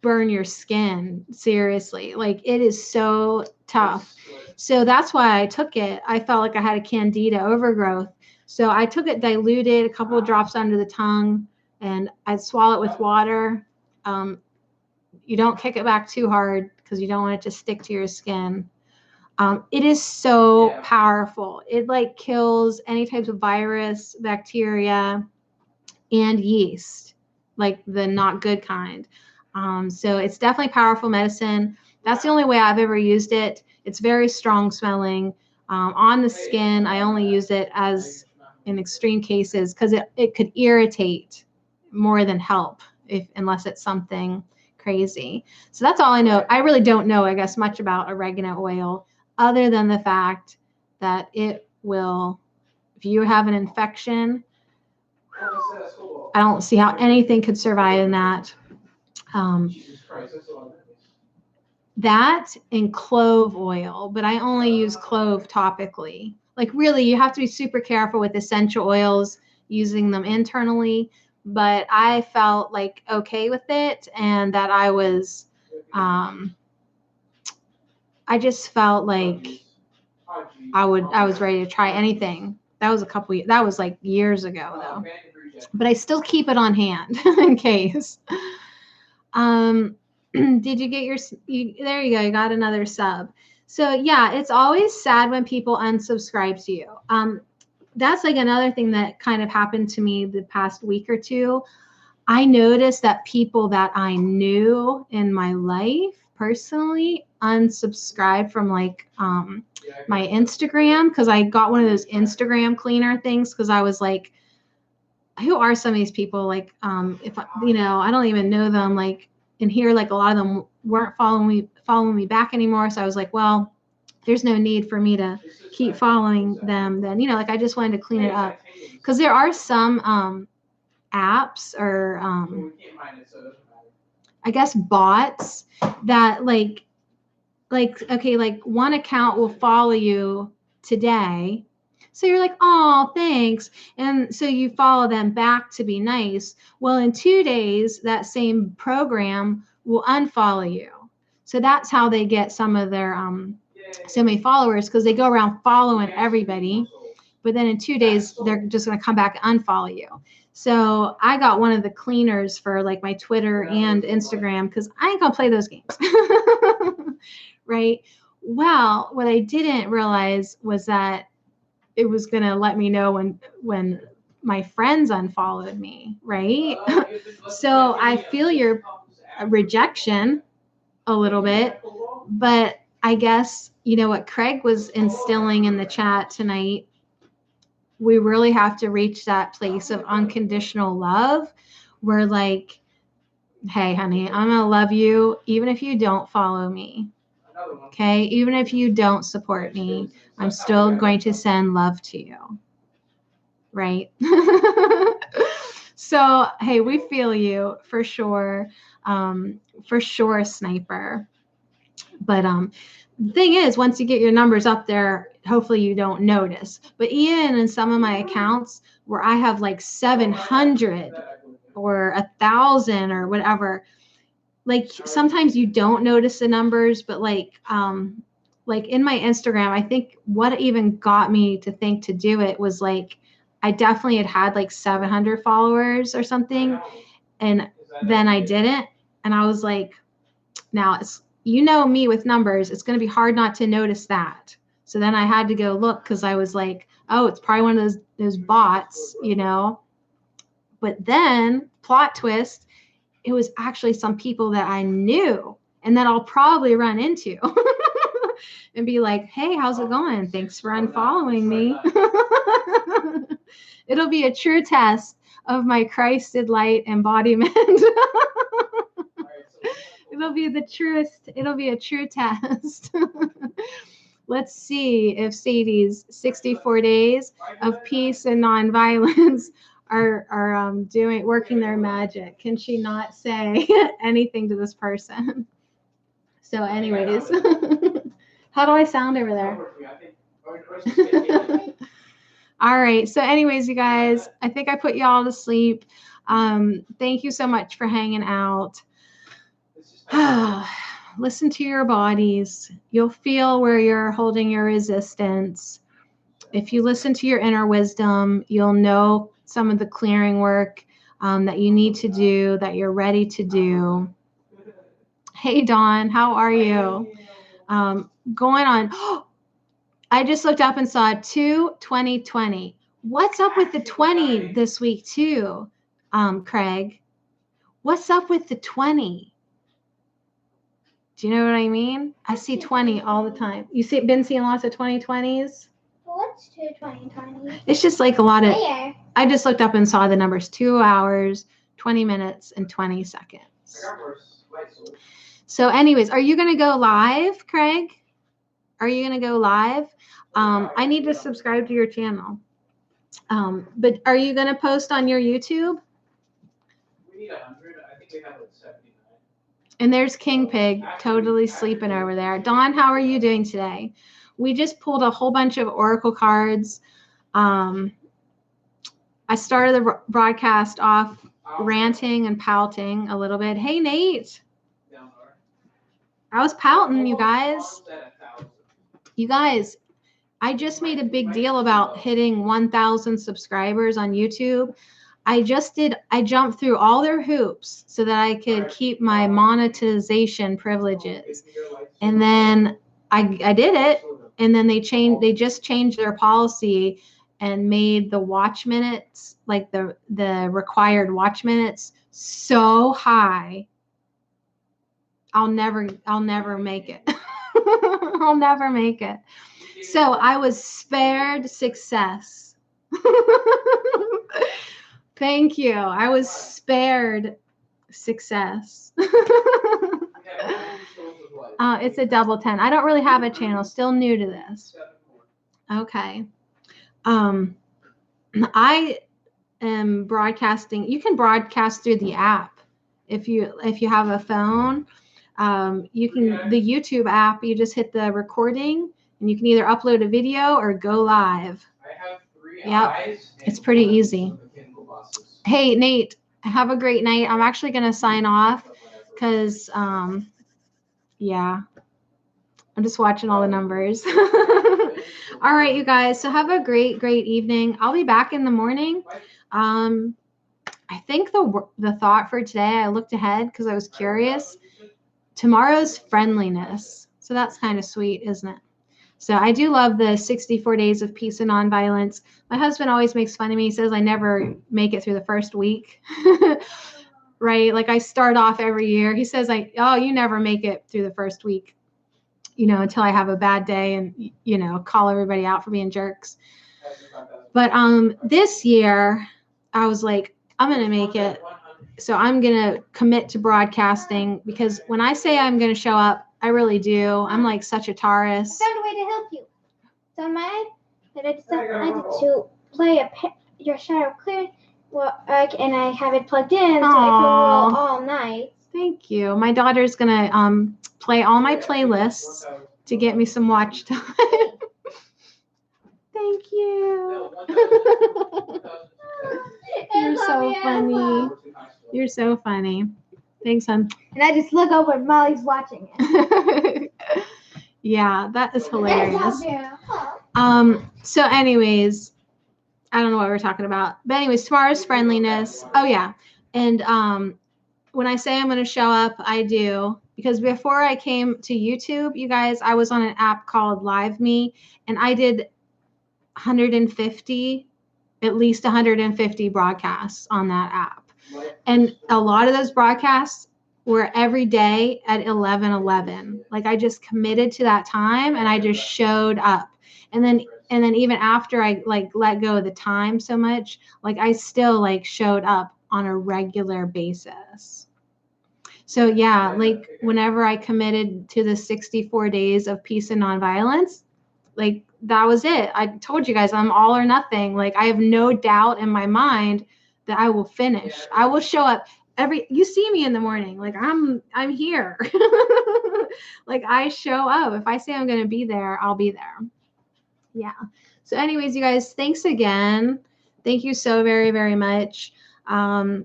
your skin, seriously. Like it is so tough. So that's why I took it. I felt like I had a candida overgrowth. So I took it diluted, a couple of drops under the tongue, and I'd swallow it with water. You don't kick it back too hard because you don't want it to stick to your skin. It is so powerful. It like kills any types of virus, bacteria, and yeast, like the not good kind. So it's definitely powerful medicine. That's the only way I've ever used it. It's very strong smelling. On the skin, I only use it as in extreme cases because it could irritate more than help unless it's something crazy. So that's all I know. I really don't know, I guess, much about oregano oil other than the fact that it will, if you have an infection, I don't see how anything could survive in that. That and clove oil, but I only use clove topically. Like really, you have to be super careful with essential oils, using them internally. But I felt like okay with it, and that I was, I just felt like I was ready to try anything. That was that was like years ago though. But I still keep it on hand in case. Did you get there you go. You got another sub. So yeah, it's always sad when people unsubscribe to you. That's like another thing that kind of happened to me the past week or two. I noticed that people that I knew in my life personally unsubscribed from like my Instagram, because I got one of those Instagram cleaner things because I was like, who are some of these people? Like, if I don't even know them. Like, and here, like a lot of them weren't following me back anymore. So I was like, well, there's no need for me to keep following them. Then, like I just wanted to clean it up because there are some apps or I guess bots that like okay, like one account will follow you today. So you're like, oh, thanks. And so you follow them back to be nice. Well, in 2 days, that same program will unfollow you. So that's how they get some of their so many followers, because they go around following everybody. But then in 2 days, they're just going to come back and unfollow you. So I got one of the cleaners for like my Twitter and Instagram because I ain't going to play those games. Right? Well, what I didn't realize was that it was going to let me know when my friends unfollowed me, right? So I feel your rejection a little bit, but I guess, what Craig was instilling in the chat tonight, we really have to reach that place of unconditional love where like, hey, honey, I'm going to love you even if you don't follow me. Okay, even if you don't support me, I'm still going to send love to you. Right? So, hey, we feel you for sure. For sure, Sniper. But the thing is, once you get your numbers up there, hopefully you don't notice. But even in some of my accounts where I have like 700 or 1,000 or whatever, like sometimes you don't notice the numbers, but like in my Instagram, I think what even got me to think to do it was like, I definitely had like 700 followers or something. And then I didn't. And I was like, now it's, me with numbers, it's going to be hard not to notice that. So then I had to go look because I was like, oh, it's probably one of those bots, But then plot twist, it was actually some people that I knew and that I'll probably run into and be like, hey, how's it going? Thanks for unfollowing me. It'll be a true test of my Christed light embodiment. It'll be a true test. Let's see if Sadie's 64 days of peace and nonviolence are working their magic. Can she not say anything to this person? So anyways, how do I sound over there? All right. So anyways, you guys, I think I put you all to sleep. Thank you so much for hanging out. Listen to your bodies. You'll feel where you're holding your resistance. If you listen to your inner wisdom, you'll know some of the clearing work that you need to do, that you're ready to do. Hey, Dawn, how are you? Going on. I just looked up and saw 2/20/20. What's up with the 20 this week too, Craig? What's up with the 20? Do you know what I mean? I see 20 all the time. Been seeing lots of 20/20s? What's 2/20/20? It's just like a lot of. Where? I just looked up and saw the numbers 2 hours, 20 minutes, and 20 seconds. So anyways, are you going to go live, Craig? Are you going to go live? I need to subscribe to your channel. But are you going to post on your YouTube? We need 100. I think we have like 79. And there's King Pig totally sleeping over there. Dawn, how are you doing today? We just pulled a whole bunch of oracle cards. I started the broadcast off ranting and pouting a little bit. Hey, Nate. I was pouting, you guys. You guys, I just made a big deal about hitting 1,000 subscribers on YouTube. I jumped through all their hoops so that I could keep my monetization privileges. And then I did it. And then they just changed their policy and made the watch minutes, like the required watch minutes, so high. I'll never make it. I'll never make it. So I was spared success. Thank you. I was spared success. It's a double 10. I don't really have a channel. Still new to this. Okay. I am broadcasting. You can broadcast through the app if you have a phone. You can the YouTube app. You just hit the recording, and you can either upload a video or go live. I have 3 eyes. It's pretty easy. Hey, Nate, have a great night. I'm actually going to sign off because, yeah, I'm just watching all the numbers. All right, you guys. So have a great evening. I'll be back in the morning. I think the thought for today, I looked ahead because I was curious. Tomorrow's friendliness. So that's kind of sweet, isn't it? So I do love the 64 days of peace and nonviolence. My husband always makes fun of me. He says I never make it through the first week, right? Like I start off every year. He says you never make it through the first week, until I have a bad day and, call everybody out for being jerks. But this year I was like, I'm going to make it. So I'm going to commit to broadcasting because when I say I'm going to show up, I really do. I'm like such a Taurus. I found a way to help you. So I decided to play your shadow clear, and I have it plugged in so I can roll all night. Thank you. My daughter's going to play all my playlists to get me some watch time. Thank you. You're so funny. You're so funny. Thanks, hon. And I just look over and Molly's watching it. Yeah, that is hilarious. So anyways, I don't know what we're talking about. But anyways, tomorrow's friendliness. Oh yeah. And when I say I'm going to show up, I do. Because before I came to YouTube, you guys, I was on an app called Live Me, and I did at least 150 broadcasts on that app. And a lot of those broadcasts were every day at 11:11. Like I just committed to that time and I just showed up. And then even after I like let go of the time so much, like I still like showed up on a regular basis. So yeah, like whenever I committed to the 64 days of peace and nonviolence, like that was it. I told you guys I'm all or nothing. Like I have no doubt in my mind that I will finish. I will show up you see me in the morning. Like I'm here. Like I show up. If I say I'm going to be there, I'll be there. Yeah. So anyways, you guys, thanks again. Thank you so very, very much. I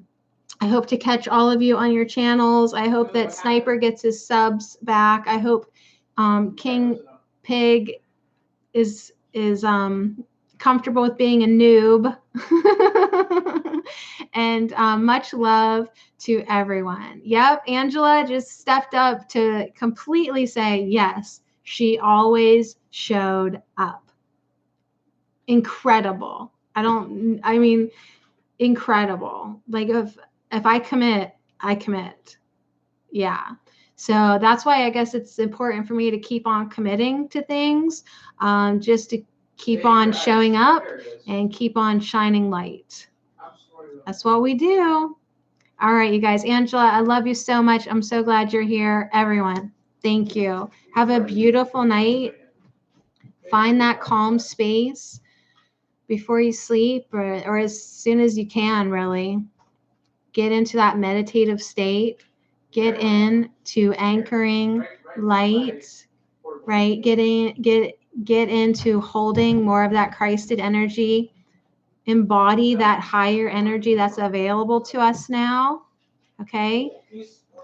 hope to catch all of you on your channels. I hope that Sniper gets his subs back. I hope King Pig is comfortable with being a noob. And much love to everyone. Yep, Angela just stepped up to completely say yes. She always showed up. Incredible. Incredible. Like if I commit, I commit. Yeah. So that's why I guess it's important for me to keep on committing to things, just to keep on showing up and keep on shining light. That's what we do. All right, you guys. Angela, I love you so much. I'm so glad you're here. Everyone, thank you. Have a beautiful night. Find that calm space before you sleep or as soon as you can, really. Get into that meditative state. Get into anchoring light, right? Get into holding more of that Christed energy. Embody that higher energy that's available to us now, okay?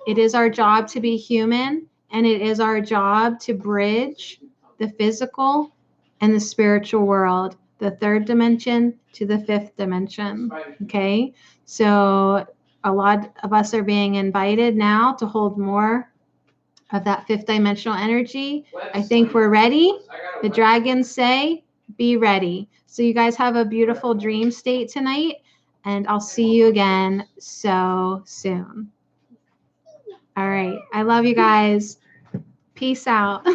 It is our job to be human, and it is our job to bridge the physical and the spiritual world, the third dimension to the fifth dimension, okay? So a lot of us are being invited now to hold more of that fifth dimensional energy. I think we're ready. The dragons say, be ready. So you guys have a beautiful dream state tonight, and I'll see you again so soon. All right. I love you guys. Peace out.